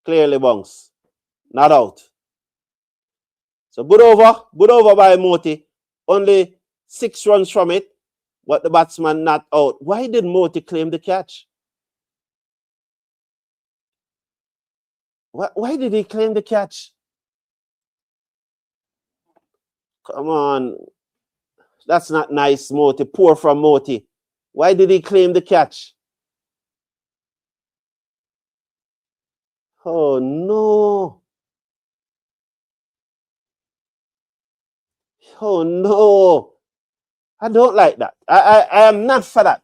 Clearly bunks. Not out. So good over by Moti. Only 6 runs from it, but the batsman not out. Why did Moti claim the catch? Why did he claim the catch? Come on. That's not nice, Moti. Poor from Moti. Why did he claim the catch? Oh, no. Oh, no. I don't like that. I am not for that.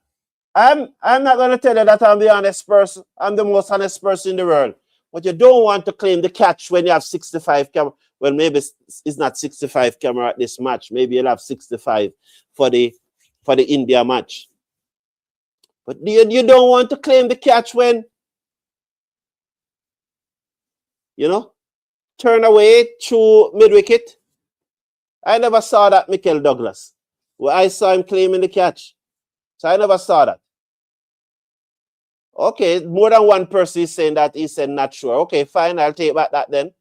I'm not going to tell you that I'm the honest person. I'm the most honest person in the world. But you don't want to claim the catch when you have 65 camera. Well, maybe it's not 65 camera at this match. Maybe you'll have 65 for the India match. But you don't want to claim the catch when, you know, turn away to mid-wicket. I never saw that, Michael Douglas. Well, I saw him claiming the catch. So I never saw that. Okay, more than one person is saying that he said not sure. Okay, fine, I'll take back that then.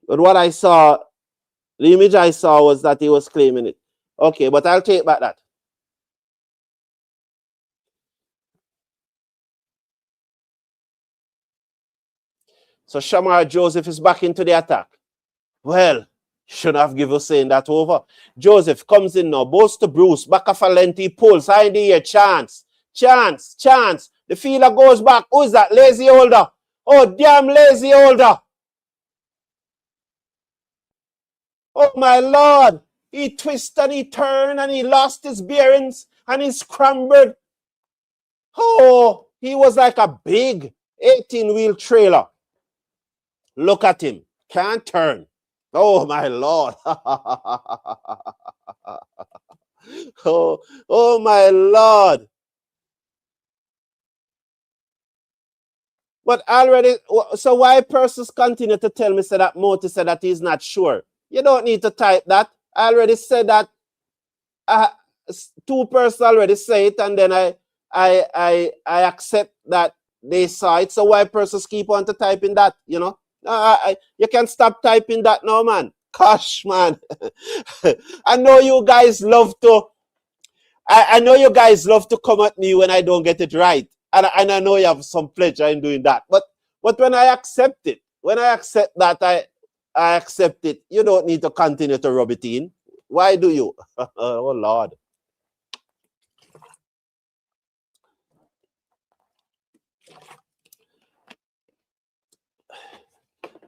But what I saw, the image I saw was that he was claiming it. Okay, but I'll take back that. So Shamar Joseph is back into the attack. Well, should have given us saying that over. Joseph comes in now, bowls to Bruce, back of a lengthy pulls, high in the air, chance. The fielder goes back. Who's that? Lazy holder. Oh, damn lazy holder. Oh, my Lord. He twisted and he turned and he lost his bearings and he scrambled. Oh, he was like a big 18-wheel trailer. Look at him. Can't turn. Oh, my Lord. oh, my Lord. But already, so why persons continue to tell me that Moti said that he's not sure? You don't need to type that. I already said that. 2 persons already say it, and then I accept that they saw it. So why persons keep on to typing that? You know, you can stop typing that now, man. Gosh, man. I know you guys love to. I know you guys love to come at me when I don't get it right, and I know you have some pleasure in doing that. But when I accept it, when I accept that, I accept it. You don't need to continue to rub it in. Why do you? Oh, Lord.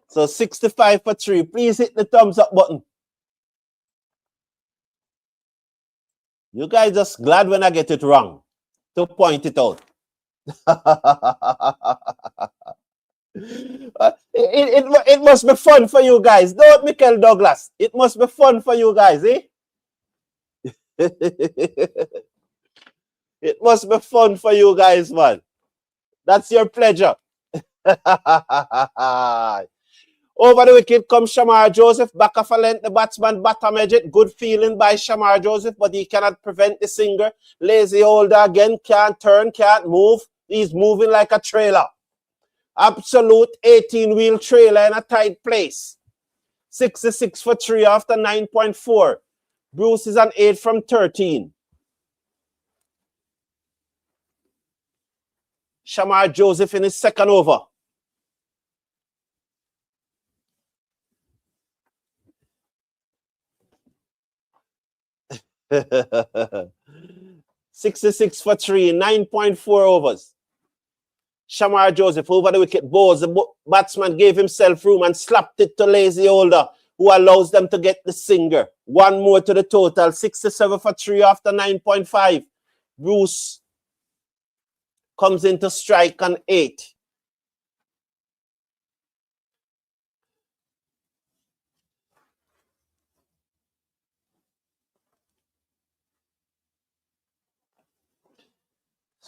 So 65 for 3. Please hit the thumbs up button. You guys just glad when I get it wrong to point it out. it must be fun for you guys. Don't Michael Douglas. It must be fun for you guys, eh? It must be fun for you guys, man. That's your pleasure. Over the wicket comes Shamar Joseph. Back of a length, the batsman bottom edge it. Good feeling by Shamar Joseph, but he cannot prevent the singer. Lazy holder again. Can't turn, can't move. He's moving like a trailer. Absolute 18-wheel trailer in a tight place. 66 for 3 after 9.4. Bruce is an 8 from 13. Shamar Joseph in his second over. $66 for 3, 9.4 overs. Shamar Joseph over the wicket balls. The batsman gave himself room and slapped it to lazy holder, who allows them to get the singer. 1 more to the total. 67 for 3 after 9.5. Bruce comes into strike on 8.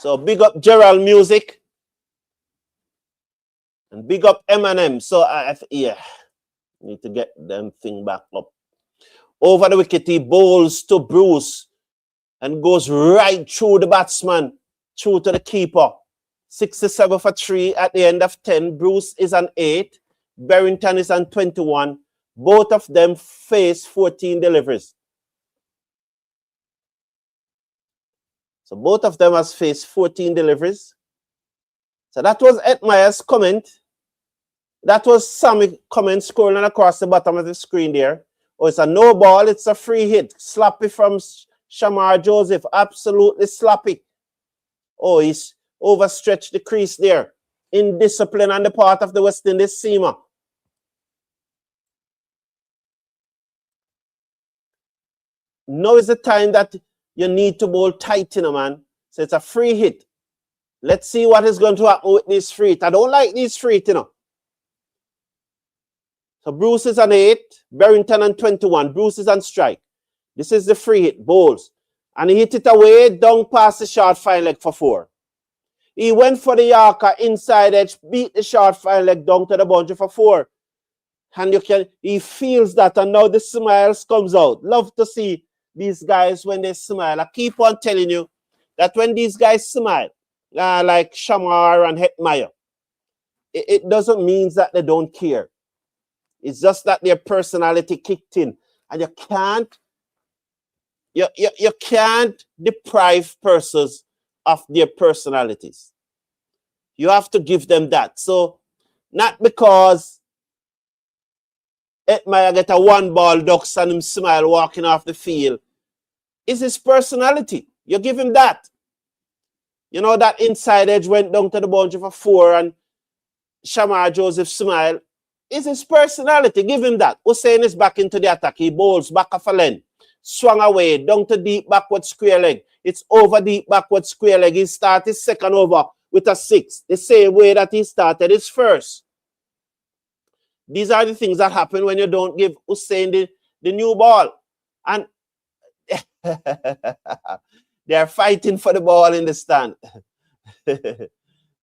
So big up Gerald Music. And big up Eminem. So yeah, need to get them thing back up. Over the wicket, he bowls to Bruce and goes right through the batsman, through to the keeper. 67 for 3 at the end of 10. Bruce is on 8. Berrington is on 21. Both of them face 14 deliveries. So both of them has faced 14 deliveries. So that was Hetmyer's comment. That was Sammy's comment scrolling across the bottom of the screen there. Oh, it's a no ball. It's a free hit. Sloppy from Shamar Joseph. Absolutely sloppy. Oh, he's overstretched the crease there. Indiscipline on the part of the West Indies seamer. Now is the time that you need to bowl tight, man. So it's a free hit. Let's see what is going to happen with this free hit. I don't like these free hit, So Bruce is on 8, Berrington on 21. Bruce is on strike. This is the free hit, bowls. And he hit it away, down past the short fine leg for 4. He went for the Yorker inside edge, beat the short fine leg down to the boundary for 4. And he feels that, and now the smiles comes out. Love to see these guys when they smile. I keep on telling you that when these guys smile, like Shamar and Hetmyer, it doesn't mean that they don't care. It's just that their personality kicked in. And you can't deprive persons of their personalities. You have to give them that. So, not because Hetmyer get a 1-ball ducks and him smile walking off the field. It's his personality. You give him that. You know, that inside edge went down to the boundary for 4 and Shamar Joseph smile. It's his personality. Give him that. Hussein is back into the attack. He bowls back off a length. Swung away, down to deep backward square leg. It's over deep backward square leg. He started his second over with a 6. The same way that he started his first. These are the things that happen when you don't give Hussein the new ball. And they are fighting for the ball in the stand.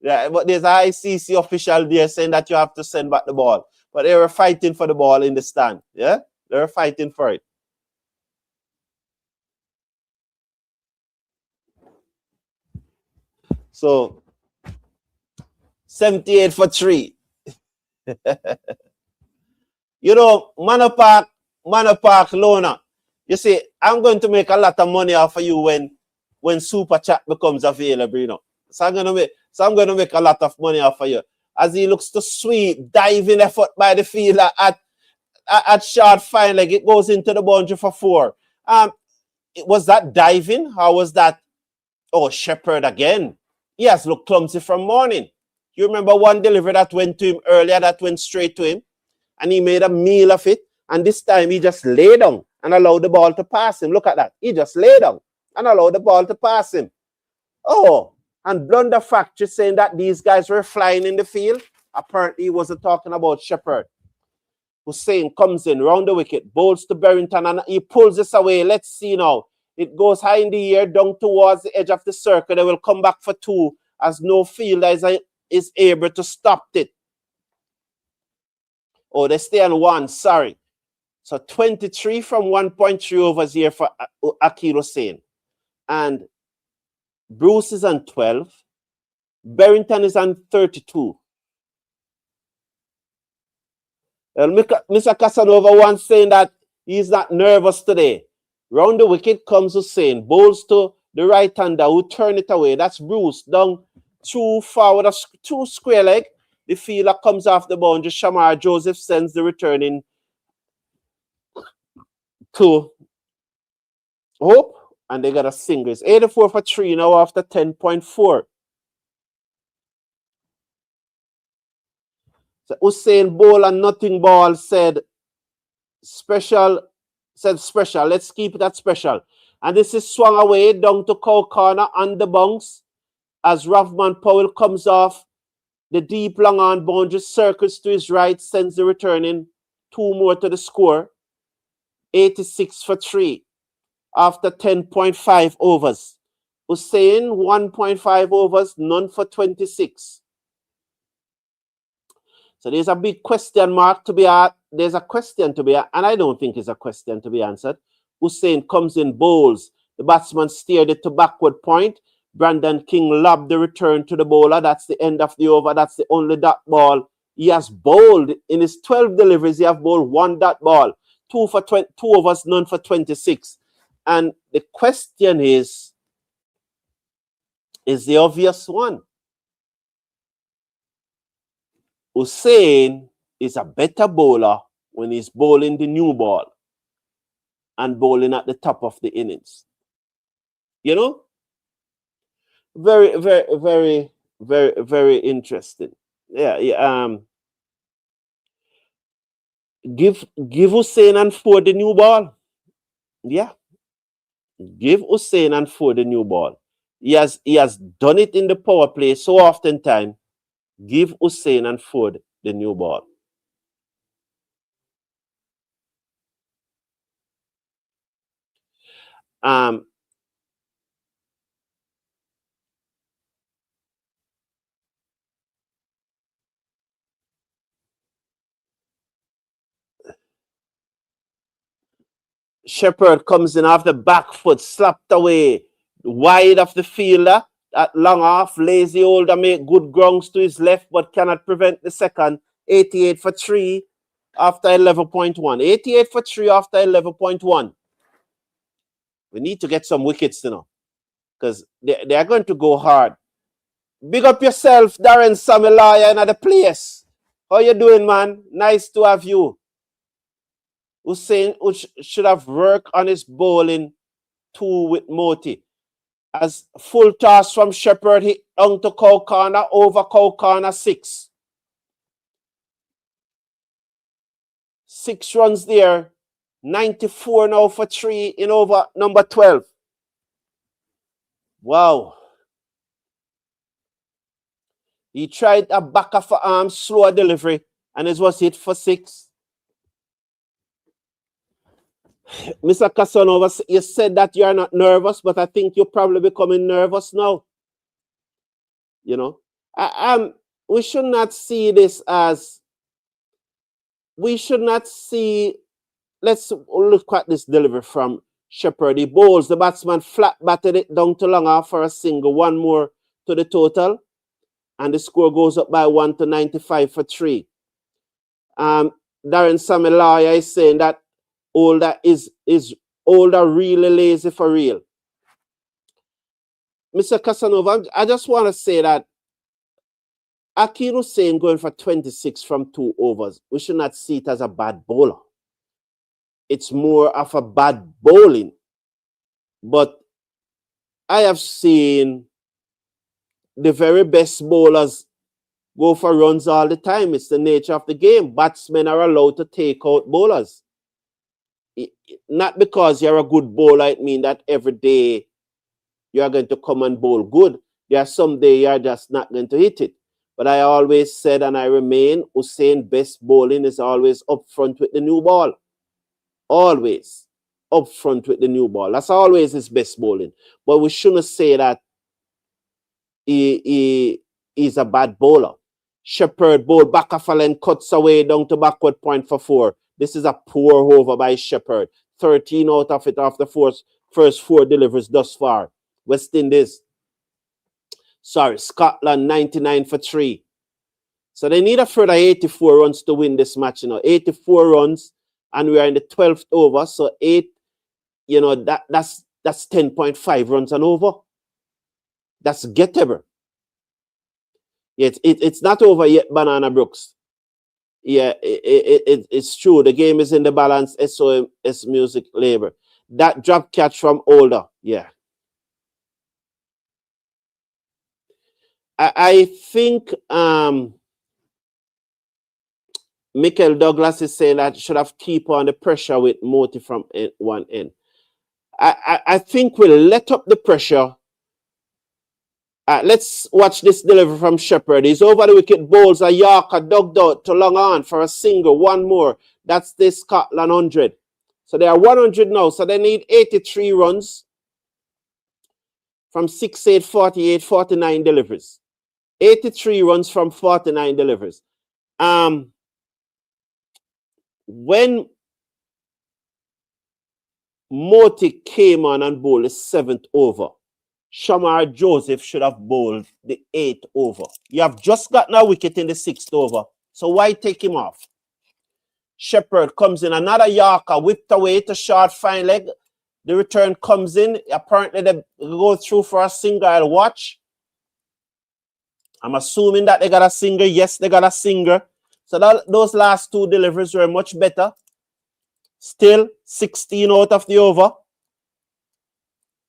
Yeah, but there's an ICC official there saying that you have to send back the ball. But they were fighting for the ball in the stand. Yeah? They were fighting for it. So, 78 for 3. You know, Manor Park, Lona. You see, I'm going to make a lot of money off of you when Super Chat becomes available, you know. So I'm going to make a lot of money off of you. As he looks to sweep, diving effort by the fielder at short fine leg. It goes into the boundary for 4. Was that diving? Or was that, oh, Shepherd again? He has looked clumsy from morning. You remember one delivery that went to him earlier, that went straight to him? And he made a meal of it. And this time he just lay down and allowed the ball to pass him. Look at that. He just lay down and allowed the ball to pass him. Oh, and Blunder Factory saying that these guys were flying in the field. Apparently he wasn't talking about Shepherd. Hussein comes in, round the wicket, bowls to Berrington, and he pulls this away. Let's see now. It goes high in the air, down towards the edge of the circle. They will come back for 2 as no fielder is able to stop it. Oh, they stay on 1, sorry. So 23 from 1.3 overs here for Akil Hussein. And Bruce is on 12. Berrington is on 32. Mr. Casanova once saying that he's not nervous today. Round the wicket comes Hussein. Bowls to the right-hander who turn it away. That's Bruce. Down 2 forward, 2 square leg. The fielder comes off the boundary. Shamar Joseph sends the return in to Hope. And they got a single. It's 84 for 3 now after 10.4. So Hussein Bowl and Nothing Ball said special. Let's keep it at special. And this is swung away down to Cow Corner on the bounce as Rovman Powell comes off the deep long on boundary, circles to his right, sends the return in. 2 more to the score. 86 for 3 after 10.5 overs. Hussein, 1.5 overs, none for 26. So there's a big question mark to be asked. There's a question to be asked, and I don't think it's a question to be answered. Hussein comes in, bowls. The batsman steered it to backward point. Brandon King lobbed the return to the bowler. That's the end of the over. That's the only dot ball. He has bowled in his 12 deliveries. He has bowled one dot ball. 2 overs, none for 26. And the question is the obvious one. Hussein is a better bowler when he's bowling the new ball and bowling at the top of the innings. You know? Very, very, very, very, very interesting. Yeah. Give Hussein and Ford the new ball. Yeah. Give Hussein and Ford the new ball. He has done it in the power play so often time. Give Hussein and Ford the new ball. Shepherd comes in off the back foot, slapped away, wide of the fielder. That long off, lazy holder make good grounds to his left, but cannot prevent the second. 88 for 3 after 11.1. 88 for 3 after 11.1. We need to get some wickets, you know, because they are going to go hard. Big up yourself, Darren Samilaya, in the place. How you doing, man? Nice to have you. Hussein should have worked on his bowling too with Moti. As full toss from Shepherd, hit down to Cow Corner, over Cow Corner, 6. 6 runs there. 94 now for 3 in over number 12. Wow. He tried a back of arm, slower delivery, and it was hit for 6. Mr. Casanova, you said that you are not nervous, but I think you're probably becoming nervous now. You know, we should not see this as, we should not see, let's look at this delivery from Shepherd. He bowls, the batsman flat batted it down to long off for a single, one more to the total, and the score goes up by 1 to 95 for 3. Darren Samilaya is saying that Older is Older really lazy for real. Mr. Casanova, I just want to say that Akil Hussein going for 26 from 2 overs, we should not see it as a bad bowler. It's more of a bad bowling. But I have seen the very best bowlers go for runs all the time. It's the nature of the game. Batsmen are allowed to take out bowlers. Not because you're a good bowler, it means that every day you are going to come and bowl good. There are some days you're just not going to hit it. But I always said, and I remain, Hussein best bowling is always up front with the new ball. Always up front with the new ball. That's always his best bowling. But we shouldn't say that he's a bad bowler. Shepherd bowled back off and cuts away down to backward point for 4. This is a poor over by Shepherd. 13 out of it after first 4 deliveries thus far. West Indies. Sorry, Scotland 99 for 3. So they need a further 84 runs to win this match. 84 runs, and we are in the 12th over. So 8, that's 10.5 runs and over. That's gettable. Yeah, it's not over yet, Banana Brooks. Yeah, it's true. The game is in the balance. SOS Music Labor. That drop catch from Older. Yeah. I think Michael Douglas is saying that should have keep on the pressure with Moti from one end. I think we'll let up the pressure. Let's watch this delivery from Shepherd. He's over the wicket, bowls a Yorker, dug out to long on for a single, one more. That's the Scotland 100. So they are 100 now. So they need 83 runs from 6-8, 48, 49 deliveries. 83 runs from 49 deliveries. When Moti came on and bowled the 7th over, Shamar Joseph should have bowled the 8th over. You have just gotten a wicket in the 6th over, so why take him off? Shepherd comes in, another Yorker, whipped away to short fine leg. The return comes in. Apparently, they go through for a single. I'll watch. I'm assuming that they got a single. Yes, they got a single. So those last 2 deliveries were much better. Still 16 out of the over.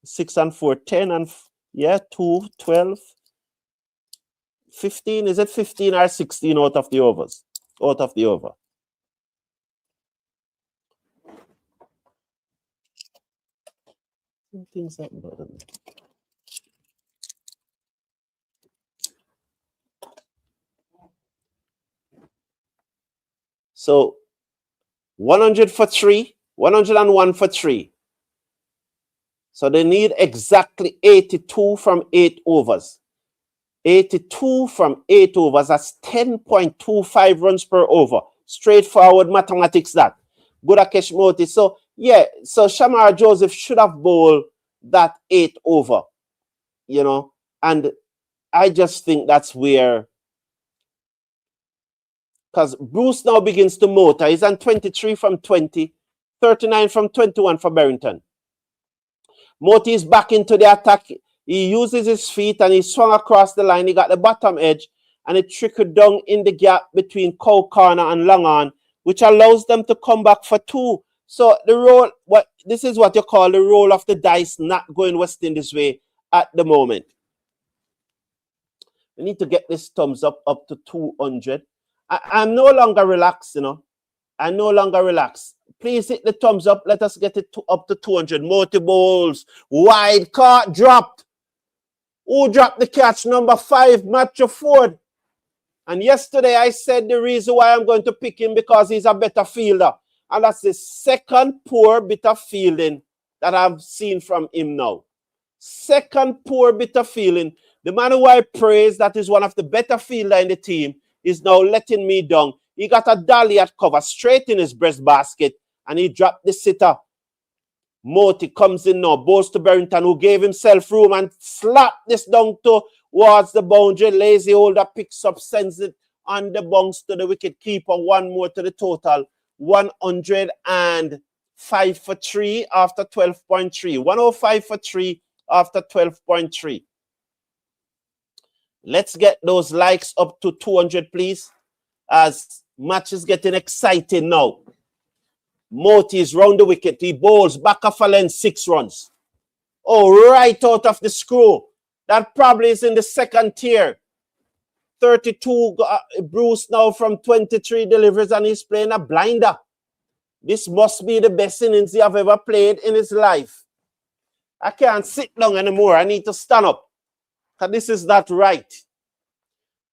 6 and 4, 10 and 2, 12, 15. Is it 15 or 16 out of the overs? Out of the over. Things happen about them. So 100 for 3, 101 for 3. So they need exactly 82 from 8 overs. 82 from 8 overs, that's 10.25 runs per over. Straightforward mathematics that. Gudakesh Moti. So, yeah, so Shamar Joseph should have bowled that 8 over, you know, and I just think that's where, because Bruce now begins to motor. He's on 23 from 20, 39 from 21 for Barrington. Moti is back into the attack. He uses his feet and he swung across the line. He got the bottom edge and it trickled down in the gap between Cow Corner and Long On, which allows them to come back for 2. So the roll, this is what you call the roll of the dice not going West Indies way at the moment. We need to get this thumbs up to 200. I'm no longer relaxed, you know. I'm no longer relaxed. Please hit the thumbs up. Let us get it up to 200. Multi bowls. Wide card dropped. Who dropped the catch? Number 5, Matthew Ford. And yesterday I said the reason why I'm going to pick him because he's a better fielder. And that's the second poor bit of fielding that I've seen from him now. Second poor bit of fielding. The man who I praise that is one of the better fielder in the team is now letting me down. He got a dolly at cover straight in his breast basket and he dropped the sitter. Moti comes in now, bowls to Barrington, who gave himself room and slapped this down towards the boundary. Lazy holder picks up, sends it on the bounce to the wicket keeper. 1 more to the total. 105 for 3 after 12.3. 105 for 3 after 12.3. Let's get those likes up to 200, please, as match is getting exciting now. Moti is round the wicket. He bowls back off a length, 6 runs. Oh, right out of the screw. That probably is in the second tier. 32 Bruce now from 23 deliveries and he's playing a blinder. This must be the best innings he have ever played in his life. I can't sit down anymore. I need to stand up. Because this is not right.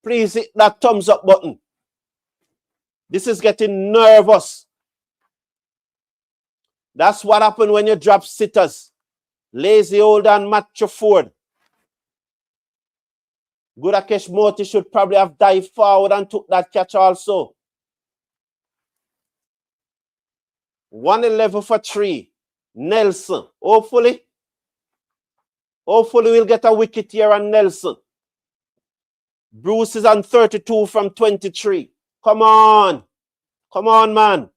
Please hit that thumbs up button. This is getting nervous. That's what happened when you drop sitters. Lazy old and Matthew Ford. Gudakesh Moti should probably have dived forward and took that catch also. 111 for 3. Nelson. Hopefully we'll get a wicket here on Nelson. Bruce is on 32 from 23. Come on. Come on, man.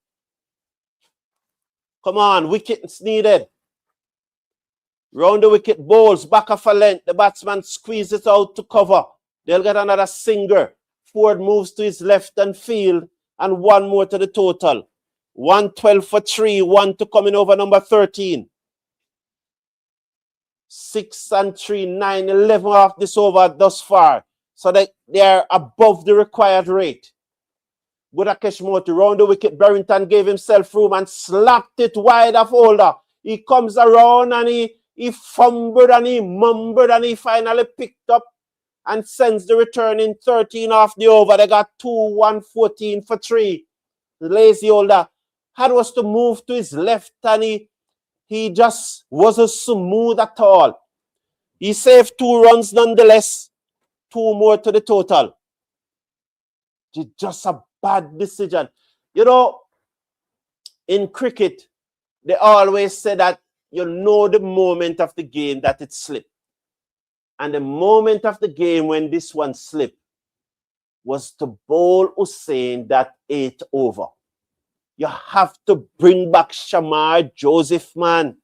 Come on. Wickets needed. Round the wicket, bowls, back off a length. The batsman squeezes it out to cover. They'll get another singer. Ford moves to his left and field. And 1 more to the total. 112 for 3. 1 to coming over number 13. 6 and 3, 9, 11 off this over thus far. So they are above the required rate. Gudakesh Moti round the wicket. Barrington gave himself room and slapped it wide of holder. He comes around and he fumbled and he mumbled and he finally picked up and sends the return in 13 off the over. They got 2, 114 for 3. The lazy holder had was to move to his left and he just wasn't smooth at all. He saved 2 runs nonetheless. 2 more to the total. It's just a bad decision. You know, in cricket, they always say that you know the moment of the game that it slipped. And the moment of the game when this one slipped was to bowl Hussain that 8th over. You have to bring back Shamar Joseph, man.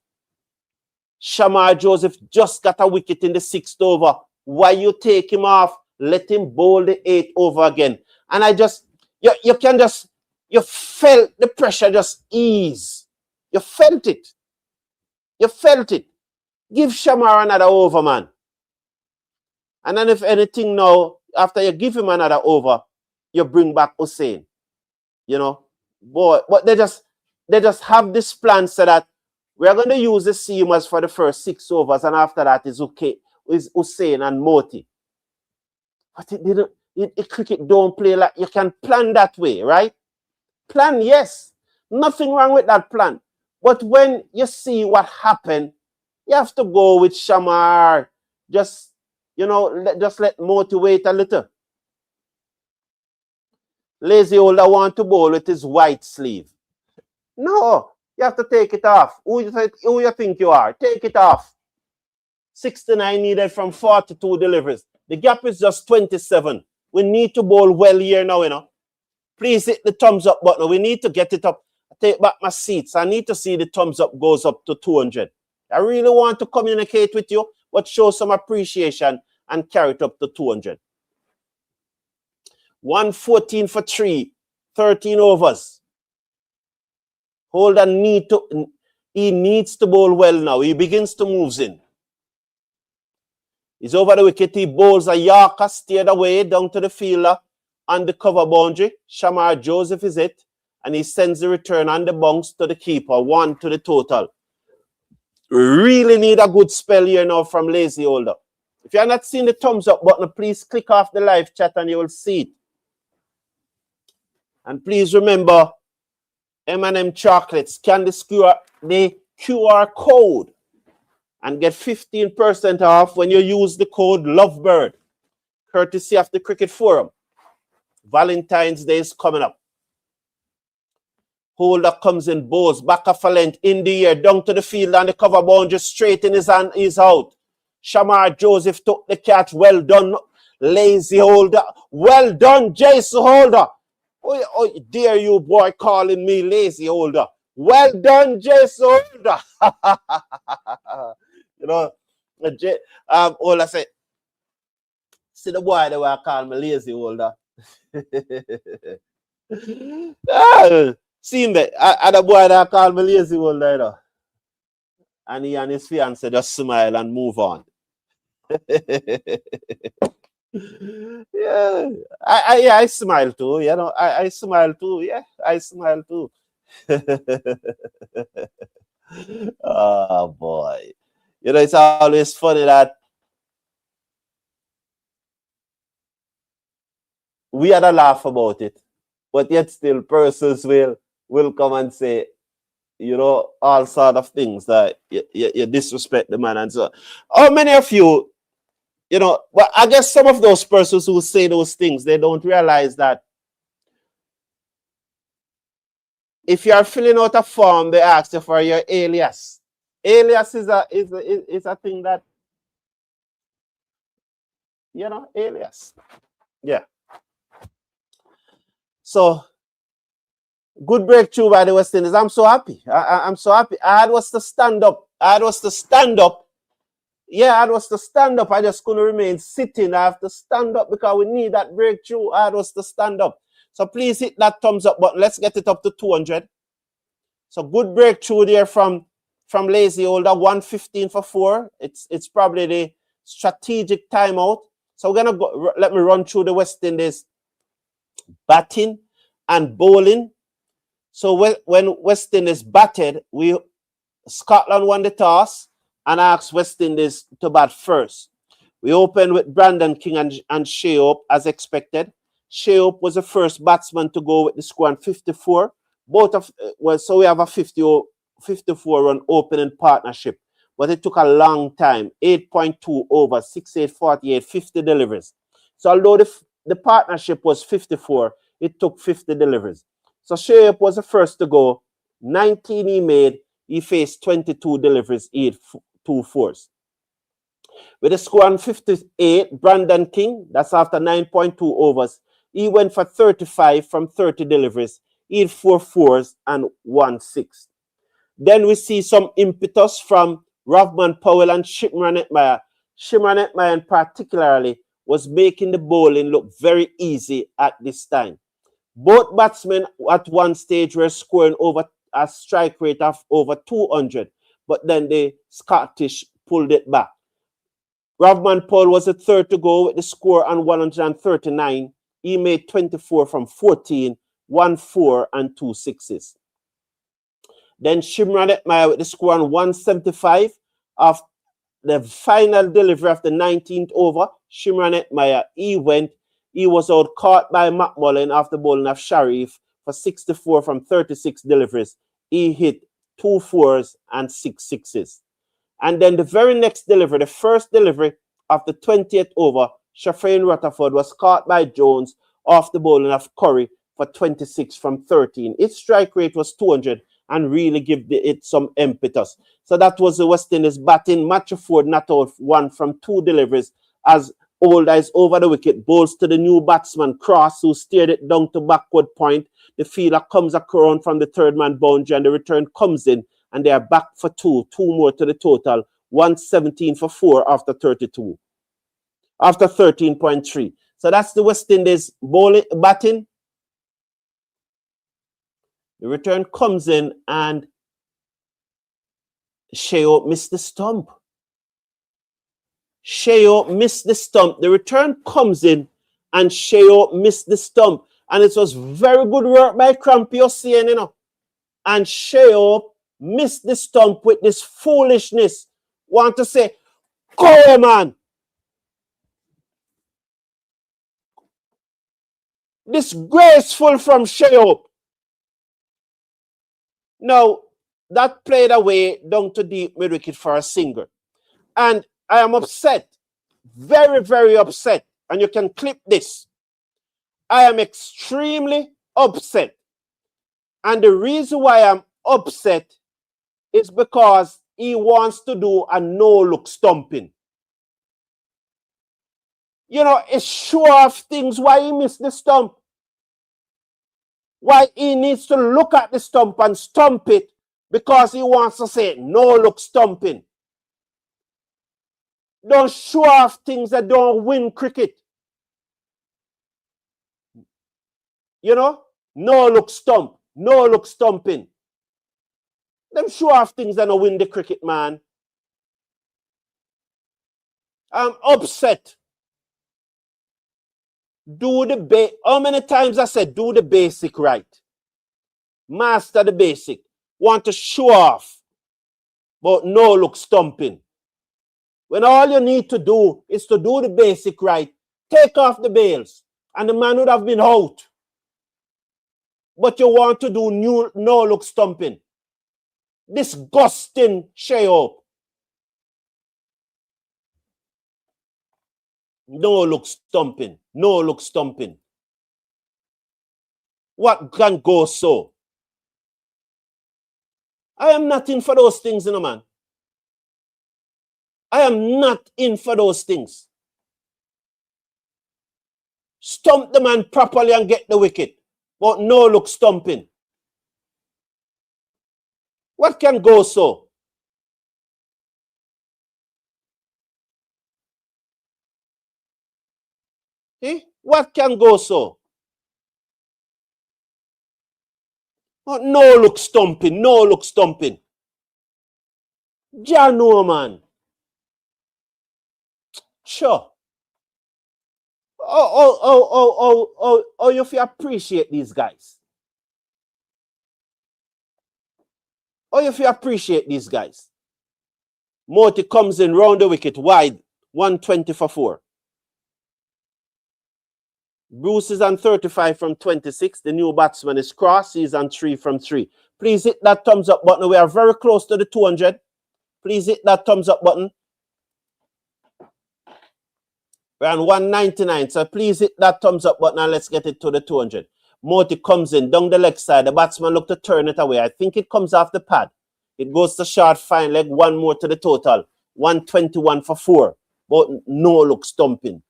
Shamar Joseph just got a wicket in the 6th over. Why you take him off? Let him bowl the 8th over again. And I just, you can just, you felt the pressure just ease. You felt it. You felt it. Give Shamar another over, man. And then if anything now, after you give him another over, you bring back Hussain. You know, boy, but they just have this plan so that we're going to use the seamers for the first 6 overs, and after that is okay, is Hussain and Moti. But it didn't. Cricket don't play like you can plan that way, right? Plan, yes, nothing wrong with that plan. But when you see what happened, you have to go with Shamar. Just, you know, just let Moti wait a little. Lazy Older want to bowl with his white sleeve. No, you have to take it off. Who you think you are? Take it off. 69 needed from 42 deliveries. The gap is just 27. We need to bowl well here now, you know. Please hit the thumbs up button. We need to get it up. I take back my seats. I need to see the thumbs up goes up to 200. I really want to communicate with you, but show some appreciation and carry it up to 200. 114 for 3, 13 overs. Holder he needs to bowl well now. He begins to move in. He's over the wicket. He bowls a Yorker, steered away down to the fielder on the cover boundary. Shamar Joseph is it. And he sends the return on the bounce to the keeper. 1 to the total. Really need a good spell here now from Lazy Older. If you have not seen the thumbs up button, please click off the live chat and you will see it. And please remember, M&M Chocolates, scan the QR code and get 15% off when you use the code Lovebird, courtesy of the Cricket Forum. Valentine's Day is coming up. Holder comes in, bows, back of a length, in the air, down to the field, and the cover boundary straight in his hand, he's out. Shamar Joseph took the catch. Well done, Lazy Holder. Well done, Jason Holder. Oh, dare you, boy, calling me Lazy Holder. Well done, Jason Holder. You know, Holder said, see the boy that will call me Lazy Holder. See him there. The boy that call me Lazy Holder, you know. And he and his fiancé just smile and move on. Yeah, I smile too, you know. I smile too, yeah. I smile too. Oh boy. You know, it's always funny that we had a laugh about it, but yet still persons will come and say, you know, all sort of things that you disrespect the man and so. How many of you, you know, well, I guess some of those persons who say those things, they don't realize that if you are filling out a form, they ask you for your alias. Alias is a thing that, you know, alias. Yeah. So, good breakthrough by the West Indies. I'm so happy. I'm so happy. I had was to stand up. Yeah, I was to stand up. I just couldn't remain sitting. I have to stand up because we need that breakthrough. I was to stand up. So please hit that thumbs up button. Let's get it up to 200. So good breakthrough there from Lazy Older. 115 for 4. It's probably the strategic timeout. So we're gonna go. Let me run through the West Indies batting and bowling. So when West Indies batted, Scotland won the toss and asked West Indies to bat first. We opened with Brandon King and Shea Hope as expected. Shea Hope was the first batsman to go with the score on 54. So we have a 54-run opening partnership. but it took a long time. 8.2 overs, 68, 48, 50 deliveries. So although the partnership was 54, it took 50 deliveries. So Shoaib was the first to go. 19 he made. He faced 22 deliveries. He had 2 fours. With a score on 58, Brandon King, that's after 9.2 overs, he went for 35 from 30 deliveries. He had 4 fours and 1 6. Then we see some impetus from Rovman Powell and Shimron Hetmyer. Shimron Hetmyer particularly was making the bowling look very easy at this time. Both batsmen at one stage were scoring over a strike rate of over 200, but then the Scottish pulled it back. Rovman Powell was the third to go with the score on 139. He made 24 from 14, 1 4 and 2 6s. Then Shimron Hetmyer with the score on 175 of the final delivery of the 19th over. Shimron Hetmyer, he was out caught by McMullen after bowling of Sharif for 64 from 36 deliveries. He hit 2 fours and 6 sixes. And then the very next delivery, the first delivery of the 20th over, Shafin Rutherford was caught by Jones off the bowling of Curry for 26 from 13. Its strike rate was 200 and really give it some impetus. So that was the West Indies batting. Matthew Ford not out 1 from 2 deliveries as Older is over the wicket, bowls to the new batsman Cross, who steered it down to backward point. The fielder comes around from the third man boundary and the return comes in and they are back for 2 more to the total. 117 for 4 after 32. After 13.3. So that's the West Indies batting. The return comes in and Shoaib missed the stump. Shoaib missed the stump. The return comes in and Shoaib missed the stump. And it was very good work by Crampy Hussein, you know. And Shoaib missed the stump with this foolishness. Want to say, go man. Disgraceful from Shoaib. Now, that played away down to deep mid-wicket for a single. And I am upset. Very, very upset. And you can clip this. I am extremely upset. And the reason why I'm upset is because he wants to do a no-look stumping. You know, it's show off things why he missed the stump. Why he needs to look at the stump and stump it because he wants to say no-look stumping. Don't show off things that don't win cricket. You know? No-look stump. No-look stumping. Them show off things that don't win the cricket, man. I'm upset. How many times I said do the basic right? Master the basic. Want to show off, but no look stumping. When all you need to do is to do the basic right, take off the bails, and the man would have been out. But you want to do no look stumping. Disgusting Shoaib. No look stumping. No look stumping. What can go so? I am not in for those things, you know, man. I am not in for those things. Stump the man properly and get the wicket. But no look stumping. What can go so? Eh? What can go so? Oh, no look stumping, no look stumping. Ja no, man. Sure. Oh, you feel appreciate these guys. Oh, you feel appreciate these guys. Morty comes in round the wicket wide, 120 for 4. Bruce is on 35 from 26. The new batsman is Cross. He's on 3 from 3. Please hit that thumbs up button. We are very close to the 200. Please hit that thumbs up button. We're on 199, so please hit that thumbs up button and let's get it to the 200. Moti comes in down the leg side. The batsman look to turn it away. I think it comes off the pad. It goes to short, fine leg, one more to the total. 121 for 4. But no look stumping.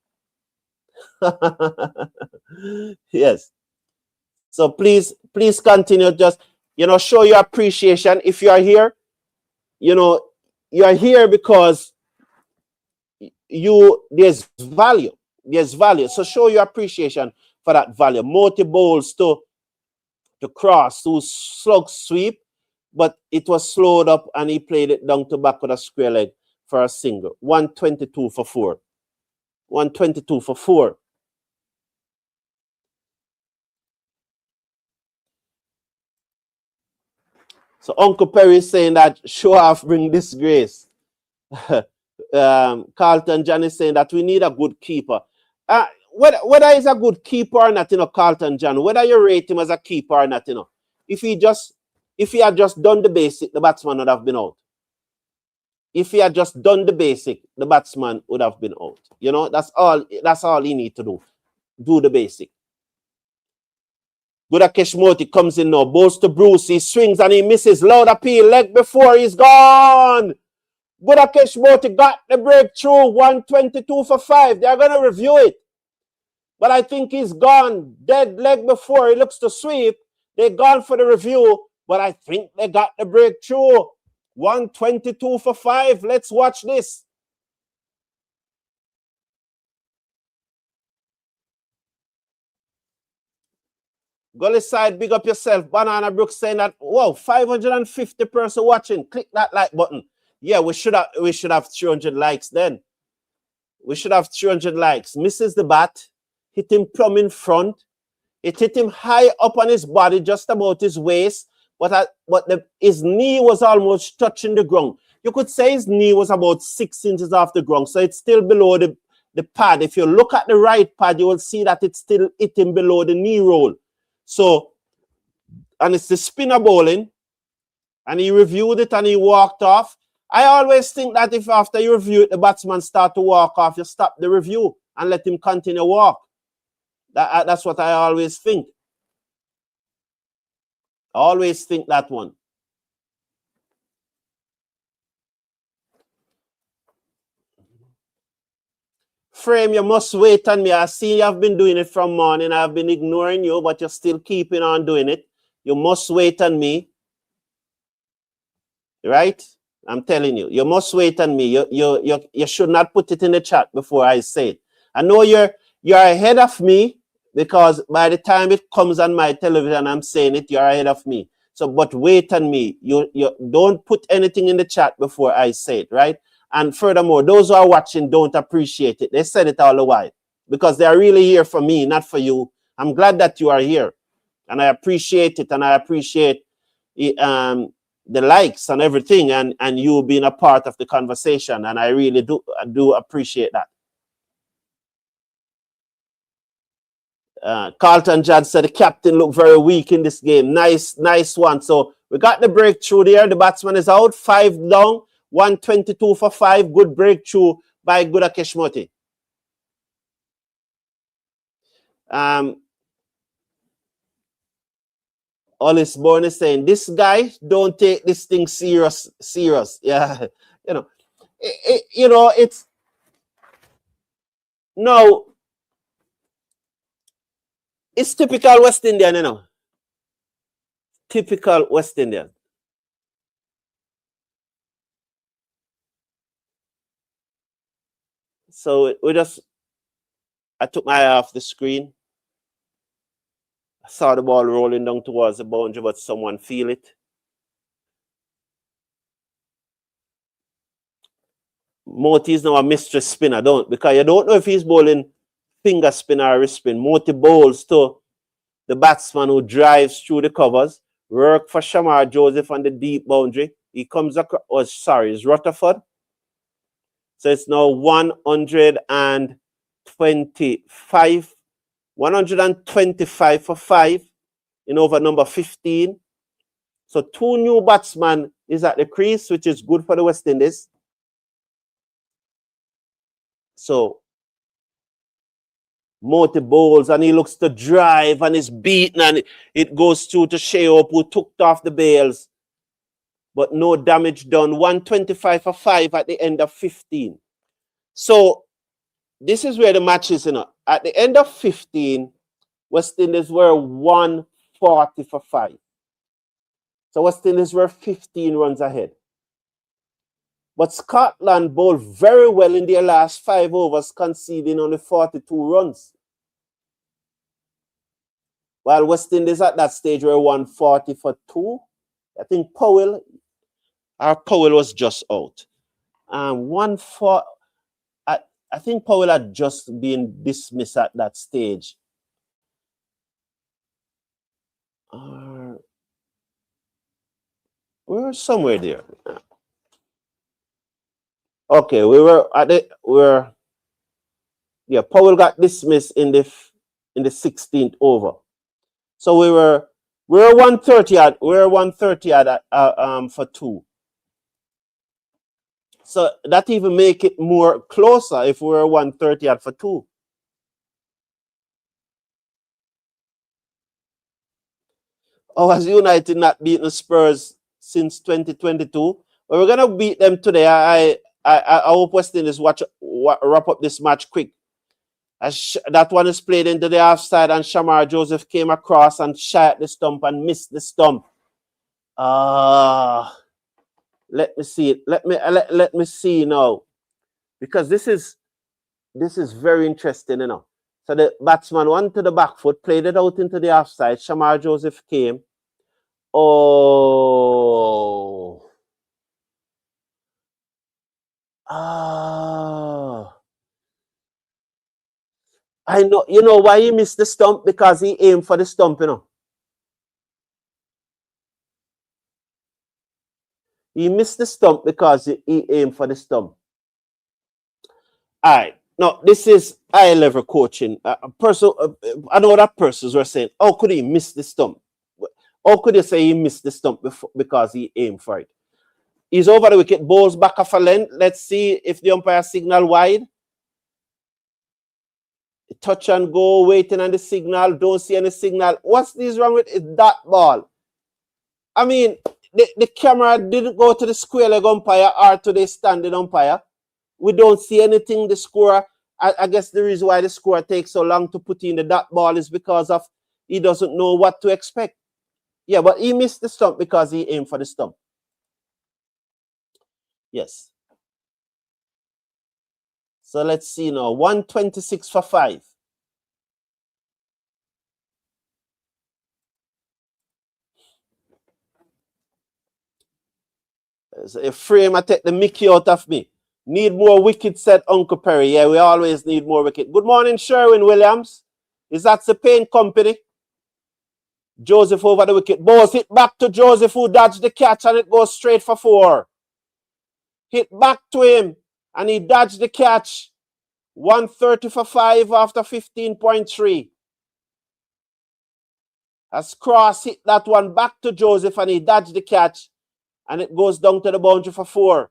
Yes. So please continue. Just, show your appreciation. If you are here, you are here because there's value. There's value. So show your appreciation for that value. Multi bowls to cross, to slug sweep, but it was slowed up and he played it down to back with a square leg for a single. 122 for 4. 122 for 4. So Uncle Perry is saying that show off bring disgrace. Carlton John is saying that we need a good keeper. Whether he's a good keeper or not, Carlton John, whether you rate him as a keeper or not, if he had just done the basic, the batsman would have been out. If he had just done the basic, the batsman would have been out. That's all he need to do. Do the basic. Gudakesh Moti comes in now, bowls to Bruce, he swings and he misses. Loud appeal, leg before, he's gone. Gudakesh Moti got the breakthrough, 122 for 5. They're going to review it. But I think he's gone. Dead leg before, he looks to sweep. They're gone for the review, but I think they got the breakthrough. 122 for 5. Let's watch this. Gully side, big up yourself. Banana Brooks saying that, whoa, 550 person watching. Click that like button. Yeah, we should have 300 likes then. We should have 300 likes. Misses the bat. Hit him plumb in front. It hit him high up on his body, just about his waist. But his knee was almost touching the ground. You could say his knee was about 6 inches off the ground. So it's still below the pad. If you look at the right pad, you will see that it's still hitting below the knee roll. So, and it's the spinner bowling, and he reviewed it and he walked off. I always think that if after you review it, the batsman start to walk off, you stop the review and let him continue walk. That's what I always think. I always think that one. Frame, you must wait on me. I see you have been doing it from morning. I've been ignoring you, but you're still keeping on doing it. You must wait on me. Right? I'm telling you. You must wait on me. You should not put it in the chat before I say it. I know you're ahead of me because by the time it comes on my television, I'm saying it, you're ahead of me. So, but wait on me. You don't put anything in the chat before I say it, right? And furthermore, those who are watching don't appreciate it. They said it all the while because they are really here for me, not for you. I'm glad that you are here, and I appreciate it, and I appreciate the likes and everything, and you being a part of the conversation, and I really do appreciate that. Carlton Judd said the captain looked very weak in this game. Nice one. So we got the breakthrough there. The batsman is out, 5 down. 122 for 5. Good breakthrough by Gudakesh Moti. Osborne is saying, this guy don't take this thing serious. Yeah. It's no. It's typical West Indian, Typical West Indian. So I took my eye off the screen. I saw the ball rolling down towards the boundary, but someone feel it. Moti is now a mystery spinner, because you don't know if he's bowling finger spin or wrist spin. Moti bowls to the batsman who drives through the covers. Work for Shamar Joseph on the deep boundary. He comes across, it's Rutherford. So it's now 125. 125 for 5 in over number 15. So 2 new batsmen is at the crease, which is good for the West Indies. So Moti bowls and he looks to drive and is beaten and it goes through to Shea Hope, who took off the bails. But no damage done. 125 for 5 at the end of 15. So this is where the match is, At the end of 15, West Indies were 140 for 5. So West Indies were 15 runs ahead. But Scotland bowled very well in their last 5 overs, conceding only 42 runs. While West Indies at that stage were 140 for 2. I think Powell was just out. I think Powell had just been dismissed at that stage. We were somewhere there. Okay, Powell got dismissed in the 16th over. So we were 130 for 2. So that even make it more closer if we were 130 for 2. Oh, has United not beaten the Spurs since 2022? Well, we're gonna beat them today. I hope West Indies wrap up this match quick. That one is played into the offside, and Shamar Joseph came across and shot the stump and missed the stump. Let me see it. Let me see now, because this is very interesting, So the batsman went to the back foot, played it out into the offside. Shamar Joseph came. Oh. I know. You know why he missed the stump? Because he aimed for the stump, He missed the stump because he aimed for the stump. All right. Now, this is high-level coaching. I know that persons were saying, how could he miss the stump? How could you say he missed the stump because he aimed for it? He's over the wicket, bowls back off a length. Let's see if the umpire signal wide. Touch and go, waiting on the signal. Don't see any signal. What's this wrong with that ball? I mean, the camera didn't go to the square leg umpire or to the standing umpire. We don't see anything. The scorer, I guess the reason why the scorer takes so long to put in the dot ball is because of he doesn't know what to expect. Yeah, but he missed the stump because he aimed for the stump. Yes. So let's see now. 126 for 5. A frame, I take the Mickey out of me. Need more wicket, said Uncle Perry. Yeah, we always need more wicket. Good morning, Sherwin Williams. Is that the paint company? Joseph over the wicket. Balls hit back to Joseph, who dodged the catch, and it goes straight for 4. Hit back to him, and he dodged the catch. 130 for 5 after 15.3. As Cross hit that one back to Joseph, and he dodged the catch, and it goes down to the boundary for 4.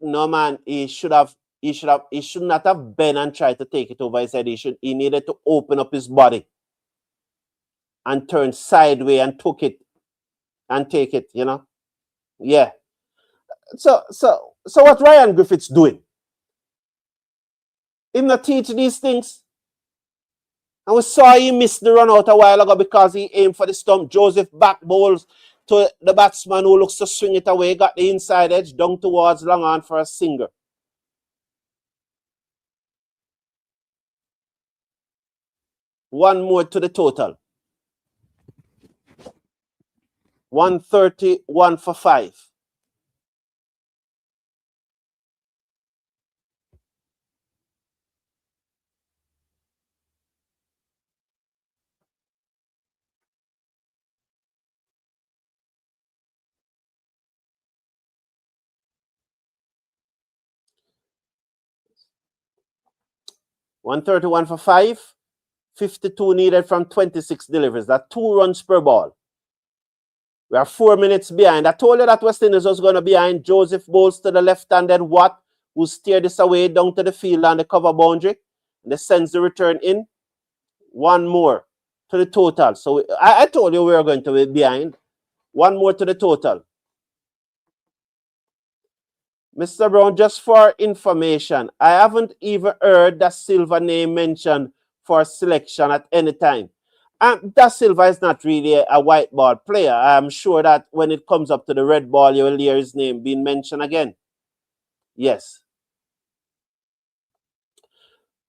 No, man, he should not have bent and tried to take it over. He said he needed to open up his body and turn sideways and take it, Yeah. So what Ryan Griffith's doing? Him not teach these things. And we saw he missed the run out a while ago because he aimed for the stump. Joseph back bowls to the batsman who looks to swing it away, got the inside edge down towards long on for a single. One more to the total. 131 for 5. 131 for 5. 52 needed from 26 deliveries. That's 2 runs per ball. We are 4 minutes behind. I told you that West Indies was going to be behind. Joseph bowls to the left-handed Watt, who steered this away down to the field on the cover boundary. And they sends the return in. 1 more to the total. So I told you we were going to be behind. 1 more to the total. Mr. Brown, just for information, I haven't even heard that Silva name mentioned for selection at any time. And Da Silva is not really a white ball player. I'm sure that when it comes up to the red ball, you will hear his name being mentioned again. Yes.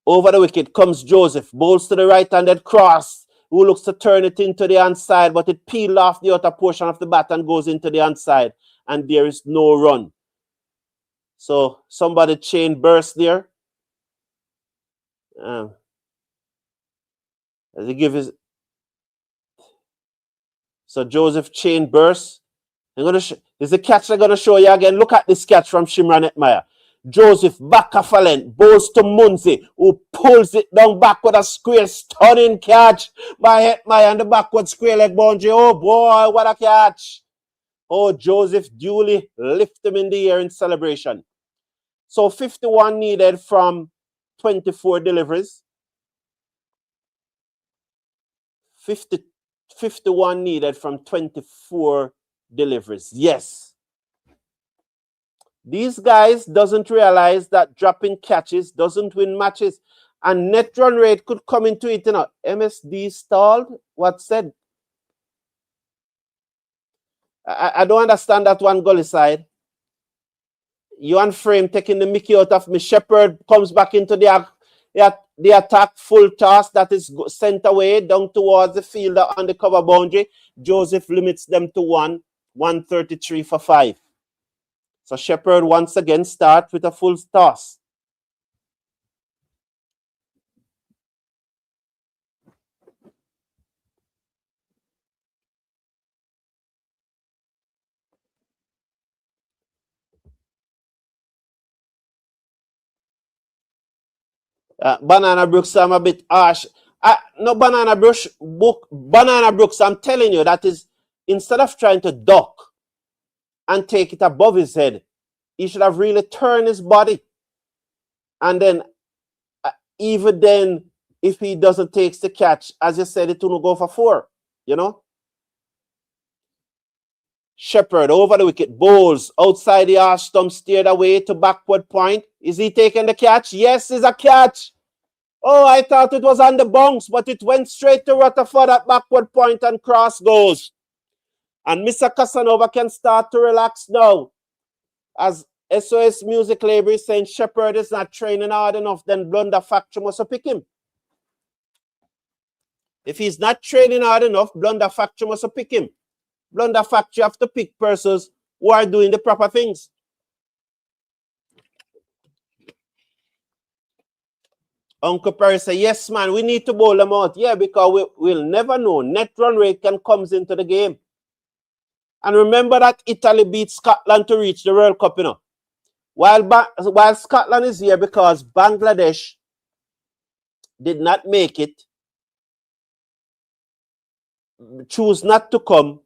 Over the wicket comes Joseph. Bowls to the right-handed cross, who looks to turn it into the inside, but it peeled off the outer portion of the bat and goes into the inside. And there is no run. So somebody chain burst there. As he give his... So Joseph chain burst. There's a catch I'm going to show you again. Look at this catch from Shimron Hetmyer. Joseph back off a length, bowls to Munzi, who pulls it down back with a square stunning catch by Hetmyer on the backward square leg boundary. Oh boy, what a catch. Oh, Joseph duly lift him in the air in celebration. So 51 needed from 24 deliveries. 51 needed from 24 deliveries. Yes. These guys doesn't realize that dropping catches doesn't win matches. And net run rate could come into it. You know, MSD stalled. What said? I don't understand that one goalie side. Yuan Frame taking the mickey out of me. Shepherd comes back into the attack, full toss that is sent away down towards the fielder on the cover boundary. Joseph limits them to 133 for 5. So Shepherd once again starts with a full toss. Banana Brooks, I'm a bit harsh. No, Banana Brooks, I'm telling you, that is, instead of trying to duck and take it above his head, he should have really turned his body. And then, even then, if he doesn't take the catch, as you said, it will go for 4, you know? Shepherd over the wicket, bowls outside the arch stump, steered away to backward point. Is he taking the catch? Yes, it's a catch. Oh, I thought it was on the bounce, but it went straight to Rutherford at backward point and cross goes. And Mr. Casanova can start to relax now. As SOS Music Label is saying, Shepherd is not training hard enough, then Blunder Factory must pick him. If he's not training hard enough, Blunder Factory must pick him. Blunder Factory have to pick persons who are doing the proper things. Uncle Perry say, yes, man, we need to bowl them out. Yeah, because we'll never know. Net run rate can come into the game. And remember that Italy beat Scotland to reach the World Cup, you know. While Scotland is here because Bangladesh did not make it, choose not to come,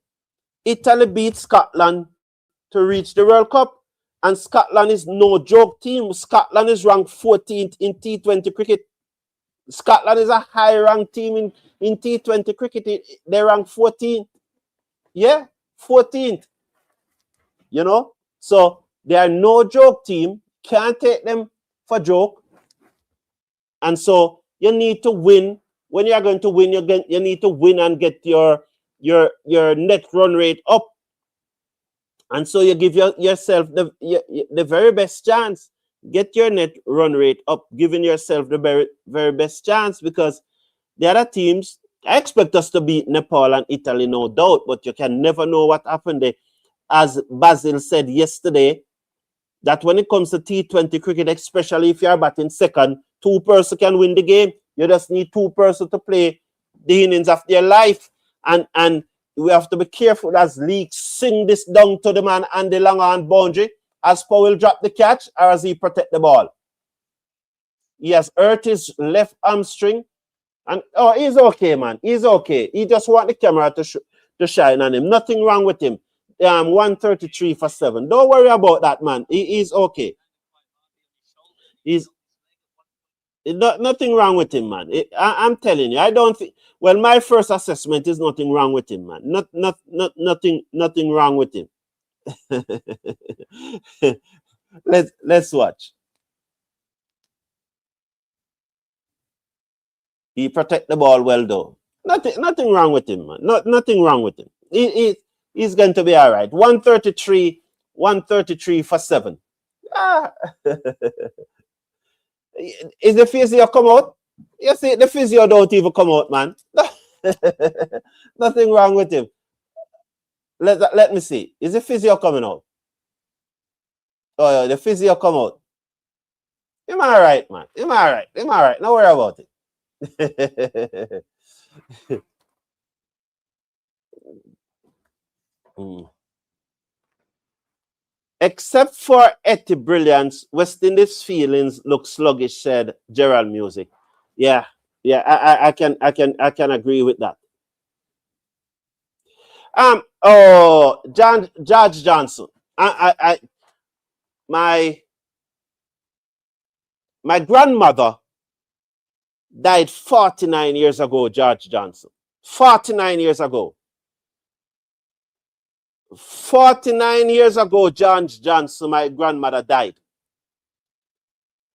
Italy beat Scotland to reach the World Cup. And Scotland is no joke team. Scotland is ranked 14th in T20 cricket. Scotland is a high-ranked team in T20 cricket. They rank 14th. Yeah, 14th. You know? So they are no joke team. Can't take them for joke. And so you need to win. When you are going to win, you need to win and get your net run rate up. And so you give yourself the very best chance. Get your net run rate up, giving yourself the very best chance, because the other teams, I expect us to beat Nepal and Italy, no doubt, but you can never know what happened there. As Basil said yesterday, that when it comes to T20 cricket, especially if you are batting second, 2 persons can win the game. You just need 2 persons to play the innings of their life. And we have to be careful as Leaks sing this down to the man and the long on boundary, as Powell drop the catch or as he protect the ball. He has hurt his left hamstring. And oh, he's okay, man. He's okay. He just want the camera to shine on him. Nothing wrong with him. 133 for 7. Don't worry about that, man. He's okay. He's nothing wrong with him, man. I'm telling you, I don't think. Well, my first assessment is nothing wrong with him, man. Nothing wrong with him. Let's watch. He protect the ball well, though. Nothing wrong with him, man. Nothing wrong with him. He's going to be all right. 133 for 7. Is the physio come out? You see, the physio don't even come out, man. Nothing wrong with him. Let me see. Is the physio coming out? Oh, yeah, the physio come out. Am I right, man? Am I right? Am I right? Don't worry about it. Except for Etty brilliance, West Indies feelings look sluggish, said Gerald Music. Yeah, I can agree with that. George Johnson. My grandmother died 49 years ago, George Johnson. 49 years ago. 49 years ago, George Johnson, my grandmother died.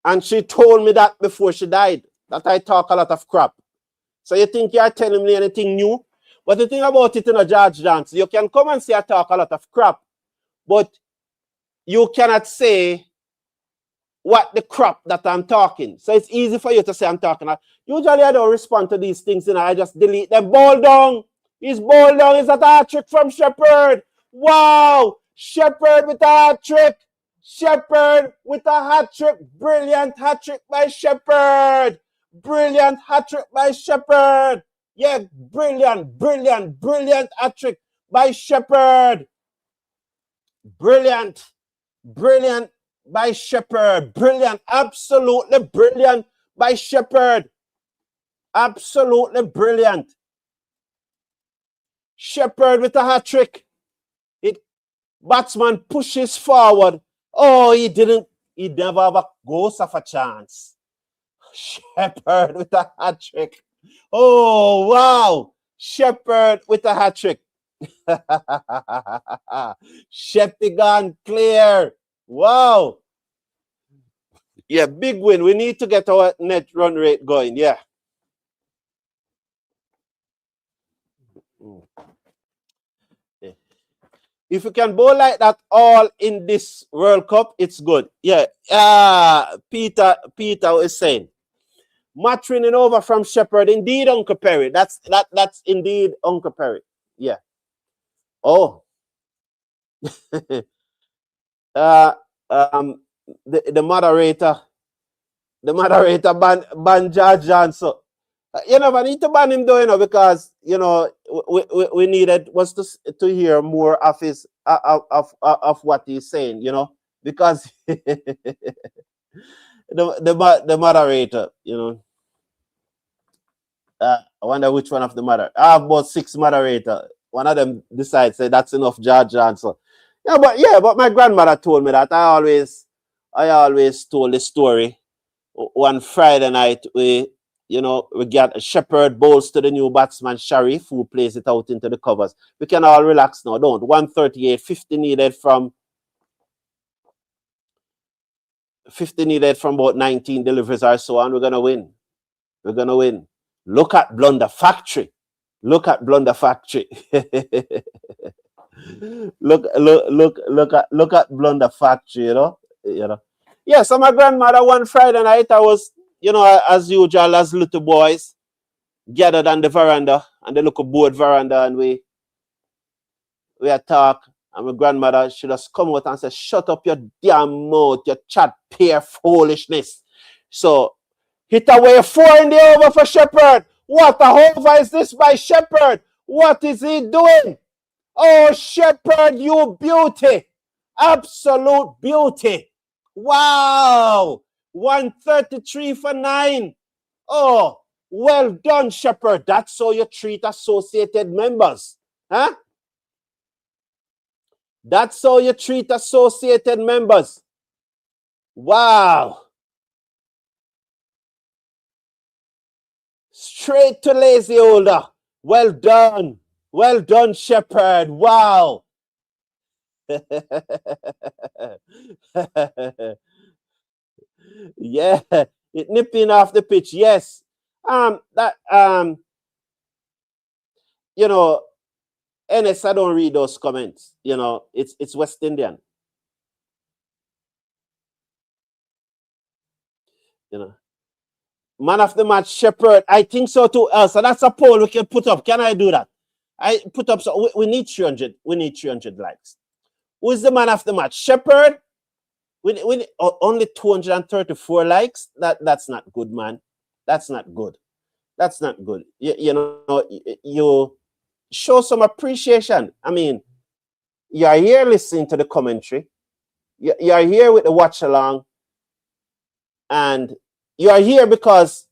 And she told me that before she died, that I talk a lot of crap. So you think you're telling me anything new? But the thing about it, George Johnson, you can come and say I talk a lot of crap, but you cannot say what the crap that I'm talking. So it's easy for you to say I'm talking. Usually I don't respond to these things, I just delete them. Ball down. He's ball down. Is that a hat trick from Shepherd? Wow. Shepherd with a hat trick. Shepherd with a hat trick. Brilliant hat trick by Shepherd. Brilliant hat trick by Shepherd. Yeah, brilliant hat trick by Shepherd. Brilliant by Shepherd. Brilliant. Absolutely brilliant by Shepherd. Absolutely brilliant. Shepherd with a hat trick. Batsman pushes forward. Oh, he never have a ghost of a chance. Shepherd with a hat trick. Oh, wow. Shepherd with a hat trick. Sheppy gone clear. Wow. Yeah, big win. We need to get our net run rate going. Yeah. If you can bowl like that all in this World Cup, it's good. Yeah. Peter is saying. Match winning over from Shepherd. Indeed, Uncle Perry. That's indeed Uncle Perry. Yeah. Oh. The moderator ban George Johnson. We need to ban him though, because we needed was to hear more of his of what he's saying, because the moderator, I wonder which one of the moderator. I have about 6 moderators. One of them decides say that's enough, George Johnson. But my grandmother told me that. I always told the story. One Friday night, we got Shepherd bowls to the new batsman Sharif, who plays it out into the covers. We can all relax now, don't? 138, 50 needed from about 19 deliveries or so, and we're gonna win. We're gonna win. Look at Blunder Factory. Look at Blunder Factory. look at Blunder Factory, Yeah, so my grandmother one Friday night, I was, as usual, as little boys, gathered on the veranda, and the little board veranda, and we talk, and my grandmother, she just come out and say, shut up your damn mouth, your chat peer foolishness. So, hit away 4 in the over for Shepherd. What a over is this by Shepherd? What is he doing? Oh, Shepherd, you beauty. Absolute beauty. Wow. 133 for 9. Oh, well done, Shepherd. That's how you treat associated members. Huh? That's how you treat associated members. Wow. Straight to lazy holder. Well done. Well done, Shepherd. Wow. Yeah, it nipping off the pitch. Yes. You know, NS, I don't read those comments. You know, it's West Indian. You know. Man of the match, Shepherd. I think so too. So that's a poll we can put up. Can I do that? I put up, so we need 300. We need 300 likes. Who is the man of the match? Shepherd? We only 234 likes. That's not good, man. That's not good. That's not good. You know, you show some appreciation. I mean, you are here listening to the commentary. You are here with the watch along. And you are here because,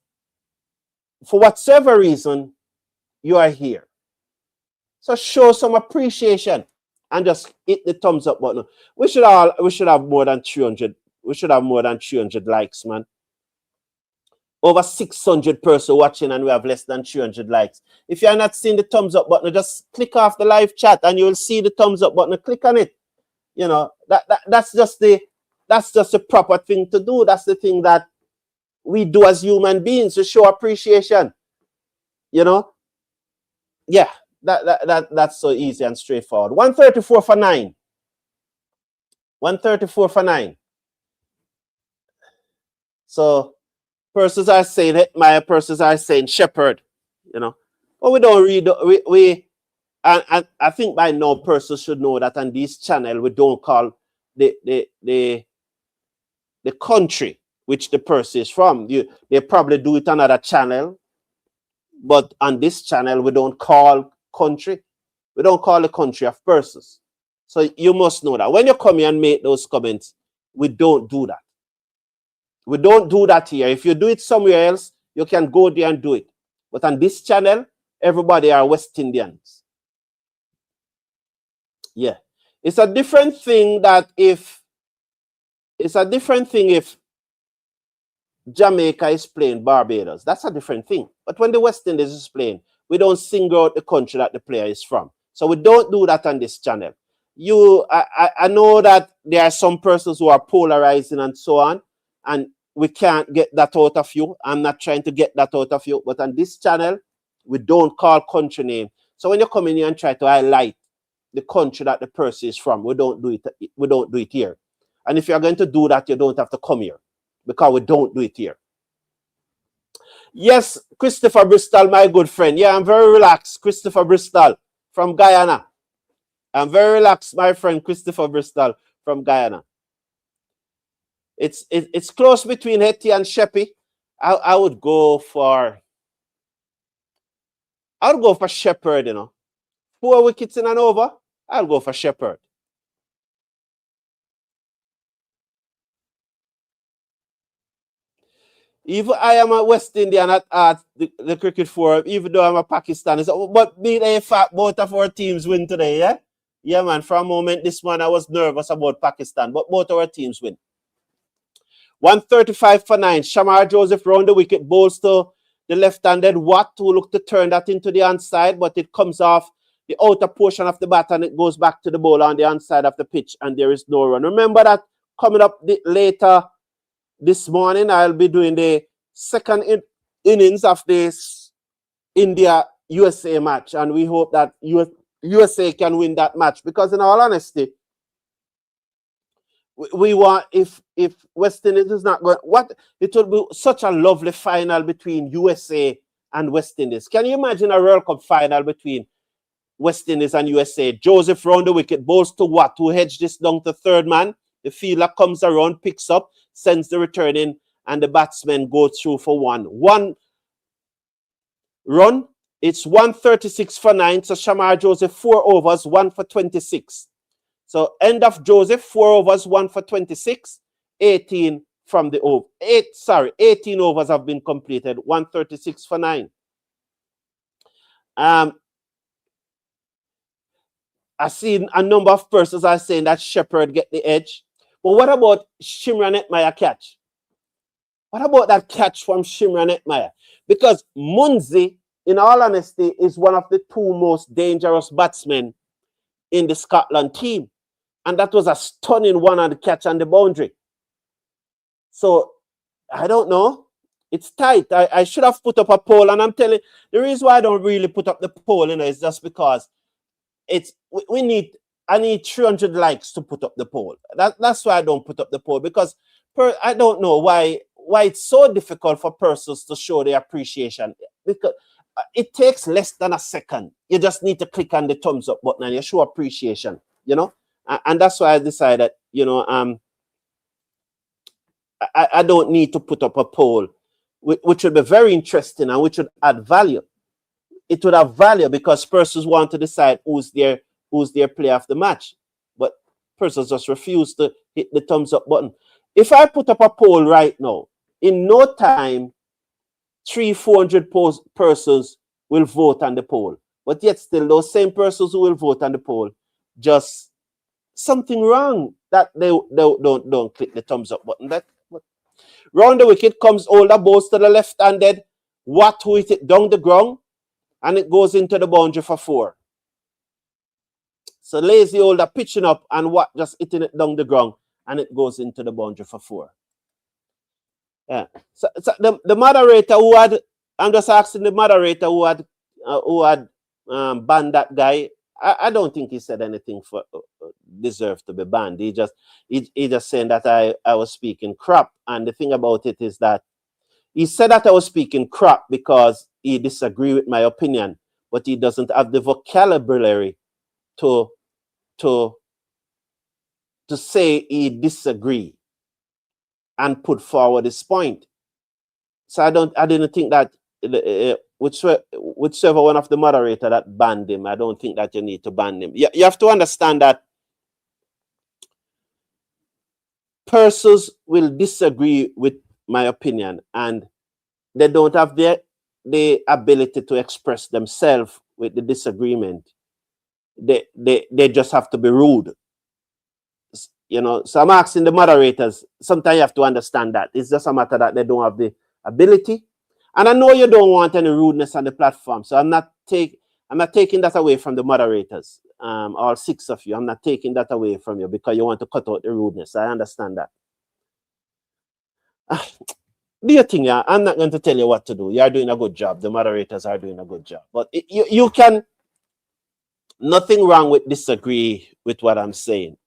for whatever reason, you are here. So show some appreciation and just hit the thumbs up button. We should have more than 300. We should have more than 300 likes, man. Over 600 persons watching, and we have less than 300 likes. If you are not seeing the thumbs up button, just click off the live chat, and you will see the thumbs up button. Click on it. You know, that's just the proper thing to do. That's the thing that we do as human beings, to show appreciation. You know? Yeah, that's so easy and straightforward. 134 for 9. 134 for 9. So persons are saying Hetmyer, persons are saying Shepherd, you know. But we don't read, and I think by now persons should know that on this channel we don't call the country which the person is from. They probably do it on another channel, but on this channel we don't call country. We don't call the country of persons. So you must know that when you come here and make those comments, we don't do that. We don't do that here. If you do it somewhere else, you can go there and do it. But on this channel, everybody are West Indians. Yeah. It's a different thing that if Jamaica is playing Barbados. That's a different thing. But when the West Indies is playing, we don't single out the country that the player is from. So we don't do that on this channel. I know that there are some persons who are polarizing and so on, and we can't get that out of you. I'm not trying to get that out of you. But on this channel, we don't call country name. So when you come in here and try to highlight the country that the person is from, we don't do it. We don't do it here. And if you're going to do that, you don't have to come here, because we don't do it here. Yes, Christopher Bristol, my good friend. Yeah, I'm very relaxed. Christopher Bristol from Guyana. I'm very relaxed, my friend Christopher Bristol from Guyana. It's close between Hetty and Sheppy. I would go for Shepherd, you know. 4 wickets in and over, I'll go for Shepherd. Even I am a West Indian at the cricket forum, even though I'm a Pakistani. So, but being a fact, both of our teams win today, yeah? Yeah, man. For a moment this morning, I was nervous about Pakistan, but both our teams win. 135 for 9. Shamar Joseph round the wicket, bowls to the left-handed Watt, who looked to turn that into the onside, but it comes off the outer portion of the bat and it goes back to the bowler on the onside of the pitch, and there is no run. Remember that coming up later this morning, I'll be doing the second innings of this India-USA match, and we hope that USA can win that match, because in all honesty, we want, if West Indies is not going, it would be such a lovely final between USA and West Indies. Can you imagine a World Cup final between West Indies and USA? Joseph round the wicket, bowls to Watt, who hedged this down to third man. The fielder comes around, picks up, sends the return in, and the batsmen go through for one run. It's 136 for 9. So Shamar Joseph, 4 overs, 1 for 26. So end of Joseph, 4 overs, 1 for 26, 18 from the over. 18 overs have been completed, 136 for 9. I seen a number of persons are saying that Shepherd get the edge. But what about Shimron Hetmyer catch? What about that catch from Shimron Hetmyer? Because Munzi, in all honesty, is one of the 2 most dangerous batsmen in the Scotland team. And that was a stunning one on the catch on the boundary. So, I don't know. It's tight. I should have put up a poll. And I'm telling you, the reason why I don't really put up the poll, is just because I need 300 likes to put up the poll. That's why I don't put up the poll. Because I don't know why it's so difficult for persons to show their appreciation. Because it takes less than a second. You just need to click on the thumbs up button and you show appreciation, And that's why I decided, I don't need to put up a poll, which would be very interesting and which would add value. It would have value because persons want to decide who's their player of the match. But persons just refuse to hit the thumbs up button. If I put up a poll right now, in no time, 300-400 persons will vote on the poll. But yet still, those same persons who will vote on the poll, just something wrong that they don't click the thumbs up button. Round the wicket comes Older, balls to the left-handed. Watt who hit it down the ground, and it goes into the boundary for 4. So lazy Older pitching up, and Watt just hitting it down the ground, and it goes into the boundary for 4. Yeah. So the moderator who had, I'm just asking the moderator who had banned that guy. I don't think he said anything for deserve to be banned. He just saying that I was speaking crap. And the thing about it is that he said that I was speaking crap because he disagreed with my opinion, but he doesn't have the vocabulary to say he disagree and put forward his point. So I didn't think that whichever one of the moderator that banned him, I don't think that you need to ban him. You have to understand that persons will disagree with my opinion and they don't have the ability to express themselves with the disagreement. They just have to be rude. So I'm asking the moderators, sometimes you have to understand that. It's just a matter that they don't have the ability. And I know you don't want any rudeness on the platform, so I'm not taking that away from the moderators, all 6 of you. I'm not taking that away from you because you want to cut out the rudeness. I understand that. Do you think I'm not going to tell you what to do? You're doing a good job. The moderators are doing a good job. But you can, nothing wrong with disagree with what I'm saying.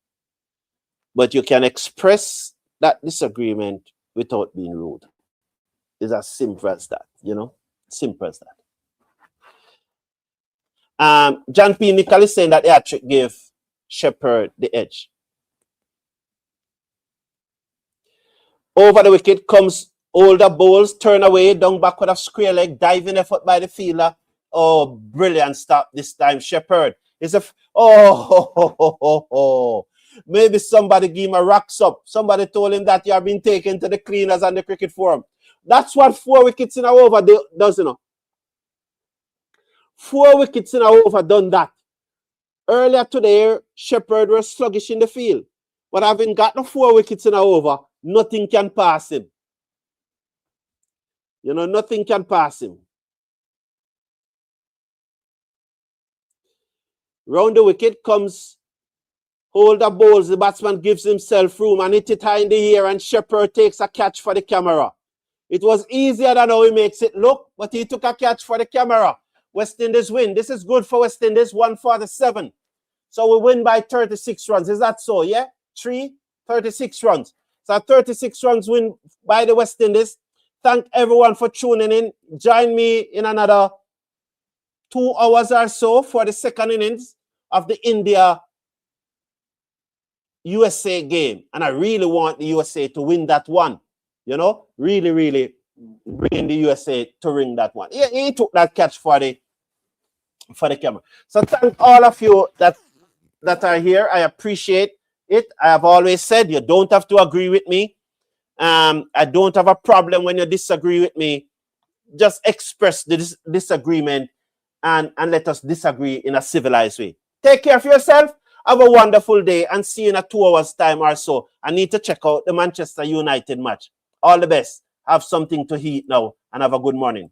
But you can express that disagreement without being rude. It's as simple as that, simple as that. John P. Nicol is saying that the hat-trick gave Shepherd the edge. Over the wicket comes Older, bowls, turn away, down back with a square leg, diving effort by the fielder. Oh, brilliant stop this time, Shepherd. It's maybe somebody gave him a rocks up. Somebody told him that you have been taken to the cleaners and the cricket forum. That's what 4 wickets in a over does, 4 wickets in a over done that. Earlier today, Shepherd was sluggish in the field. But having got the 4 wickets in a over, nothing can pass him. Nothing can pass him. Round the wicket comes Older, bowls. The batsman gives himself room and hit it high in the air, and Shepherd takes a catch for the camera. It was easier than how he makes it look, but he took a catch for the camera. West Indies win. This is good for West Indies, 147. So we win by 36 runs. Is that so? Yeah? 36 runs. So 36 runs win by the West Indies. Thank everyone for tuning in. Join me in another 2 hours or so for the second innings of the India-USA game. And I really want the USA to win that one. Really, really bringing the USA to ring that one. He took that catch for the camera. So thank all of you that are here. I appreciate it. I have always said you don't have to agree with me. I don't have a problem when you disagree with me. Just express the disagreement and let us disagree in a civilized way. Take care of yourself. Have a wonderful day and see you in a 2 hours time or so. I need to check out the Manchester United match. All the best. Have something to eat now and have a good morning.